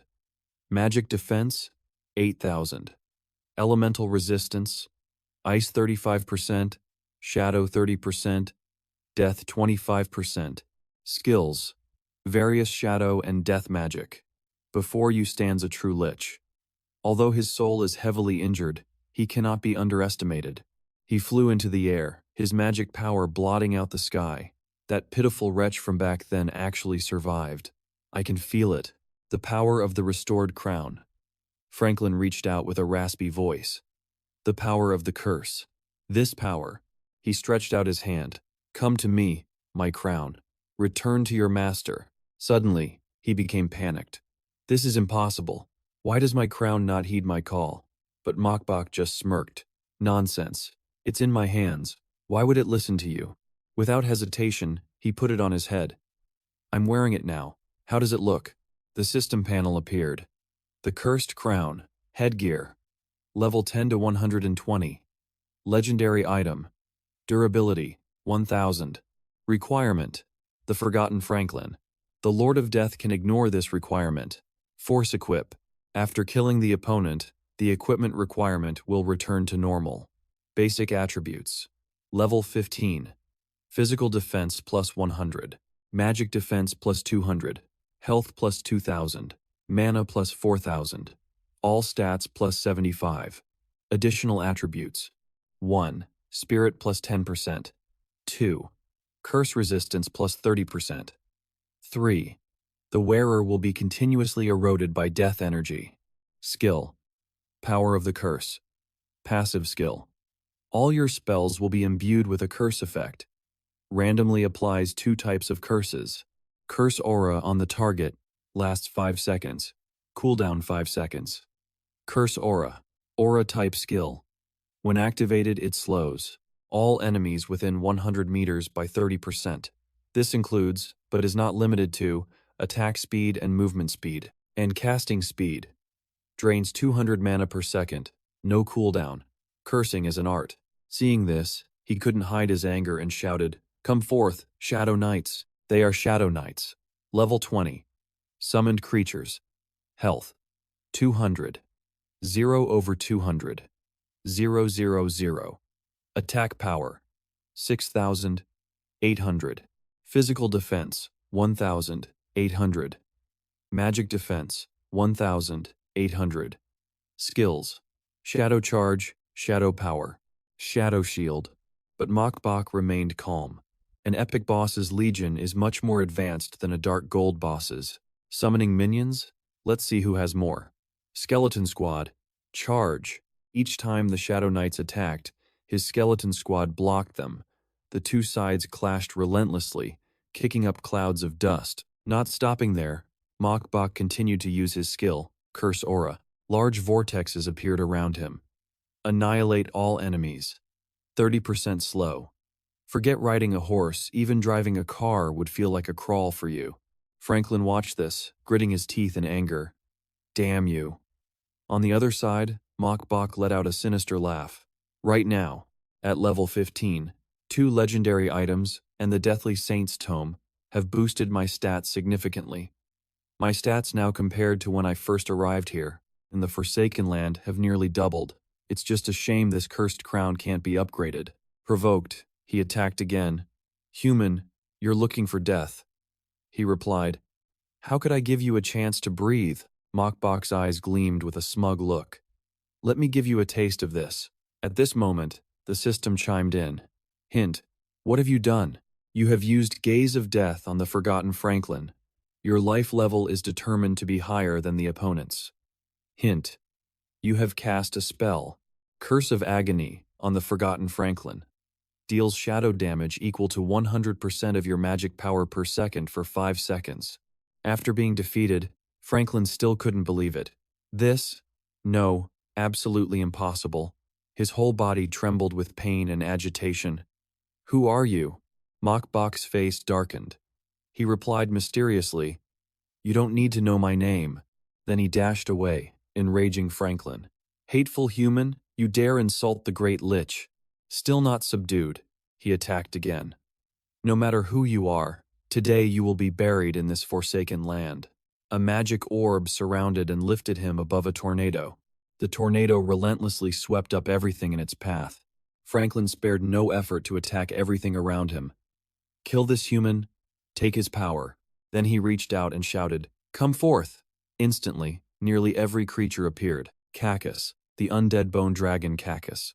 Magic Defense, 8,000. Elemental Resistance, Ice 35%, Shadow 30%, Death 25%. Skills, various shadow and death magic. Before you stands a true lich. Although his soul is heavily injured, he cannot be underestimated. He flew into the air, his magic power blotting out the sky. That pitiful wretch from back then actually survived. I can feel it. The power of the restored crown. Franklin reached out with a raspy voice. The power of the curse. This power. He stretched out his hand. Come to me, my crown. Return to your master. Suddenly, he became panicked. This is impossible. Why does my crown not heed my call? But Mokbok just smirked. Nonsense. It's in my hands. Why would it listen to you? Without hesitation, he put it on his head. I'm wearing it now. How does it look? The system panel appeared. The cursed crown. Headgear. Level 10 to 120. Legendary item. Durability. 1000. Requirement. The Forgotten Franklin. The Lord of Death can ignore this requirement. Force equip. After killing the opponent, the equipment requirement will return to normal. Basic attributes. Level 15. Physical defense plus 100. Magic defense plus 200. Health plus 2000. Mana plus 4000. All stats plus 75. Additional attributes. 1. Spirit plus 10%. 2. Curse resistance plus 30%. 3. The wearer will be continuously eroded by death energy. Skill. Power of the curse. Passive skill. All your spells will be imbued with a curse effect. Randomly applies 2 types of curses. Curse aura on the target. Lasts 5 seconds. Cooldown 5 seconds. Curse aura. Aura type skill. When activated, it slows all enemies within 100 meters by 30%. This includes, but is not limited to, attack speed and movement speed, and casting speed. Drains 200 mana per second. No cooldown. Cursing is an art. Seeing this, he couldn't hide his anger and shouted, "Come forth, Shadow Knights! They are Shadow Knights." Level 20. Summoned creatures. Health. 200. 0 over 200. 0, 0, 0. Attack power. 6,800. Physical defense. 1,800. Magic defense. 1,800. Skills. Shadow charge, shadow power, shadow shield. But Mokbok remained calm. An epic boss's legion is much more advanced than a dark gold boss's. Summoning minions? Let's see who has more. Skeleton squad. Charge. Each time the Shadow Knights attacked, his skeleton squad blocked them. The 2 sides clashed relentlessly, kicking up clouds of dust. Not stopping there, Mokbok continued to use his skill, Curse Aura. Large vortexes appeared around him. Annihilate all enemies. 30% slow. Forget riding a horse, even driving a car would feel like a crawl for you. Franklin watched this, gritting his teeth in anger. Damn you. On the other side, Mokbok let out a sinister laugh. Right now, at level 15, 2 legendary items and the Deathly Saints tome have boosted my stats significantly. My stats now compared to when I first arrived here, in the Forsaken Land, have nearly doubled. It's just a shame this cursed crown can't be upgraded. Provoked, he attacked again. Human, you're looking for death. He replied. How could I give you a chance to breathe? Mokbok's eyes gleamed with a smug look. Let me give you a taste of this. At this moment, the system chimed in. Hint, what have you done? You have used Gaze of Death on the Forgotten Franklin. Your life level is determined to be higher than the opponent's. Hint, you have cast a spell, Curse of Agony, on the Forgotten Franklin. Deals shadow damage equal to 100% of your magic power per second for 5 seconds. After being defeated, Franklin still couldn't believe it. This? No, absolutely impossible. His whole body trembled with pain and agitation. Who are you? Mokbok's face darkened. He replied mysteriously, You don't need to know my name. Then he dashed away, enraging Franklin. Hateful human, you dare insult the Great Lich. Still not subdued, he attacked again. No matter who you are, today you will be buried in this forsaken land. A magic orb surrounded and lifted him above a tornado. The tornado relentlessly swept up everything in its path. Franklin spared no effort to attack everything around him. Kill this human, take his power. Then he reached out and shouted, Come forth! Instantly, nearly every creature appeared. Cacus, the undead bone dragon Cacus.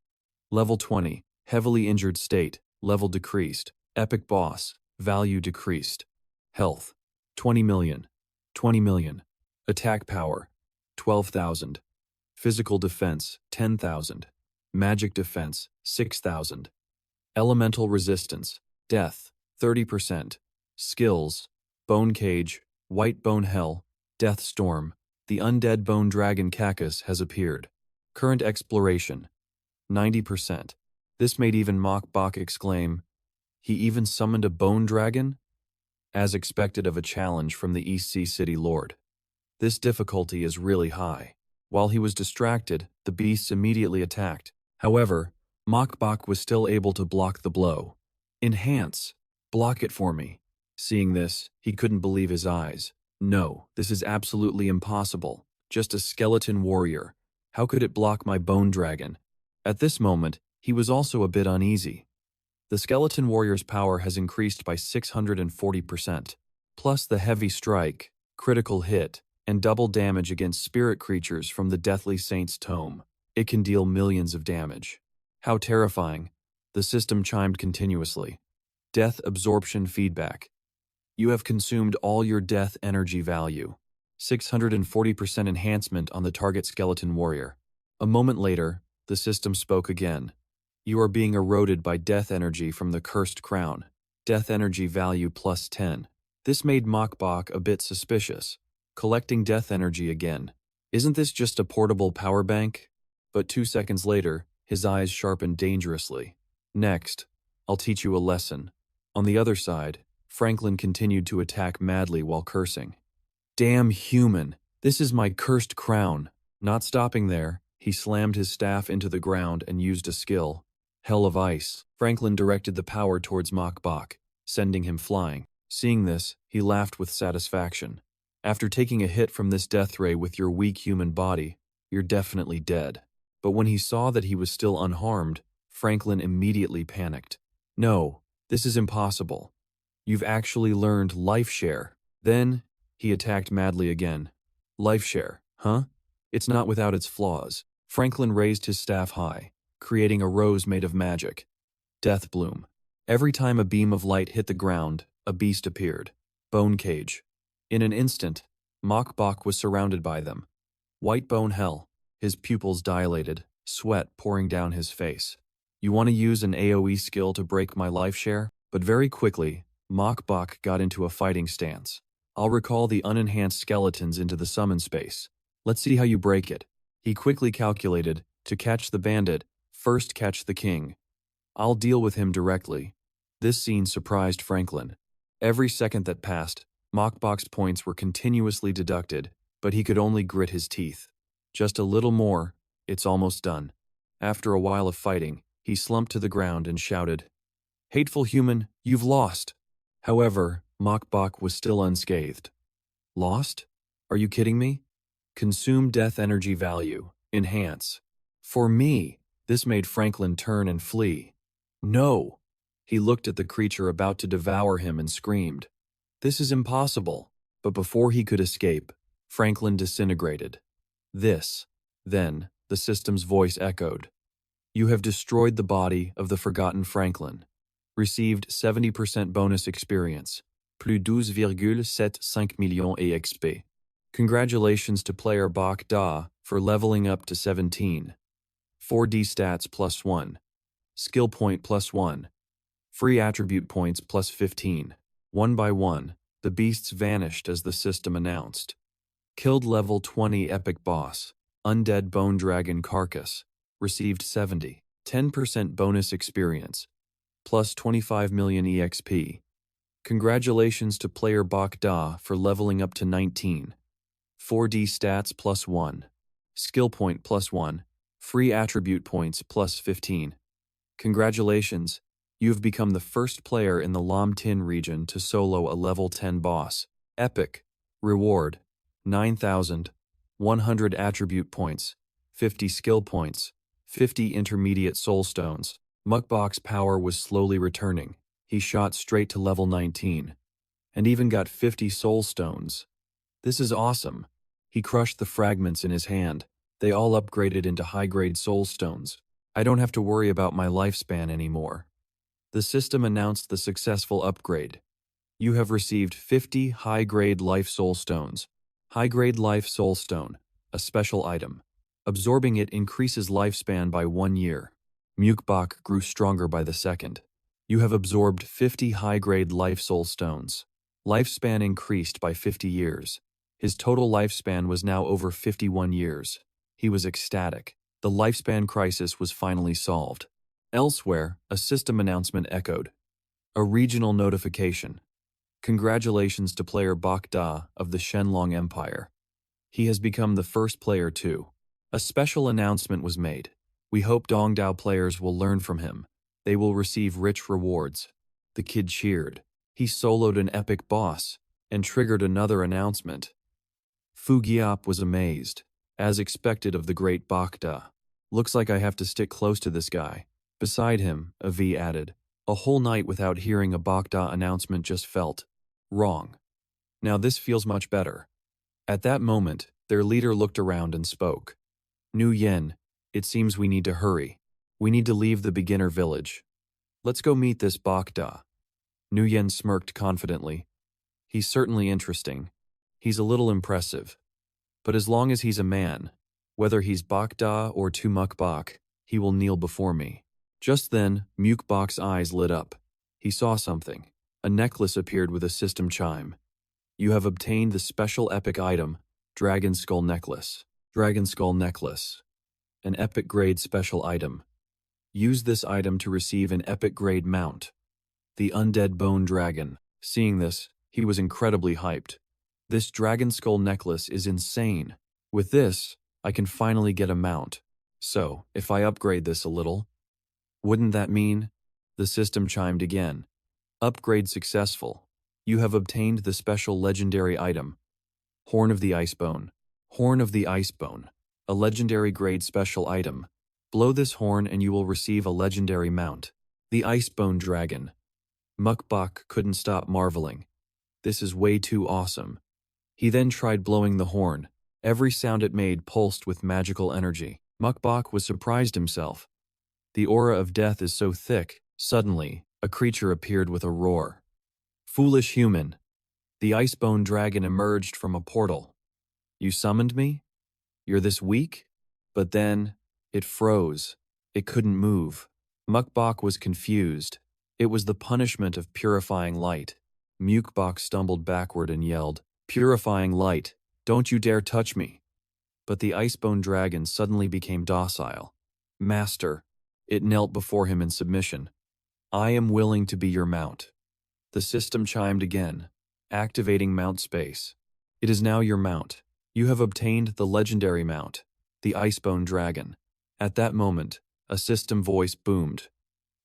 Level 20, heavily injured state, level decreased. Epic boss, value decreased. Health, 20 million. 20 million. Attack power, 12,000. Physical defense, 10,000. Magic defense, 6,000. Elemental resistance, death, 30%. Skills, Bone Cage, White Bone Hell, Death Storm. The undead bone dragon Cacus has appeared. Current exploration, 90%. This made even Mok Bok exclaim, "He even summoned a bone dragon?" As expected of a challenge from the East Sea City Lord. This difficulty is really high. While he was distracted, the beasts immediately attacked. However, Mok Bok was still able to block the blow. "Enhance! Block it for me." Seeing this, he couldn't believe his eyes. "No, this is absolutely impossible. Just a skeleton warrior. How could it block my bone dragon?" At this moment, he was also a bit uneasy. The skeleton warrior's power has increased by 640%, plus the heavy strike, critical hit, and double damage against spirit creatures from the Deathly Saint's tome. It can deal millions of damage. How terrifying. The system chimed continuously. Death absorption feedback. You have consumed all your death energy value. 640% enhancement on the target skeleton warrior. A moment later, the system spoke again. You are being eroded by death energy from the cursed crown. Death energy value plus 10. This made Mok Bok a bit suspicious. Collecting death energy again. Isn't this just a portable power bank? But 2 seconds later, his eyes sharpened dangerously. Next, I'll teach you a lesson. On the other side, Franklin continued to attack madly while cursing. Damn human, this is my cursed crown. Not stopping there, he slammed his staff into the ground and used a skill. Hell of Ice. Franklin directed the power towards Mok Bok, sending him flying. Seeing this, he laughed with satisfaction. After taking a hit from this death ray with your weak human body, you're definitely dead. But when he saw that he was still unharmed, Franklin immediately panicked. No, this is impossible. You've actually learned Life Share. Then, he attacked madly again. Life Share, huh? It's not without its flaws. Franklin raised his staff high, creating a rose made of magic. Death Bloom. Every time a beam of light hit the ground, a beast appeared. Bone Cage. In an instant, Mok Bok was surrounded by them. White Bone Hell. His pupils dilated, sweat pouring down his face. You want to use an AoE skill to break my life share? But very quickly, Mok Bok got into a fighting stance. I'll recall the unenhanced skeletons into the summon space. Let's see how you break it. He quickly calculated, to catch the bandit, first catch the king. I'll deal with him directly. This scene surprised Franklin. Every second that passed, Mok Bok's points were continuously deducted, but he could only grit his teeth. Just a little more, it's almost done. After a while of fighting, he slumped to the ground and shouted, "Hateful human, you've lost." However, Mok Bok was still unscathed. Lost? Are you kidding me? Consume death energy value. Enhance. For me, this made Franklin turn and flee. No! He looked at the creature about to devour him and screamed. This is impossible. But before he could escape, Franklin disintegrated. Then, the system's voice echoed. You have destroyed the body of the forgotten Franklin. Received 70% bonus experience. Plus 12,75 millions EXP. Congratulations to player Bok Da for leveling up to 17. 4D stats plus 1. Skill point plus 1. Free attribute points plus 15. One by one, the beasts vanished as the system announced. Killed level 20 epic boss. Undead bone dragon carcass. Received 70. 10% bonus experience. Plus 25 million EXP. Congratulations to player Bok Da for leveling up to 19. 4D stats plus 1. Skill point plus 1. Free attribute points plus 15. Congratulations, you have become the first player in the Lam Tin region to solo a level 10 boss. Epic. Reward. 9,100 attribute points. 50 skill points. 50 intermediate soul stones. Mok Bok's power was slowly returning. He shot straight to level 19. And even got 50 soul stones. This is awesome. He crushed the fragments in his hand. They all upgraded into high-grade soul stones. I don't have to worry about my lifespan anymore. The system announced the successful upgrade. You have received 50 high-grade life soul stones. High-grade life soul stone, a special item. Absorbing it increases lifespan by 1 year. Mukbak grew stronger by the second. You have absorbed 50 high-grade life soul stones. Lifespan increased by 50 years. His total lifespan was now over 51 years. He was ecstatic. The lifespan crisis was finally solved. Elsewhere, a system announcement echoed. A regional notification. Congratulations to player Bak Da of the Shenlong Empire. He has become the first player too. A special announcement was made. We hope Dongdao players will learn from him. They will receive rich rewards. The kid cheered. He soloed an epic boss and triggered another announcement. Fu Giap was amazed, as expected of the great Bak Da. Looks like I have to stick close to this guy. Beside him, Avi added. A whole night without hearing a Bak Da announcement just felt wrong. Now this feels much better. At that moment, their leader looked around and spoke. Nu Yen, it seems we need to hurry. We need to leave the beginner village. Let's go meet this Bak Da. Nu Yen smirked confidently. He's certainly interesting. He's a little impressive. But as long as he's a man, whether he's Bak Da or Tumuk Bak, he will kneel before me. Just then, Mukbak's eyes lit up. He saw something. A necklace appeared with a system chime. You have obtained the special epic item, Dragon Skull Necklace. Dragon Skull Necklace. An epic grade special item. Use this item to receive an epic grade mount. The Undead Bone Dragon. Seeing this, he was incredibly hyped. This Dragon Skull Necklace is insane. With this, I can finally get a mount. So, if I upgrade this a little, wouldn't that mean? The system chimed again. Upgrade successful. You have obtained the special legendary item. Horn of the Icebone. Horn of the Icebone. A legendary grade special item. Blow this horn and you will receive a legendary mount. The Icebone Dragon. Mukbak couldn't stop marveling. This is way too awesome. He then tried blowing the horn. Every sound it made pulsed with magical energy. Mukbak was surprised himself. The aura of death is so thick. Suddenly, a creature appeared with a roar. Foolish human. The Icebone Dragon emerged from a portal. You summoned me? You're this weak? But then, it froze. It couldn't move. Mukbak was confused. It was the punishment of purifying light. Mukbak stumbled backward and yelled, Purifying light, don't you dare touch me. But the Icebone Dragon suddenly became docile. Master, it knelt before him in submission. I am willing to be your mount. The system chimed again, activating mount space. It is now your mount. You have obtained the legendary mount, the Icebone Dragon. At that moment, a system voice boomed.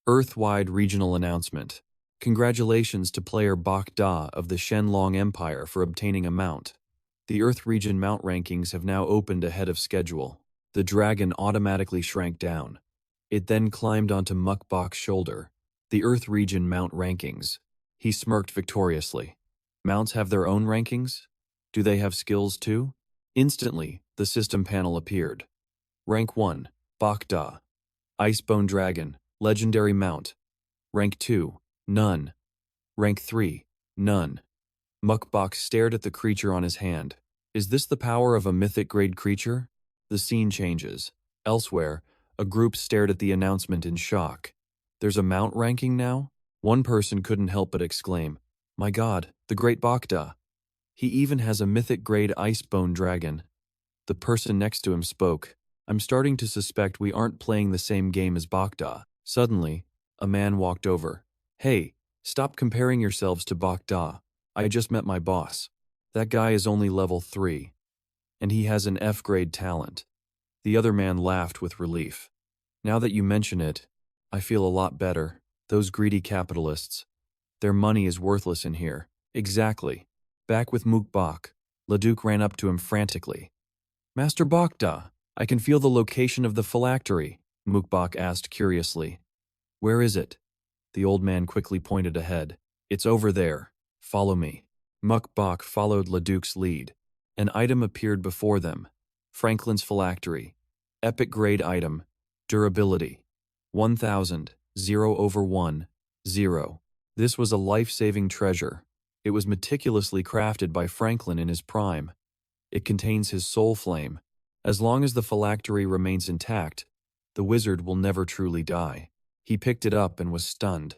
Earth-wide regional announcement. Congratulations to player Bak Da of the Shenlong Empire for obtaining a mount. The Earth region mount rankings have now opened ahead of schedule. The dragon automatically shrank down. It then climbed onto Mukbak's shoulder. The Earth region mount rankings. He smirked victoriously. Mounts have their own rankings? Do they have skills too? Instantly, the system panel appeared. Rank 1, Bak Da. Icebone Dragon, Legendary Mount. Rank 2, None. Rank 3, None. Mukbak stared at the creature on his hand. Is this the power of a mythic-grade creature? The scene changes. Elsewhere, a group stared at the announcement in shock. There's a mount ranking now? One person couldn't help but exclaim, My God, the great Bak Da. He even has a mythic-grade Icebone Dragon. The person next to him spoke. I'm starting to suspect we aren't playing the same game as Bak Da. Suddenly, a man walked over. Hey, stop comparing yourselves to Bak Da. I just met my boss. That guy is only level 3. And he has an F-grade talent. The other man laughed with relief. Now that you mention it, I feel a lot better. Those greedy capitalists. Their money is worthless in here. Exactly. Back with Mukbak. Leduc ran up to him frantically. Master Bak Da, I can feel the location of the phylactery, Mukbak asked curiously. Where is it? The old man quickly pointed ahead. It's over there. Follow me. Mukbak followed Leduc's lead. An item appeared before them. Franklin's phylactery. Epic grade item. Durability. 1000, 0/1, 0. This was a life-saving treasure. It was meticulously crafted by Franklin in his prime. It contains his soul flame. As long as the phylactery remains intact, the wizard will never truly die. He picked it up and was stunned.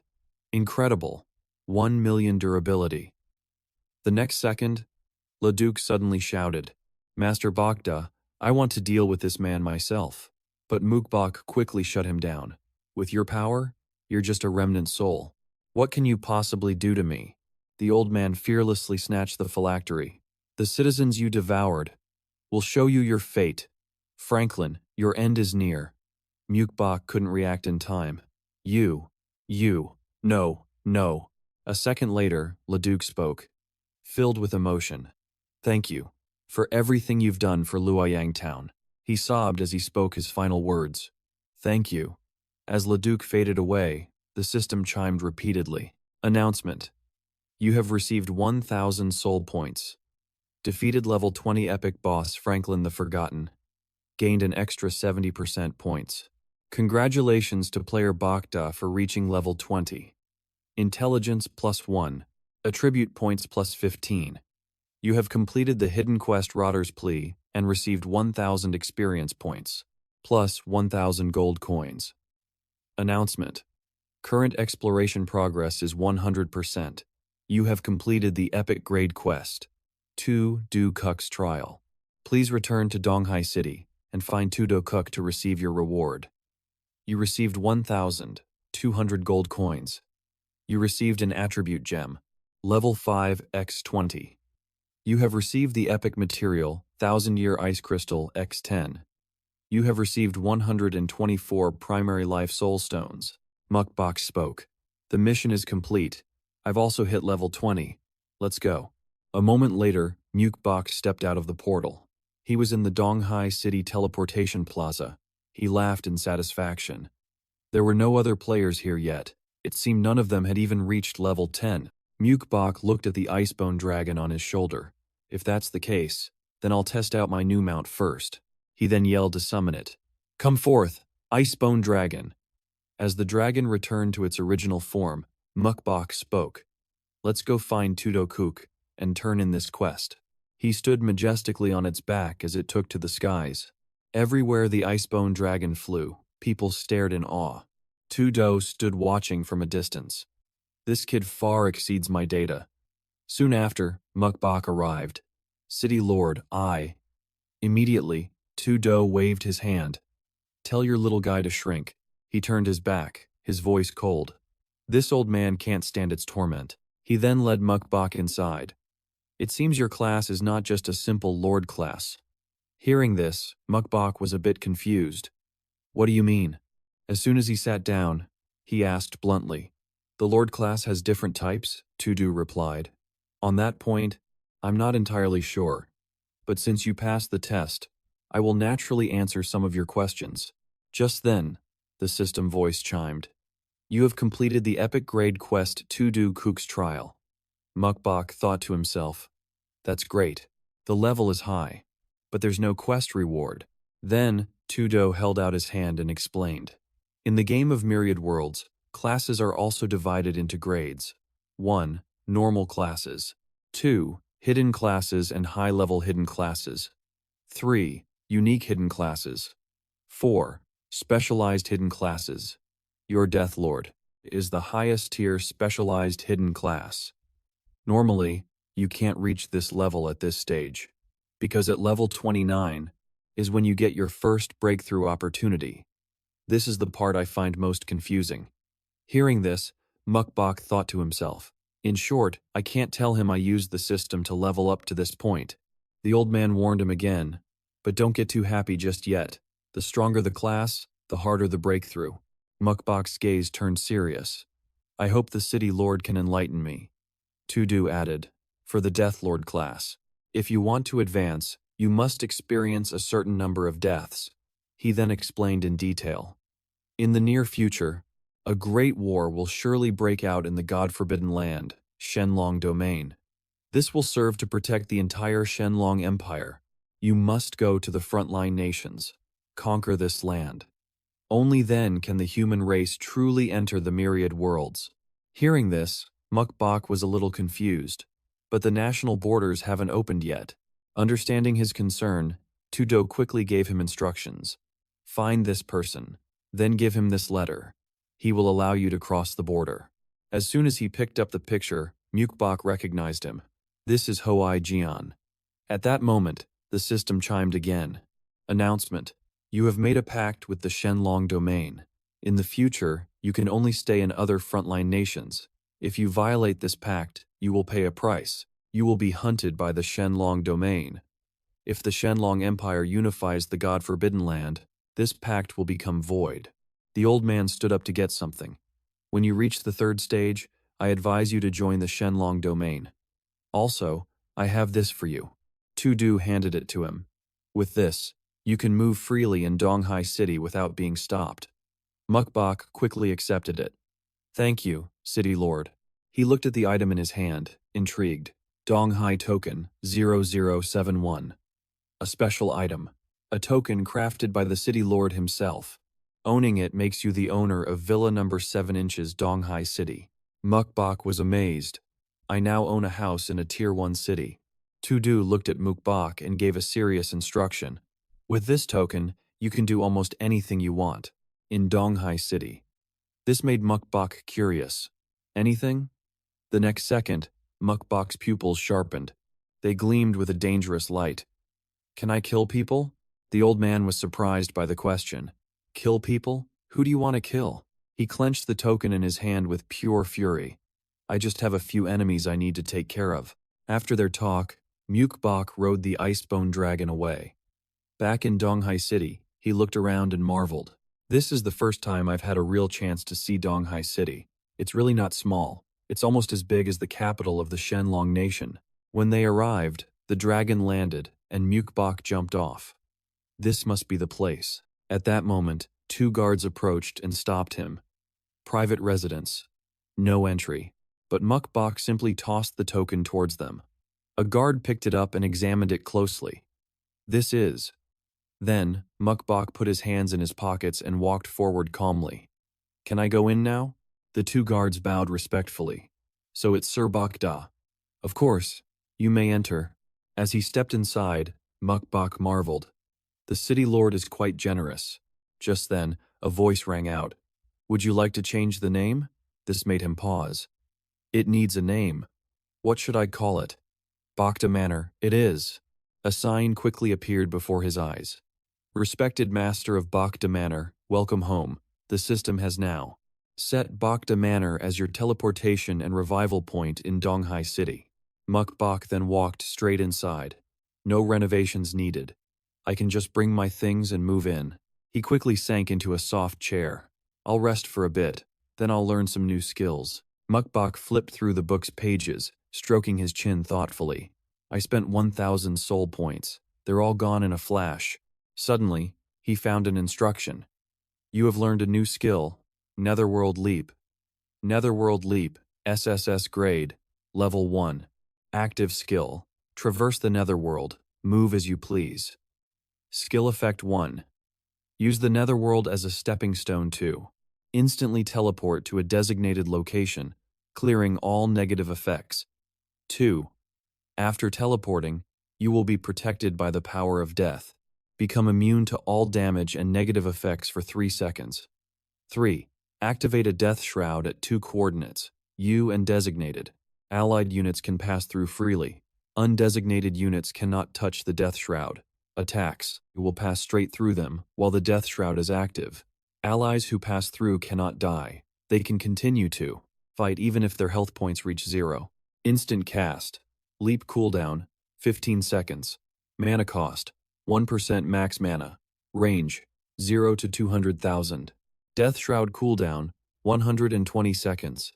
Incredible. 1,000,000 durability. The next second, Leduc suddenly shouted, "Master Bogda, I want to deal with this man myself." But Mukbak quickly shut him down. "With your power, you're just a remnant soul. What can you possibly do to me?" The old man fearlessly snatched the phylactery. "The citizens you devoured will show you your fate. Franklin, your end is near." Mukbak couldn't react in time. You, no, no." A second later, Leduc spoke, filled with emotion. "Thank you for everything you've done for Luoyang Town." He sobbed as he spoke his final words. "Thank you." As Leduc faded away, the system chimed repeatedly. Announcement. You have received 1,000 soul points. Defeated level 20 epic boss Franklin the Forgotten. Gained an extra 70% points. Congratulations to player Bogda for reaching level 20. Intelligence +1. Attribute points +15. You have completed the hidden quest Rotter's Plea and received 1,000 experience points, plus 1,000 gold coins. Announcement. Current exploration progress is 100%. You have completed the epic grade quest, 2 Do Cook's Trial. Please return to Donghai City and find Tudo Cook to receive your reward. You received 1,200 gold coins. You received an attribute gem, level 5 x 20. You have received the epic material, 1,000-year ice crystal x 10. You have received 124 primary life soul stones. Mukbak spoke. The mission is complete. I've also hit level 20. Let's go. A moment later, Mukbak stepped out of the portal. He was in the Donghai City teleportation plaza. He laughed in satisfaction. There were no other players here yet. It seemed none of them had even reached level 10. Mukbak looked at the icebone dragon on his shoulder. If that's the case, then I'll test out my new mount first. He then yelled to summon it. Come forth, icebone dragon. As the dragon returned to its original form, Mukbak spoke. Let's go find Tudo Cook and turn in this quest. He stood majestically on its back as it took to the skies. Everywhere the icebone dragon flew, people stared in awe. Tudo stood watching from a distance. This kid far exceeds my data. Soon after, Mukbak arrived. City Lord, I. Immediately, Tudo waved his hand. Tell your little guy to shrink. He turned his back, his voice cold. This old man can't stand its torment. He then led Mukbak inside. It seems your class is not just a simple lord class. Hearing this, Mukbak was a bit confused. What do you mean? As soon as he sat down, he asked bluntly. The lord class has different types, Tudo replied. On that point, I'm not entirely sure. But since you passed the test, I will naturally answer some of your questions. Just then, the system voice chimed. You have completed the epic grade quest Tudo Cook's Trial. Mukbak thought to himself, that's great. The level is high, but there's no quest reward. Then, Tudo held out his hand and explained. In the game of Myriad Worlds, classes are also divided into grades. 1. Normal classes. 2. Hidden classes and high-level hidden classes. 3. Unique hidden classes. 4. Specialized hidden classes. Your Death Lord is the highest tier specialized hidden class. Normally, you can't reach this level at this stage, because at level 29 is when you get your first breakthrough opportunity. This is the part I find most confusing. Hearing this, Mukbak thought to himself, in short, I can't tell him I used the system to level up to this point. The old man warned him again, but don't get too happy just yet. The stronger the class, the harder the breakthrough. Mukbak's gaze turned serious. I hope the city lord can enlighten me. Tudo added, for the Death Lord class. If you want to advance, you must experience a certain number of deaths. He then explained in detail. In the near future, a great war will surely break out in the God-forbidden land, Shenlong Domain. This will serve to protect the entire Shenlong Empire. You must go to the frontline nations. Conquer this land. Only then can the human race truly enter the myriad worlds. Hearing this, Mukbak was a little confused. but the national borders haven't opened yet. Understanding his concern, Tudo quickly gave him instructions. Find this person, then give him this letter. He will allow you to cross the border. As soon as he picked up the picture, Mukbok recognized him. This is Hoai Jian. At that moment, the system chimed again. Announcement. You have made a pact with the Shenlong domain. In the future, you can only stay in other frontline nations. If you violate this pact, you will pay a price. You will be hunted by the Shenlong domain. If the Shenlong Empire unifies the God-forbidden land, this pact will become void. The old man stood up to get something. When you reach the third stage, I advise you to join the Shenlong domain. Also, I have this for you. Tudu handed it to him. With this, you can move freely in Donghai City without being stopped. Mukbok quickly accepted it. Thank you, City Lord. He looked at the item in his hand, intrigued. Donghai Token 0071. A special item. A token crafted by the City Lord himself. Owning it makes you the owner of Villa number 7 inches Donghai City. Mukbok was amazed. I now own a house in a Tier 1 city. Tudu looked at Mukbok and gave a serious instruction. With this token, you can do almost anything you want in Donghai City. This made Mukbok curious. Anything? The next second, Mukbok's pupils sharpened. They gleamed with a dangerous light. Can I kill people? The old man was surprised by the question. Kill people? Who do you want to kill? He clenched the token in his hand with pure fury. I just have a few enemies I need to take care of. After their talk, Mukbok rode the icebone dragon away. Back in Donghai City, he looked around and marveled. This is the first time I've had a real chance to see Donghai City. It's really not small. It's almost as big as the capital of the Shenlong nation. When they arrived, the dragon landed, and Mukbok jumped off. This must be the place. At that moment, 2 guards approached and stopped him. Private residence. No entry. But Mukbok simply tossed the token towards them. A guard picked it up and examined it closely. This is. Then, Mukbok put his hands in his pockets and walked forward calmly. Can I go in now? The 2 guards bowed respectfully. So it's Sir Bakda. Of course, you may enter. As he stepped inside, Mukbok marveled. The city lord is quite generous. Just then, a voice rang out. Would you like to change the name? This made him pause. It needs a name. What should I call it? Bakda Manor, it is. A sign quickly appeared before his eyes. Respected master of Bakda Manor, welcome home. The system has now set Bakda Manor as your teleportation and revival point in Donghai City. Mukbok then walked straight inside. No renovations needed. I can just bring my things and move in. He quickly sank into a soft chair. I'll rest for a bit, then I'll learn some new skills. Mukbok flipped through the book's pages, stroking his chin thoughtfully. I spent 1,000 soul points. They're all gone in a flash. Suddenly, he found an instruction. You have learned a new skill, Netherworld Leap. Netherworld Leap, SSS grade, level 1. Active skill. Traverse the Netherworld. Move as you please. Skill effect 1. Use the Netherworld as a stepping stone to instantly teleport to a designated location, clearing all negative effects. 2. After teleporting, you will be protected by the power of death. Become immune to all damage and negative effects for 3 seconds. 3. Activate a death shroud at 2 coordinates, U and designated. Allied units can pass through freely. Undesignated units cannot touch the death shroud. Attacks, you will pass straight through them while the death shroud is active. Allies who pass through cannot die. They can continue to fight even if their health points reach 0. Instant cast. Leap cooldown, 15 seconds. Mana cost, 1% max mana. Range, 0 to 200,000. Death Shroud cooldown, 120 seconds.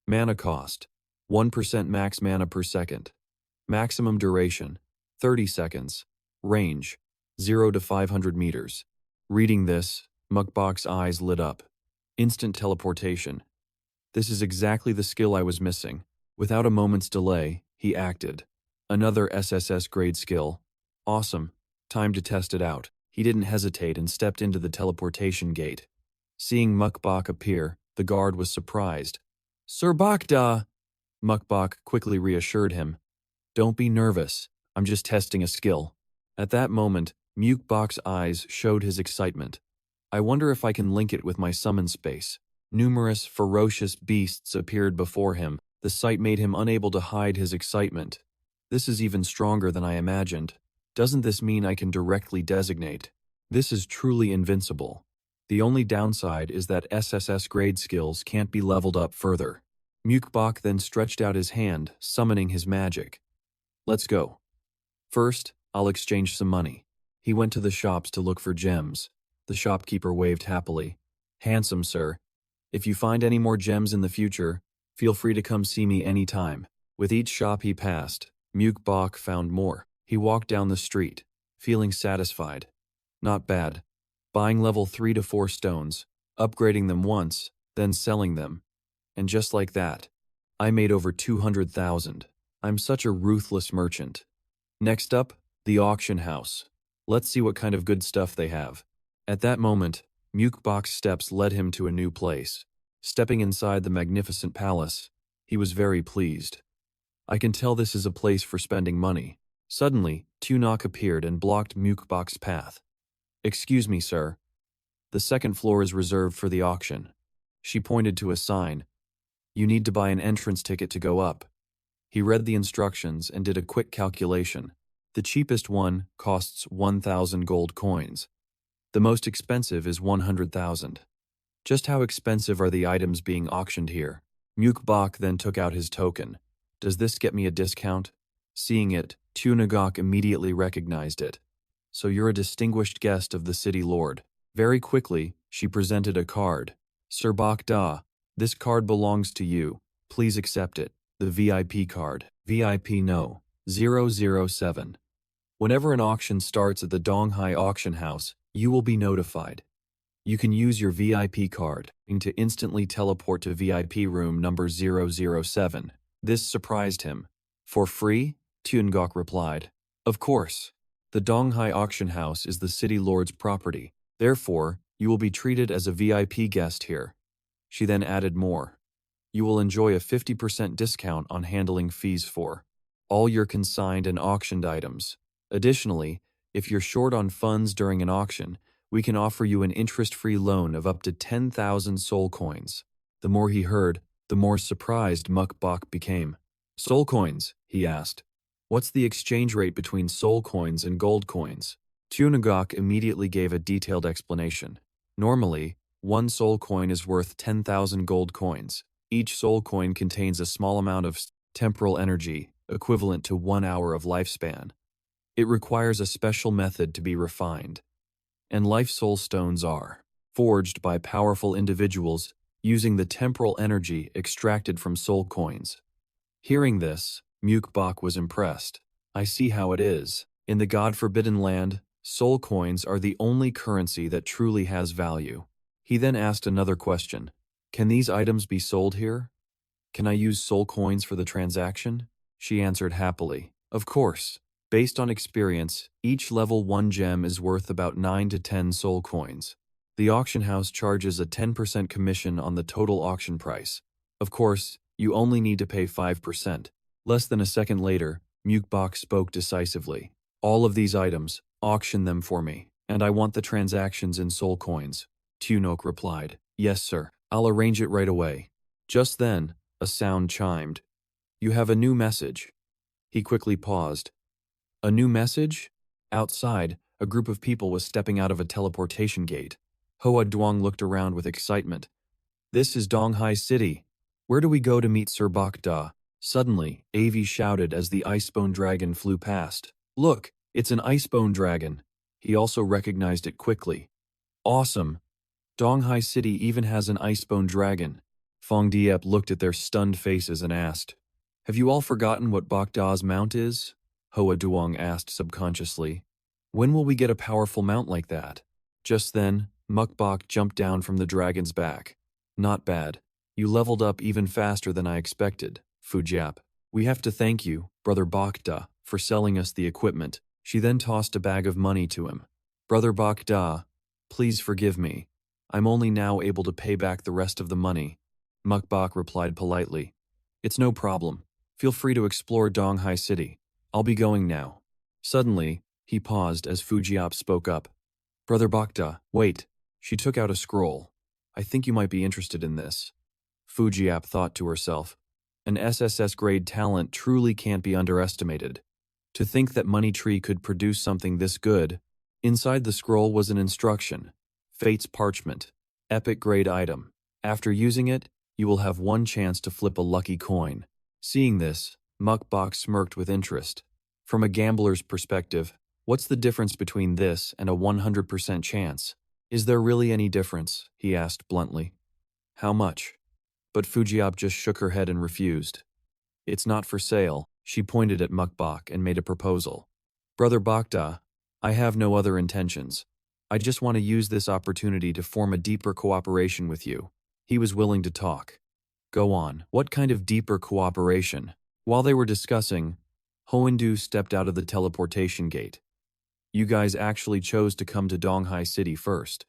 Mana cost, 1% max mana per second. Maximum duration, 30 seconds. Range, 0 to 500 meters. Reading this, Mukbok's eyes lit up. Instant teleportation. This is exactly the skill I was missing. Without a moment's delay, he acted. Another SSS grade skill. Awesome. Time to test it out. He didn't hesitate and stepped into the teleportation gate. Seeing Mukbok appear, the guard was surprised. Sir Bakda! Mukbok quickly reassured him. Don't be nervous. I'm just testing a skill. At that moment, Mukbok's eyes showed his excitement. I wonder if I can link it with my summon space. Numerous ferocious beasts appeared before him. The sight made him unable to hide his excitement. This is even stronger than I imagined. Doesn't this mean I can directly designate? This is truly invincible. The only downside is that SSS grade skills can't be leveled up further. Mukbok then stretched out his hand, summoning his magic. Let's go. First, I'll exchange some money. He went to the shops to look for gems. The shopkeeper waved happily. Handsome, sir. If you find any more gems in the future, feel free to come see me anytime. With each shop he passed, Mukbok found more. He walked down the street, feeling satisfied. Not bad. Buying level 3 to 4 stones, upgrading them once, then selling them. And just like that, I made over 200,000. I'm such a ruthless merchant. Next up, the auction house. Let's see what kind of good stuff they have. At that moment, Mukbok's steps led him to a new place. Stepping inside the magnificent palace, he was very pleased. I can tell this is a place for spending money. Suddenly, Tunok appeared and blocked Mukbok's path. Excuse me, sir. The second floor is reserved for the auction. She pointed to a sign. You need to buy an entrance ticket to go up. He read the instructions and did a quick calculation. The cheapest one costs 1,000 gold coins. The most expensive is 100,000. Just how expensive are the items being auctioned here? Mukbok then took out his token. Does this get me a discount? Seeing it, Tunagok immediately recognized it. So you're a distinguished guest of the city lord. Very quickly, she presented a card. Sir Bokda, this card belongs to you. Please accept it. The VIP card. VIP no. 007. Whenever an auction starts at the Donghai auction house, you will be notified. You can use your VIP card to instantly teleport to VIP room number 007. This surprised him. For free? Tunagok replied. Of course. The Donghai auction house is the city lord's property. Therefore, you will be treated as a VIP guest here. She then added more. You will enjoy a 50% discount on handling fees for all your consigned and auctioned items. Additionally, if you're short on funds during an auction, we can offer you an interest-free loan of up to 10,000 soul coins. The more he heard, the more surprised Mukbok became. Soul coins, he asked. What's the exchange rate between soul coins and gold coins? Tunagok immediately gave a detailed explanation. Normally, one soul coin is worth 10,000 gold coins. Each soul coin contains a small amount of temporal energy, equivalent to 1 hour of lifespan. It requires a special method to be refined. And life soul stones are forged by powerful individuals using the temporal energy extracted from soul coins. Hearing this, Mukbok was impressed. I see how it is. In the God-forbidden land, soul coins are the only currency that truly has value. He then asked another question. Can these items be sold here? Can I use soul coins for the transaction? She answered happily. Of course. Based on experience, each level 1 gem is worth about 9 to 10 soul coins. The auction house charges a 10% commission on the total auction price. Of course, you only need to pay 5%. Less than a second later, Mukbok spoke decisively. All of these items, auction them for me, and I want the transactions in soul coins. Tunok replied. Yes, sir. I'll arrange it right away. Just then, a sound chimed. You have a new message. He quickly paused. A new message? Outside, a group of people was stepping out of a teleportation gate. Hoa Duong looked around with excitement. This is Donghai City. Where do we go to meet Sir Bokda? Suddenly, Avi shouted as the icebone dragon flew past. Look, it's an icebone dragon. He also recognized it quickly. Awesome. Donghai City even has an icebone dragon. Fong Diep looked at their stunned faces and asked, Have you all forgotten what Bokda's mount is? Hoa Duong asked subconsciously. When will we get a powerful mount like that? Just then, Mukbok jumped down from the dragon's back. Not bad. You leveled up even faster than I expected, Fujiap. We have to thank you, Brother Bokda, for selling us the equipment. She then tossed a bag of money to him. Brother Bokda, please forgive me. I'm only now able to pay back the rest of the money. Mukbok replied politely. It's no problem. Feel free to explore Donghai City. I'll be going now. Suddenly, he paused as Fujiap spoke up. Brother Bakta, wait. She took out a scroll. I think you might be interested in this. Fujiap thought to herself. An SSS-grade talent truly can't be underestimated. To think that Money Tree could produce something this good. Inside the scroll was an instruction. Fate's parchment. Epic-grade item. After using it, you will have one chance to flip a lucky coin. Seeing this, Mukbok smirked with interest. From a gambler's perspective, what's the difference between this and a 100% chance? Is there really any difference? He asked bluntly. How much? But Fujiab just shook her head and refused. It's not for sale. She pointed at Mukbok and made a proposal. Brother Bakta, I have no other intentions. I just want to use this opportunity to form a deeper cooperation with you. He was willing to talk. Go on, what kind of deeper cooperation? While they were discussing, Hoendu stepped out of the teleportation gate. You guys actually chose to come to Donghai City first.